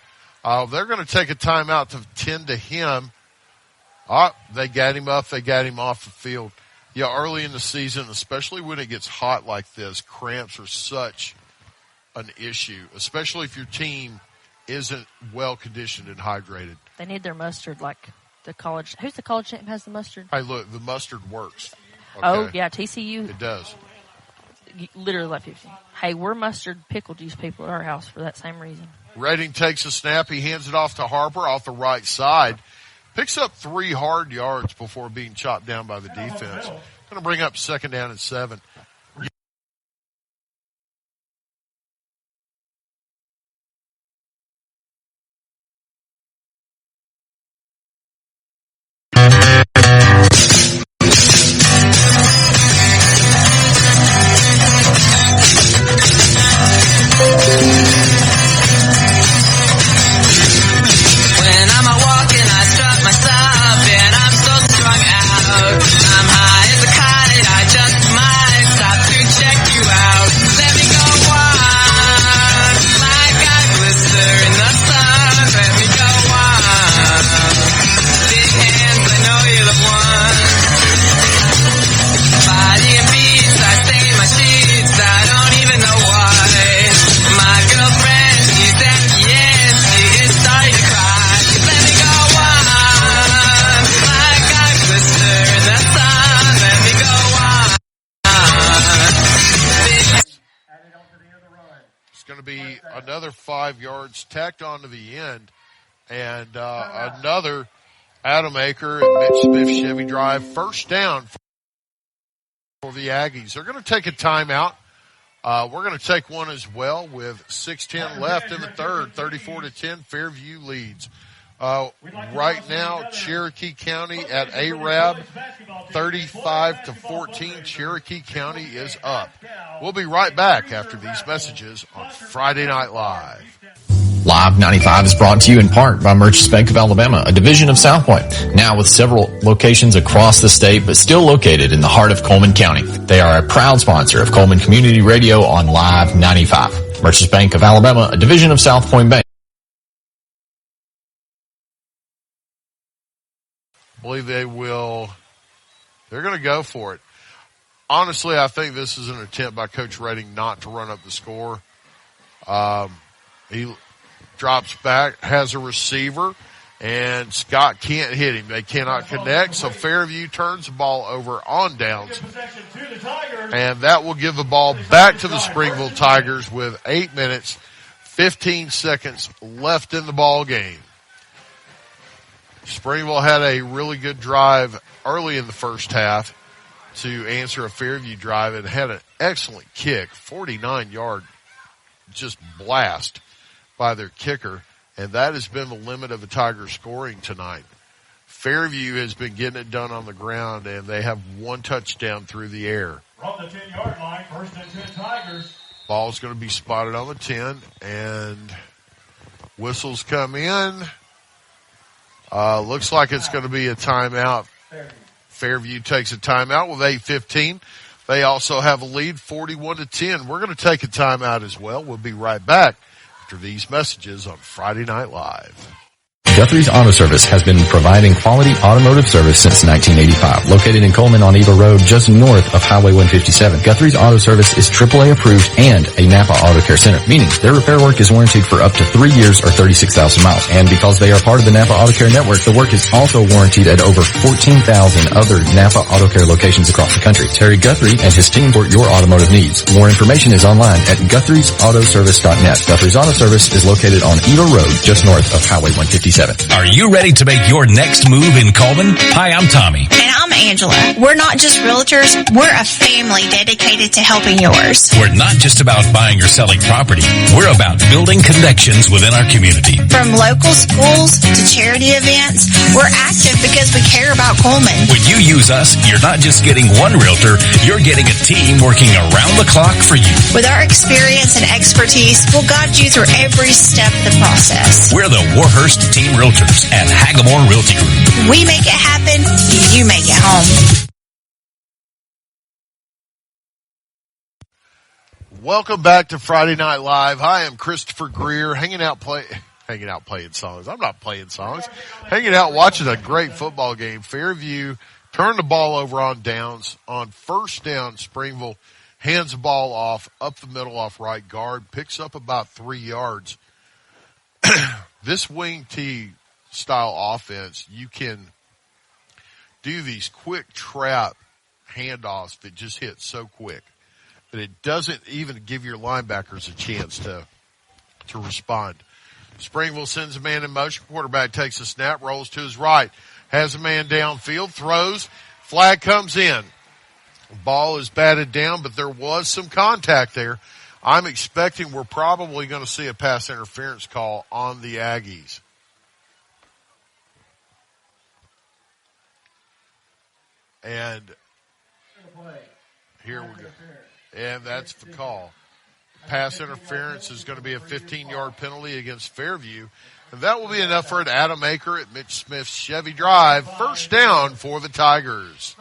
[SPEAKER 18] They're going to take a timeout to tend to him. They got him up. They got him off the field. Yeah, early in the season, especially when it gets hot like this, cramps are such an issue, especially if your team isn't well conditioned and hydrated.
[SPEAKER 22] They need their mustard like the college. Who's the college champ has the mustard?
[SPEAKER 18] Hey, look, the mustard works. Okay?
[SPEAKER 22] Oh, yeah, TCU.
[SPEAKER 18] It does.
[SPEAKER 22] Literally like 50. Hey, we're mustard pickle juice people at our house for that same reason.
[SPEAKER 18] Redding takes a snap. He hands it off to Harper off the right side. Picks up 3 hard yards before being chopped down by the defense. Going to bring up 2nd down and 7. It's going to be another 5 yards tacked onto the end. And another Adam Aker and Mitch Smith Chevy drive. First down for the Aggies. They're going to take a timeout. We're going to take one as well with 6:10 left in the third. 34-10, Fairview leads. Right now, Cherokee County at Arab, 35-14. Cherokee County is up. We'll be right back after these messages on Friday Night Live.
[SPEAKER 20] Live 95 is brought to you in part by Merchants Bank of Alabama, a division of South Point, now with several locations across the state, but still located in the heart of Coleman County. They are a proud sponsor of Coleman Community Radio on Live 95. Merchants Bank of Alabama, a division of South Point Bank.
[SPEAKER 18] I believe they're going to go for it. Honestly, I think this is an attempt by Coach Redding not to run up the score. He drops back, has a receiver, and Scott can't hit him. They cannot connect, so Fairview turns the ball over on downs. And that will give the ball back to the Springville Tigers with 8 minutes, 15 seconds left in the ball game. Springville had a really good drive early in the first half to answer a Fairview drive and had an excellent kick, 49-yard just blast by their kicker, and that has been the limit of the Tigers scoring tonight. Fairview has been getting it done on the ground, and they have one touchdown through the air.
[SPEAKER 7] From the 10-yard line, 1st and 10 Tigers.
[SPEAKER 18] Ball's going to be spotted on the 10, and whistles come in. Looks like it's going to be a timeout. Fairview takes a timeout with 8:15. They also have a lead, 41-10. We're going to take a timeout as well. We'll be right back after these messages on Friday Night Live.
[SPEAKER 20] Guthrie's Auto Service has been providing quality automotive service since 1985. Located in Coleman on Eva Road, just north of Highway 157. Guthrie's Auto Service is AAA approved and a Napa Auto Care Center, meaning their repair work is warranted for up to 3 years or 36,000 miles. And because they are part of the Napa Auto Care network, the work is also warranted at over 14,000 other Napa Auto Care locations across the country. Terry Guthrie and his team support your automotive needs. More information is online at Guthrie'sAutoservice.net. Guthrie's Auto Service is located on Eva Road, just north of Highway 157.
[SPEAKER 2] Are you ready to make your next move in Coleman? Hi, I'm Tommy.
[SPEAKER 16] And I'm Angela. We're not just realtors, we're a family dedicated to helping yours.
[SPEAKER 2] We're not just about buying or selling property. We're about building connections within our community.
[SPEAKER 16] From local schools to charity events, we're active because we care about Coleman.
[SPEAKER 2] When you use us, you're not just getting one realtor, you're getting a team working around the clock for you.
[SPEAKER 16] With our experience and expertise, we'll guide you through every step of the process.
[SPEAKER 2] We're the Warhurst Team Realtors at Hagamore Realty Group.
[SPEAKER 16] We make it happen, you make it home.
[SPEAKER 18] Welcome back to Friday Night Live. I am Christopher Greer, hanging out playing songs. I'm not playing songs. Hanging out watching a great football game. Fairview turned the ball over on downs. On first down, Springville hands the ball off, up the middle off right guard, picks up about 3 yards. This wing T style offense, you can do these quick trap handoffs that just hit so quick that it doesn't even give your linebackers a chance to respond. Springville sends a man in motion. Quarterback takes a snap, rolls to his right, has a man downfield, throws, flag comes in. Ball is batted down, but there was some contact there. I'm expecting we're probably going to see a pass interference call on the Aggies. And here we go. And that's the call. Pass interference is going to be a 15-yard penalty against Fairview. And that will be enough for an Adam Aker at Mitch Smith's Chevy Drive. First down for the Tigers.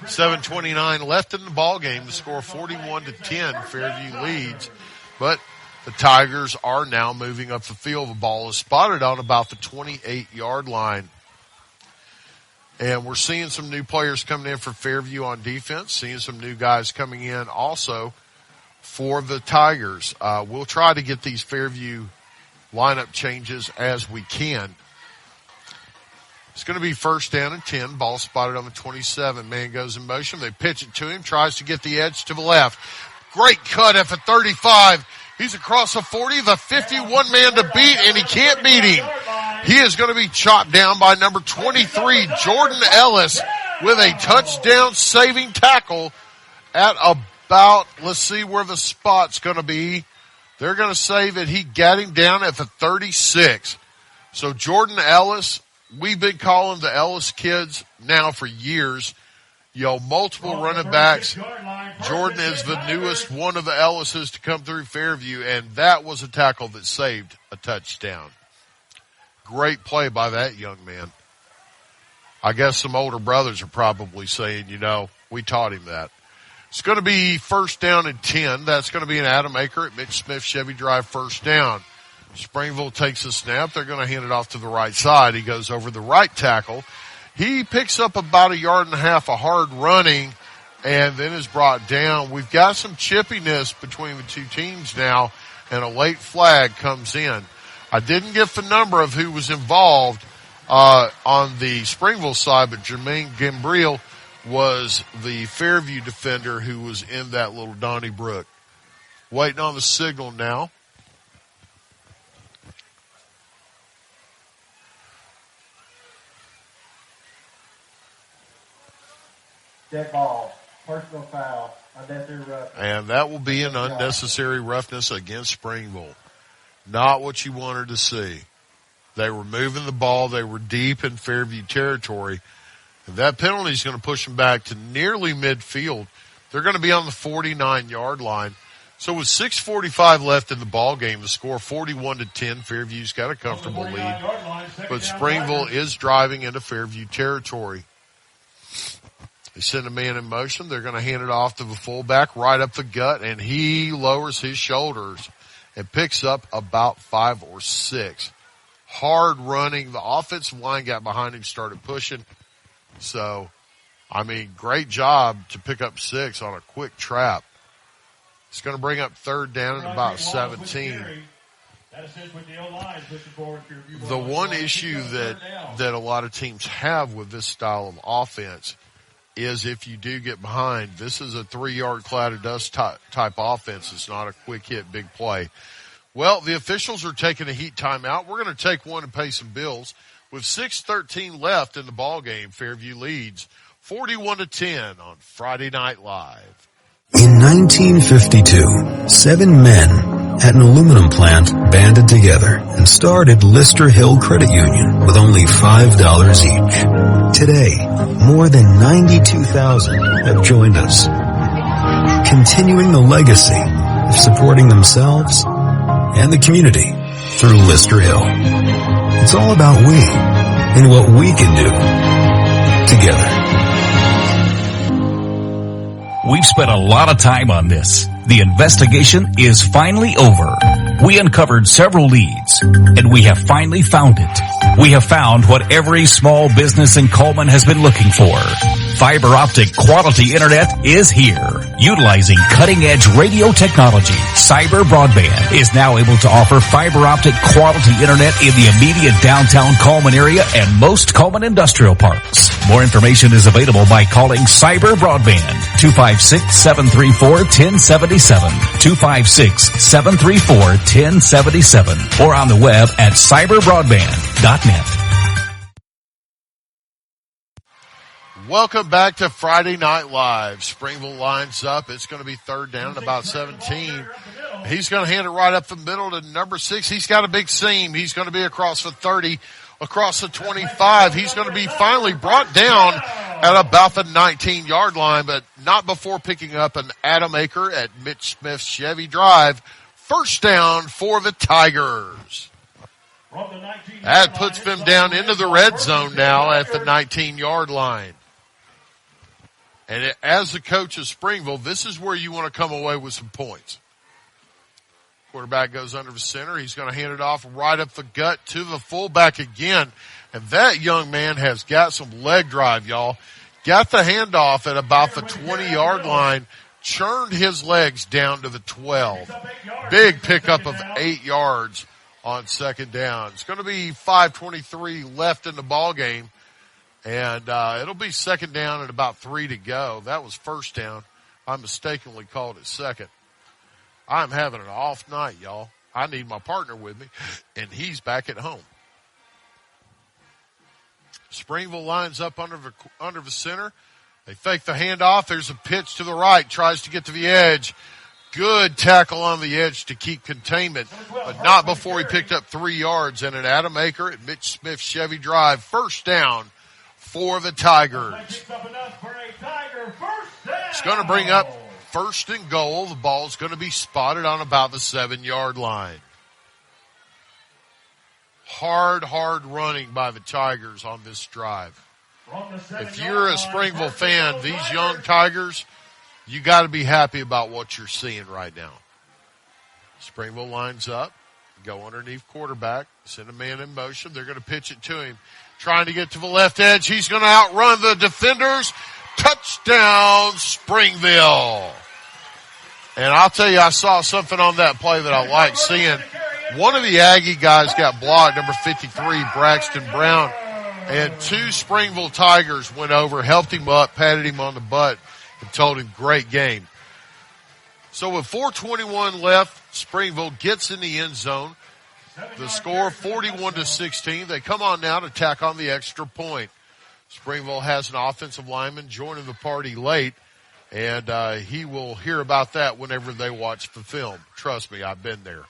[SPEAKER 18] 7:29 left in the ball game. The score 41-10. Fairview leads. But the Tigers are now moving up the field. The ball is spotted on about the 28-yard line. And we're seeing some new players coming in for Fairview on defense, seeing some new guys coming in also for the Tigers. We'll try to get these Fairview lineup changes as we can. It's going to be first down and 10. Ball spotted on the 27. Man goes in motion. They pitch it to him, tries to get the edge to the left. Great cut at the 35. He's across the 40, the 51 man to beat, and he can't beat him. He is going to be chopped down by number 23, Jordan Ellis, with a touchdown saving tackle at about, let's see where the spot's going to be. They're going to say that he got him down at the 36. So Jordan Ellis, we've been calling the Ellis kids now for years. Multiple running backs. Jordan is the newest one of the Ellises to come through Fairview, and that was a tackle that saved a touchdown. Great play by that young man. I guess some older brothers are probably saying, we taught him that. It's going to be first down and 10. That's going to be an Adam Aker at Mitch Smith Chevy Drive first down. Springville takes a snap. They're going to hand it off to the right side. He goes over the right tackle. He picks up about 1.5 yards of hard running and then is brought down. We've got some chippiness between the two teams now, and a late flag comes in. I didn't get the number of who was involved on the Springville side, but Jermaine Gambriel was the Fairview defender who was in that little Donnybrook. Waiting on the signal now.
[SPEAKER 6] Dead ball. Personal foul. Unnecessary roughness.
[SPEAKER 18] And that will be an unnecessary roughness against Springville. Not what you wanted to see. They were moving the ball. They were deep in Fairview territory. And that penalty is going to push them back to nearly midfield. They're going to be on the 49-yard line. So with 6:45 left in the ball game, the score 41-10. Fairview's got a comfortable lead. But Springville is driving into Fairview territory. They send a man in motion. They're going to hand it off to the fullback right up the gut, and he lowers his shoulders and picks up about 5 or 6. Hard running. The offensive line got behind him, started pushing. So, great job to pick up 6 on a quick trap. It's going to bring up third down at about 17. The one issue that a lot of teams have with this style of offense is if you do get behind, this is a 3-yard cloud of dust type offense. It's not a quick hit, big play. Well, the officials are taking a heat timeout. We're going to take one and pay some bills. With 6:13 left in the ball game, Fairview leads 41-10 on Friday Night Live.
[SPEAKER 13] In 1952, 7 men at an aluminum plant banded together and started Lister Hill Credit Union with only $5 each. Today, more than 92,000 have joined us, continuing the legacy of supporting themselves and the community through Lister Hill. It's all about we and what we can do together.
[SPEAKER 15] We've spent a lot of time on this. The investigation is finally over. We uncovered several leads, and we have finally found it. We have found what every small business in Coleman has been looking for. Fiber optic quality internet is here. Utilizing cutting-edge radio technology, Cyber Broadband is now able to offer fiber optic quality internet in the immediate downtown Coleman area and most Coleman industrial parks. More information is available by calling Cyber Broadband, 256-734-1077, 256-734-1077, or on the web at cyberbroadband.net.
[SPEAKER 18] Welcome back to Friday Night Live. Springville lines up. It's going to be third down at about 17. He's going to hand it right up the middle to number 6. He's got a big seam. He's going to be across the 30, across the 25. He's going to be finally brought down at about the 19-yard line, but not before picking up an Adam Aker at Mitch Smith Chevy Drive. First down for the Tigers. That puts them down into the red zone now at the 19-yard line. And as the coach of Springville, this is where you want to come away with some points. Quarterback goes under the center. He's going to hand it off right up the gut to the fullback again. And that young man has got some leg drive, y'all. Got the handoff at about the 20-yard line. Churned his legs down to the 12. Big pickup of 8 yards on second down. It's going to be 5:23 left in the ball game. And it'll be second down and about 3 to go. That was first down. I mistakenly called it second. I'm having an off night, y'all. I need my partner with me, and he's back at home. Springville lines up under the center. They fake the handoff. There's a pitch to the right. Tries to get to the edge. Good tackle on the edge to keep containment, but not before he picked up 3 yards. And an Adam Aker at Mitch Smith Chevy Drive. First down for the Tigers. It's going to bring up first and goal. The ball's going to be spotted on about the 7-yard line. Hard running by the Tigers on this drive. If you're a Springville fan, these young Tigers, you got to be happy about what you're seeing right now. Springville lines up, go underneath quarterback, send a man in motion. They're going to pitch it to him. Trying to get to the left edge. He's going to outrun the defenders. Touchdown, Springville. And I'll tell you, I saw something on that play that I like seeing. One of the Aggie guys got blocked, number 53, Braxton Brown. And 2 Springville Tigers went over, helped him up, patted him on the butt, and told him, great game. So with 4:21 left, Springville gets in the end zone. The score 41-16. They come on now to tack on the extra point. Springville has an offensive lineman joining the party late, and he will hear about that whenever they watch the film. Trust me, I've been there.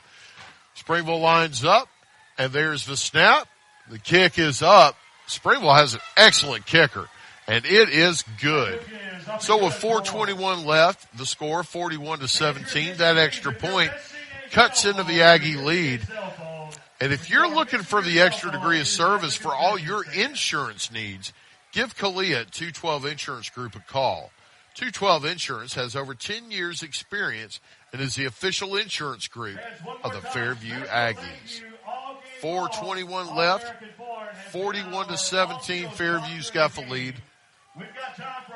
[SPEAKER 18] Springville lines up, and there's the snap. The kick is up. Springville has an excellent kicker, and it is good. So with 4:21 left, the score 41-17. That extra point cuts into the Aggie lead. And if you're looking for the extra degree of service for all your insurance needs, give Kalia at 212 Insurance Group a call. 212 Insurance has over 10 years experience and is the official insurance group of the Fairview Aggies. 4:21 left, 41-17. Fairview's got the lead.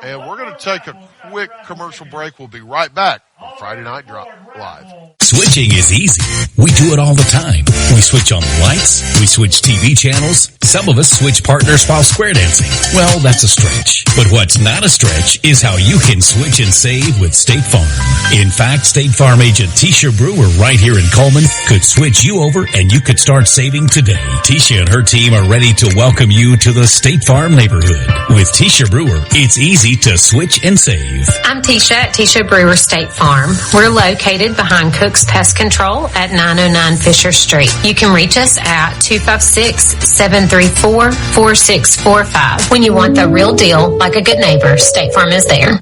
[SPEAKER 18] And we're going to take a quick commercial break. We'll be right back on Friday Night Live.
[SPEAKER 2] Switching is easy. We do it all the time. We switch on the lights. We switch TV channels. Some of us switch partners while square dancing. Well, that's a stretch. But what's not a stretch is how you can switch and save with State Farm. In fact, State Farm agent Tisha Brewer right here in Coleman could switch you over and you could start saving today. Tisha and her team are ready to welcome you to the State Farm neighborhood. With Tisha Brewer, it's easy to switch and save.
[SPEAKER 10] I'm Tisha at Tisha Brewer State Farm. We're located behind Cook's Pest Control at 909 Fisher Street. You can reach us at 256-734-4645. When you want the real deal, like a good neighbor, State Farm is there.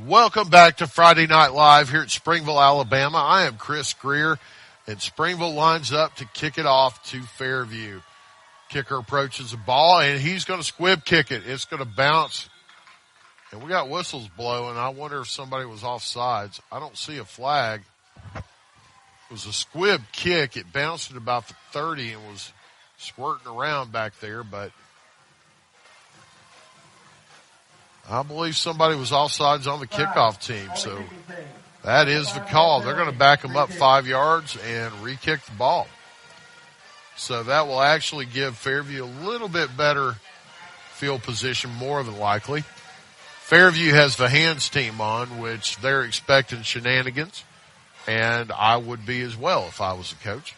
[SPEAKER 18] Welcome back to Friday Night Live here at Springville, Alabama. I am Chris Greer, and Springville lines up to kick it off to Fairview. Kicker approaches the ball, and he's going to squib kick it. It's going to bounce. And we got whistles blowing. I wonder if somebody was offsides. I don't see a flag. It was a squib kick. It bounced at about the 30 and was squirting around back there, but I believe somebody was offsides on the kickoff team. So that is the call. They're going to back them up 5 yards and re-kick the ball. So that will actually give Fairview a little bit better field position, more than likely. Fairview has the hands team on, which they're expecting shenanigans, and I would be as well if I was a coach.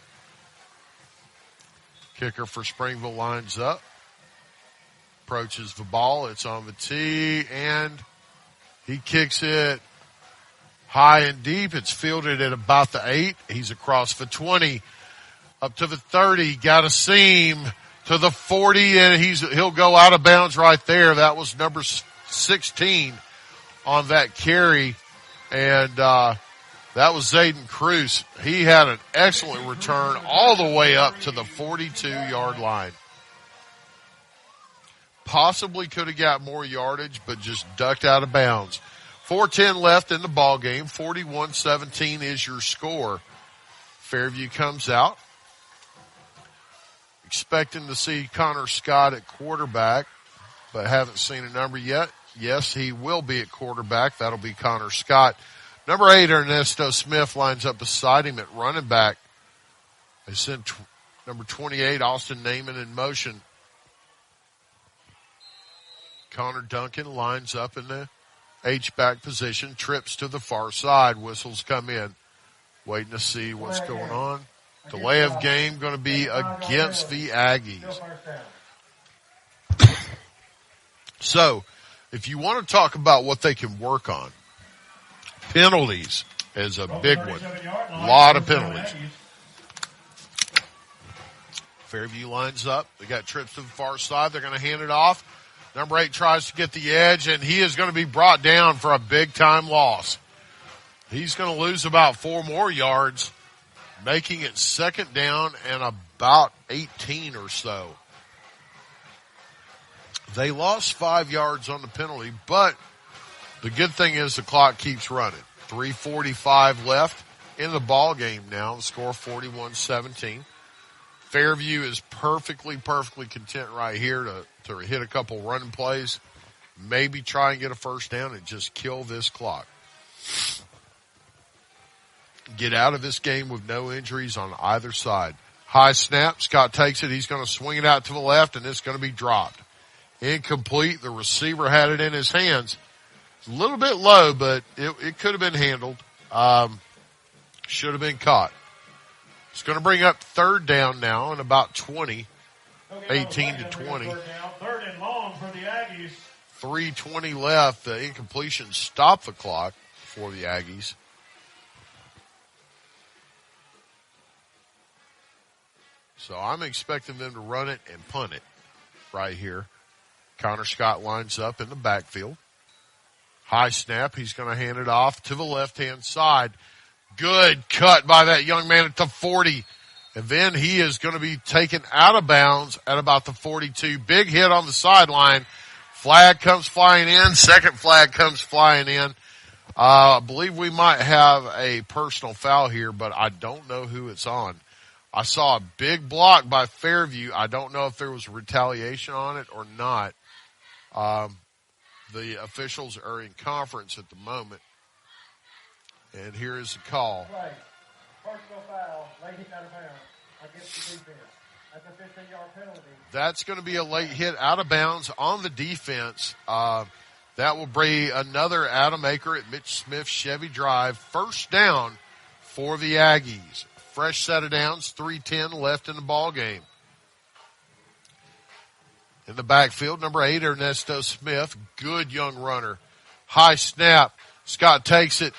[SPEAKER 18] Kicker for Springville lines up, approaches the ball. It's on the tee, and he kicks it high and deep. It's fielded at about the 8. He's across the 20. Up to the 30, got a seam to the 40, and he'll go out of bounds right there. That was number 16 on that carry, and that was Zayden Cruz. He had an excellent return all the way up to the 42-yard line. Possibly could have got more yardage, but just ducked out of bounds. 4:10 left in the ball game. 41-17 is your score. Fairview comes out, expecting to see Connor Scott at quarterback, but haven't seen a number yet. Yes, he will be at quarterback. That'll be Connor Scott. Number 8, Ernesto Smith lines up beside him at running back. They send number 28, Austin Naiman, in motion. Connor Duncan lines up in the H-back position, trips to the far side. Whistles come in. Waiting to see what's going on. Delay of game going to be against the Aggies. So, if you want to talk about what they can work on, penalties is a big one. A lot of penalties. Fairview lines up. They got trips to the far side. They're going to hand it off. Number 8 tries to get the edge, and he is going to be brought down for a big-time loss. He's going to lose about 4 more yards, making it second down and about 18 or so. They lost 5 yards on the penalty, but the good thing is the clock keeps running. 3:45 left in the ball game now. The score 41-17. Fairview is perfectly content right here to hit a couple running plays, maybe try and get a first down and just kill this clock. Get out of this game with no injuries on either side. High snap. Scott takes it. He's going to swing it out to the left, and it's going to be dropped. Incomplete. The receiver had it in his hands. It's a little bit low, but it could have been handled. Should have been caught. It's going to bring up third down now and about 20, 18 to 20.
[SPEAKER 7] Third and long for the Aggies.
[SPEAKER 18] 3:20 left. The incompletion stopped the clock for the Aggies. So I'm expecting them to run it and punt it right here. Connor Scott lines up in the backfield. High snap. He's going to hand it off to the left-hand side. Good cut by that young man at the 40. And then he is going to be taken out of bounds at about the 42. Big hit on the sideline. Flag comes flying in. Second flag comes flying in. I believe we might have a personal foul here, but I don't know who it's on. I saw a big block by Fairview. I don't know if there was retaliation on it or not. The officials are in conference at the moment. And here is the call.
[SPEAKER 6] Right. Personal foul, late hit out of bounds against the defense. That's a 15-yard penalty.
[SPEAKER 18] That's going to be a late hit out of bounds on the defense. That will bring another Adam Aker at Mitch Smith Chevy Drive. First down for the Aggies. Fresh set of downs, 3:10 left in the ball game. In the backfield, number 8, Ernesto Smith. Good young runner. High snap. Scott takes it.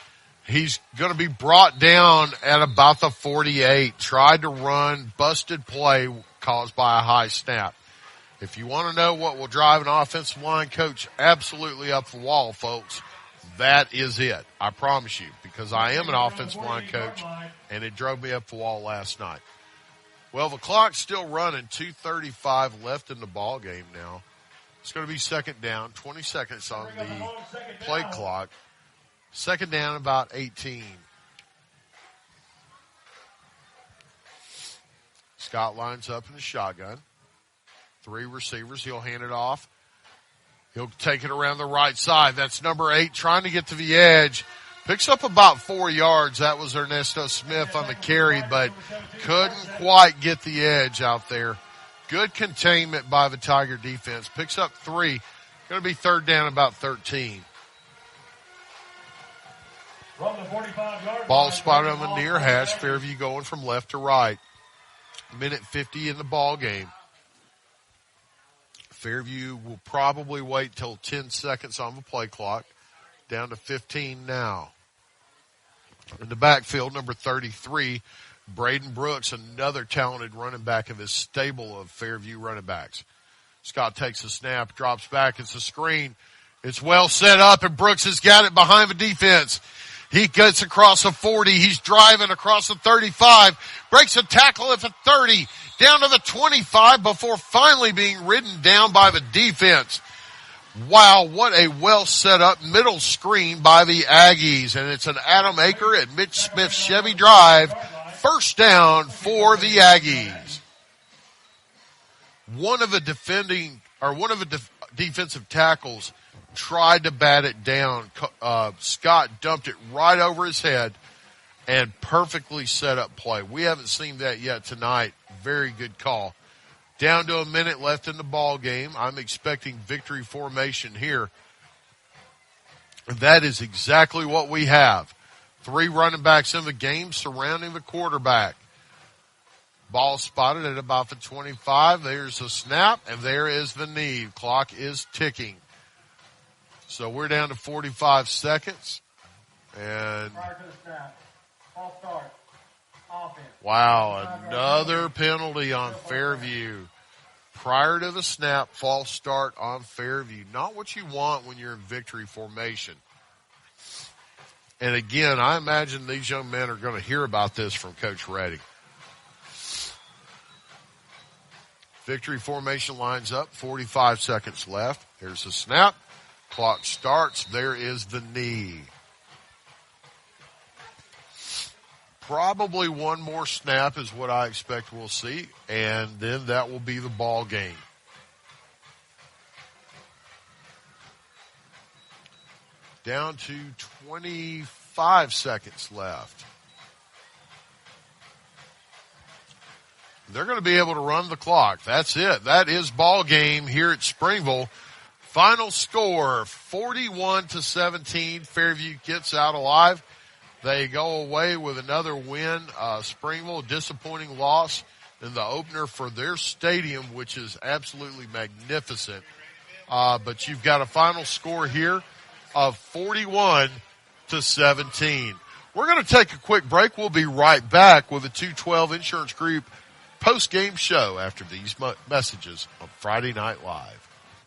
[SPEAKER 18] He's going to be brought down at about the 48. Tried to run, busted play caused by a high snap. If you want to know what will drive an offensive line coach absolutely up the wall, folks, that is it. I promise you, because I am an offensive line coach, and it drove me up the wall last night. Well, the clock's still running. 2:35 left in the ball game now. It's going to be second down, 20 seconds on the play clock. Second down, about 18. Scott lines up in the shotgun. 3 receivers. He'll hand it off. He'll take it around the right side. That's number 8 trying to get to the edge. Picks up about 4 yards. That was Ernesto Smith on the carry, but couldn't quite get the edge out there. Good containment by the Tiger defense. Picks up 3. Going to be third down, about 13. Ball spotted on the near hash. Fairview going from left to right. Minute 50 in the ball game. Fairview will probably wait till 10 seconds on the play clock. Down to 15 now. In the backfield, number 33, Braden Brooks, another talented running back of his stable of Fairview running backs. Scott takes a snap, drops back. It's a screen. It's well set up, and Brooks has got it behind the defense. He gets across the 40. He's driving across the 35. Breaks a tackle at the 30. Down to the 25 before finally being ridden down by the defense. Wow, what a well set up middle screen by the Aggies. And it's an Adam Aker at Mitch Smith Chevy Drive. First down for the Aggies. One of the defensive tackles tried to bat it down. Scott dumped it right over his head and perfectly set up play. We haven't seen that yet tonight. Very good call. Down to a minute left in the ball game. I'm expecting victory formation here. And that is exactly what we have. 3 running backs in the game surrounding the quarterback. Ball spotted at about the 25. There's a snap, and there is the knee. Clock is ticking. So we're down to 45 seconds. And
[SPEAKER 6] Prior to the snap, false start, offense.
[SPEAKER 18] wow, another penalty on Fairview. Prior to the snap, false start on Fairview. Not what you want when you're in victory formation. And again, I imagine these young men are going to hear about this from Coach Reddy. Victory formation lines up, 45 seconds left. Here's the snap. Clock starts. There is the knee. Probably one more snap is what I expect we'll see, and then that will be the ball game. Down to 25 seconds left. They're going to be able to run the clock. That's it. That is ball game here at Springville. Final score, 41-17. Fairview gets out alive. They go away with another win. Springville, disappointing loss in the opener for their stadium, which is absolutely magnificent. But you've got a final score here of 41-17. We're going to take a quick break. We'll be right back with the 212 Insurance Group post-game show after these messages on Friday Night Live.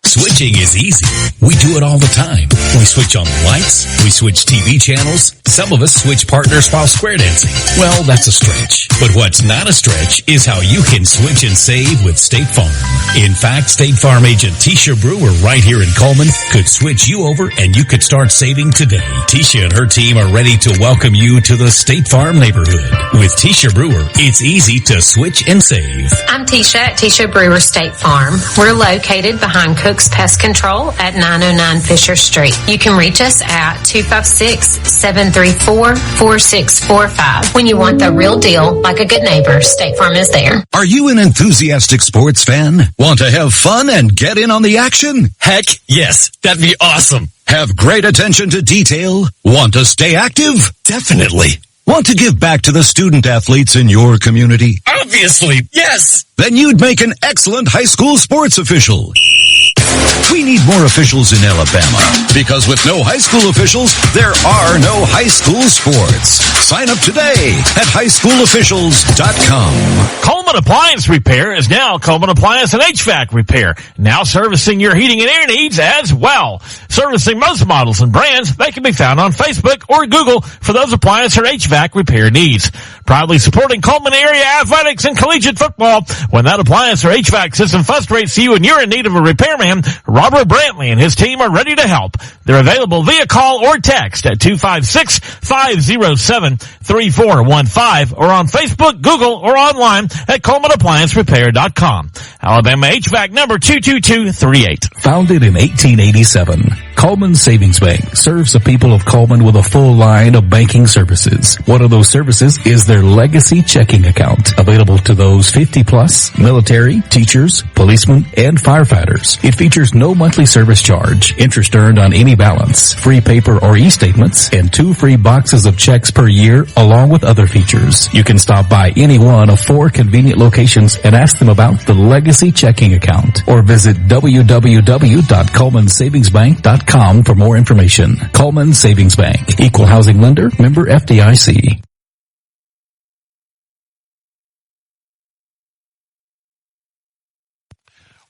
[SPEAKER 2] Switching is easy. We do it all the time. We switch on the lights. We switch TV channels. Some of us switch partners while square dancing. Well, that's a stretch. But what's not a stretch is how you can switch and save with State Farm. In fact, State Farm agent Tisha Brewer right here in Coleman could switch you over and you could start saving today. Tisha and her team are ready to welcome you to the State Farm neighborhood. With Tisha Brewer, it's easy to switch and save.
[SPEAKER 10] I'm Tisha at Tisha Brewer State Farm. We're located behind Cook's Pest Control at 909 Fisher Street. You can reach us at 256-734-4645. When you want the real deal, like a good neighbor, State Farm is there.
[SPEAKER 2] Are you an enthusiastic sports fan? Want to have fun and get in on the action? Heck, yes. That'd be awesome. Have great attention to detail? Want to stay active? Definitely. Want to give back to the student athletes in your community? Obviously, yes. Then you'd make an excellent high school sports official. We need more officials in Alabama, because with no high school officials, there are no high school sports. Sign up today at highschoolofficials.com.
[SPEAKER 1] Coleman Appliance Repair is now Coleman Appliance and HVAC Repair, now servicing your heating and air needs as well. Servicing most models and brands, they can be found on Facebook or Google for those appliance or HVAC repair needs. Proudly supporting Coleman area athletics and collegiate football. When that appliance or HVAC system frustrates you and you're in need of a repairman, Robert Brantley and his team are ready to help. They're available via call or text at 256-507-3415 or on Facebook, Google, or online at ColemanApplianceRepair.com. Alabama HVAC number 22238.
[SPEAKER 15] Founded in 1887, Coleman Savings Bank serves the people of Coleman with a full line of banking services. One of those services is their Legacy Checking Account, available to those 50-plus, military, teachers, policemen, and firefighters. It features no monthly service charge, interest earned on any balance, free paper or e-statements, and 2 free boxes of checks per year, along with other features. You can stop by any one of 4 convenient locations and ask them about the Legacy Checking Account, or visit www.colemansavingsbank.com for more information. Coleman Savings Bank, equal housing lender, member FDIC.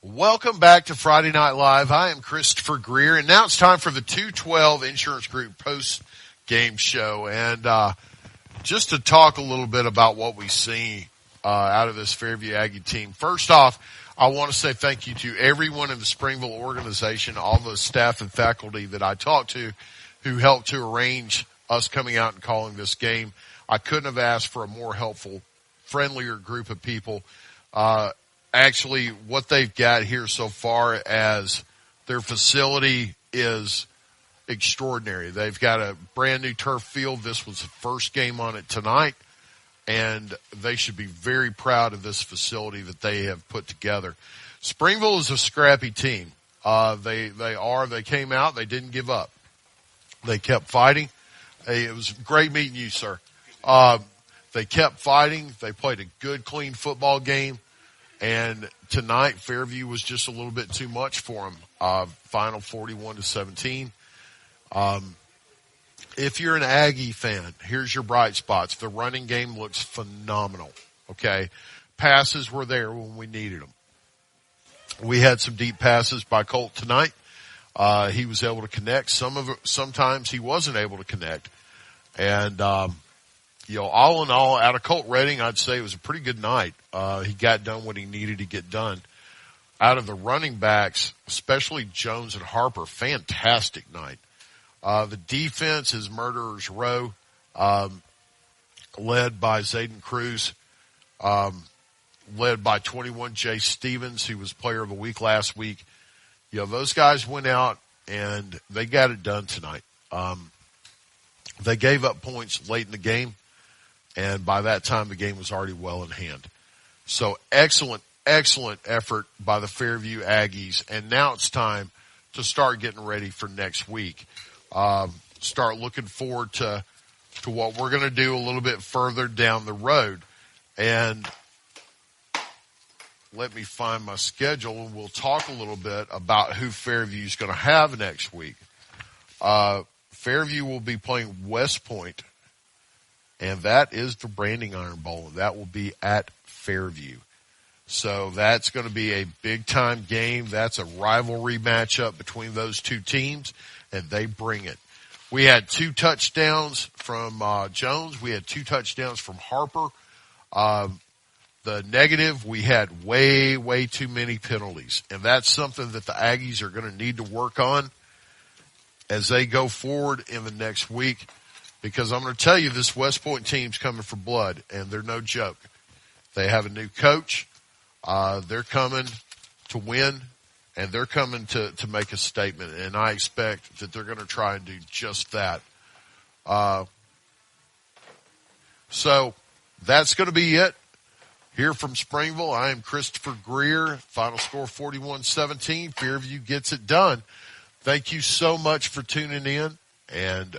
[SPEAKER 18] Welcome back to Friday Night Live. I am Christopher Greer, and now it's time for the 212 Insurance Group post-game show. And just to talk a little bit about what we see out of this Fairview Aggie team. First off, I want to say thank you to everyone in the Springville organization, all the staff and faculty that I talked to who helped to arrange us coming out and calling this game. I couldn't have asked for a more helpful, friendlier group of people. Actually, what they've got here so far as their facility is extraordinary. They've got a brand new turf field. This was the first game on it tonight, and they should be very proud of this facility that they have put together. Springville is a scrappy team. They came out. They didn't give up. They kept fighting. Hey, it was great meeting you, sir. They kept fighting. They played a good, clean football game. And tonight, Fairview was just a little bit too much for them. Final 41-17. If you're an Aggie fan, here's your bright spots. The running game looks phenomenal. Okay. Passes were there when we needed them. We had some deep passes by Colt tonight. He was able to connect. Sometimes he wasn't able to connect. And, all in all, out of Colt Redding, I'd say it was a pretty good night. He got done what he needed to get done. Out of the running backs, especially Jones and Harper, fantastic night. The defense is Murderer's Row, led by Zayden Cruz, led by 21 Jay Stevens, who was player of the week last week. Those guys went out and they got it done tonight. They gave up points late in the game, and by that time the game was already well in hand. So excellent effort by the Fairview Aggies, and now it's time to start getting ready for next week. Start looking forward to what we're going to do a little bit further down the road. And let me find my schedule, and we'll talk a little bit about who Fairview's going to have next week. Fairview will be playing West Point, and that is the Branding Iron Bowl, and that will be at Fairview. So that's going to be a big-time game. That's a rivalry matchup between those two teams, and they bring it. We had 2 touchdowns from Jones. We had 2 touchdowns from Harper. The negative, we had way too many penalties, and that's something that the Aggies are going to need to work on as they go forward in the next week, because I'm going to tell you this West Point team's coming for blood, and they're no joke. They have a new coach. They're coming to win, and they're coming to make a statement, and I expect that they're going to try and do just that. So that's going to be it. Here from Springville, I am Christopher Greer. Final score 41-17. Fairview gets it done. Thank you so much for tuning in, and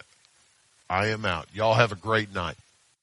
[SPEAKER 18] I am out. Y'all have a great night.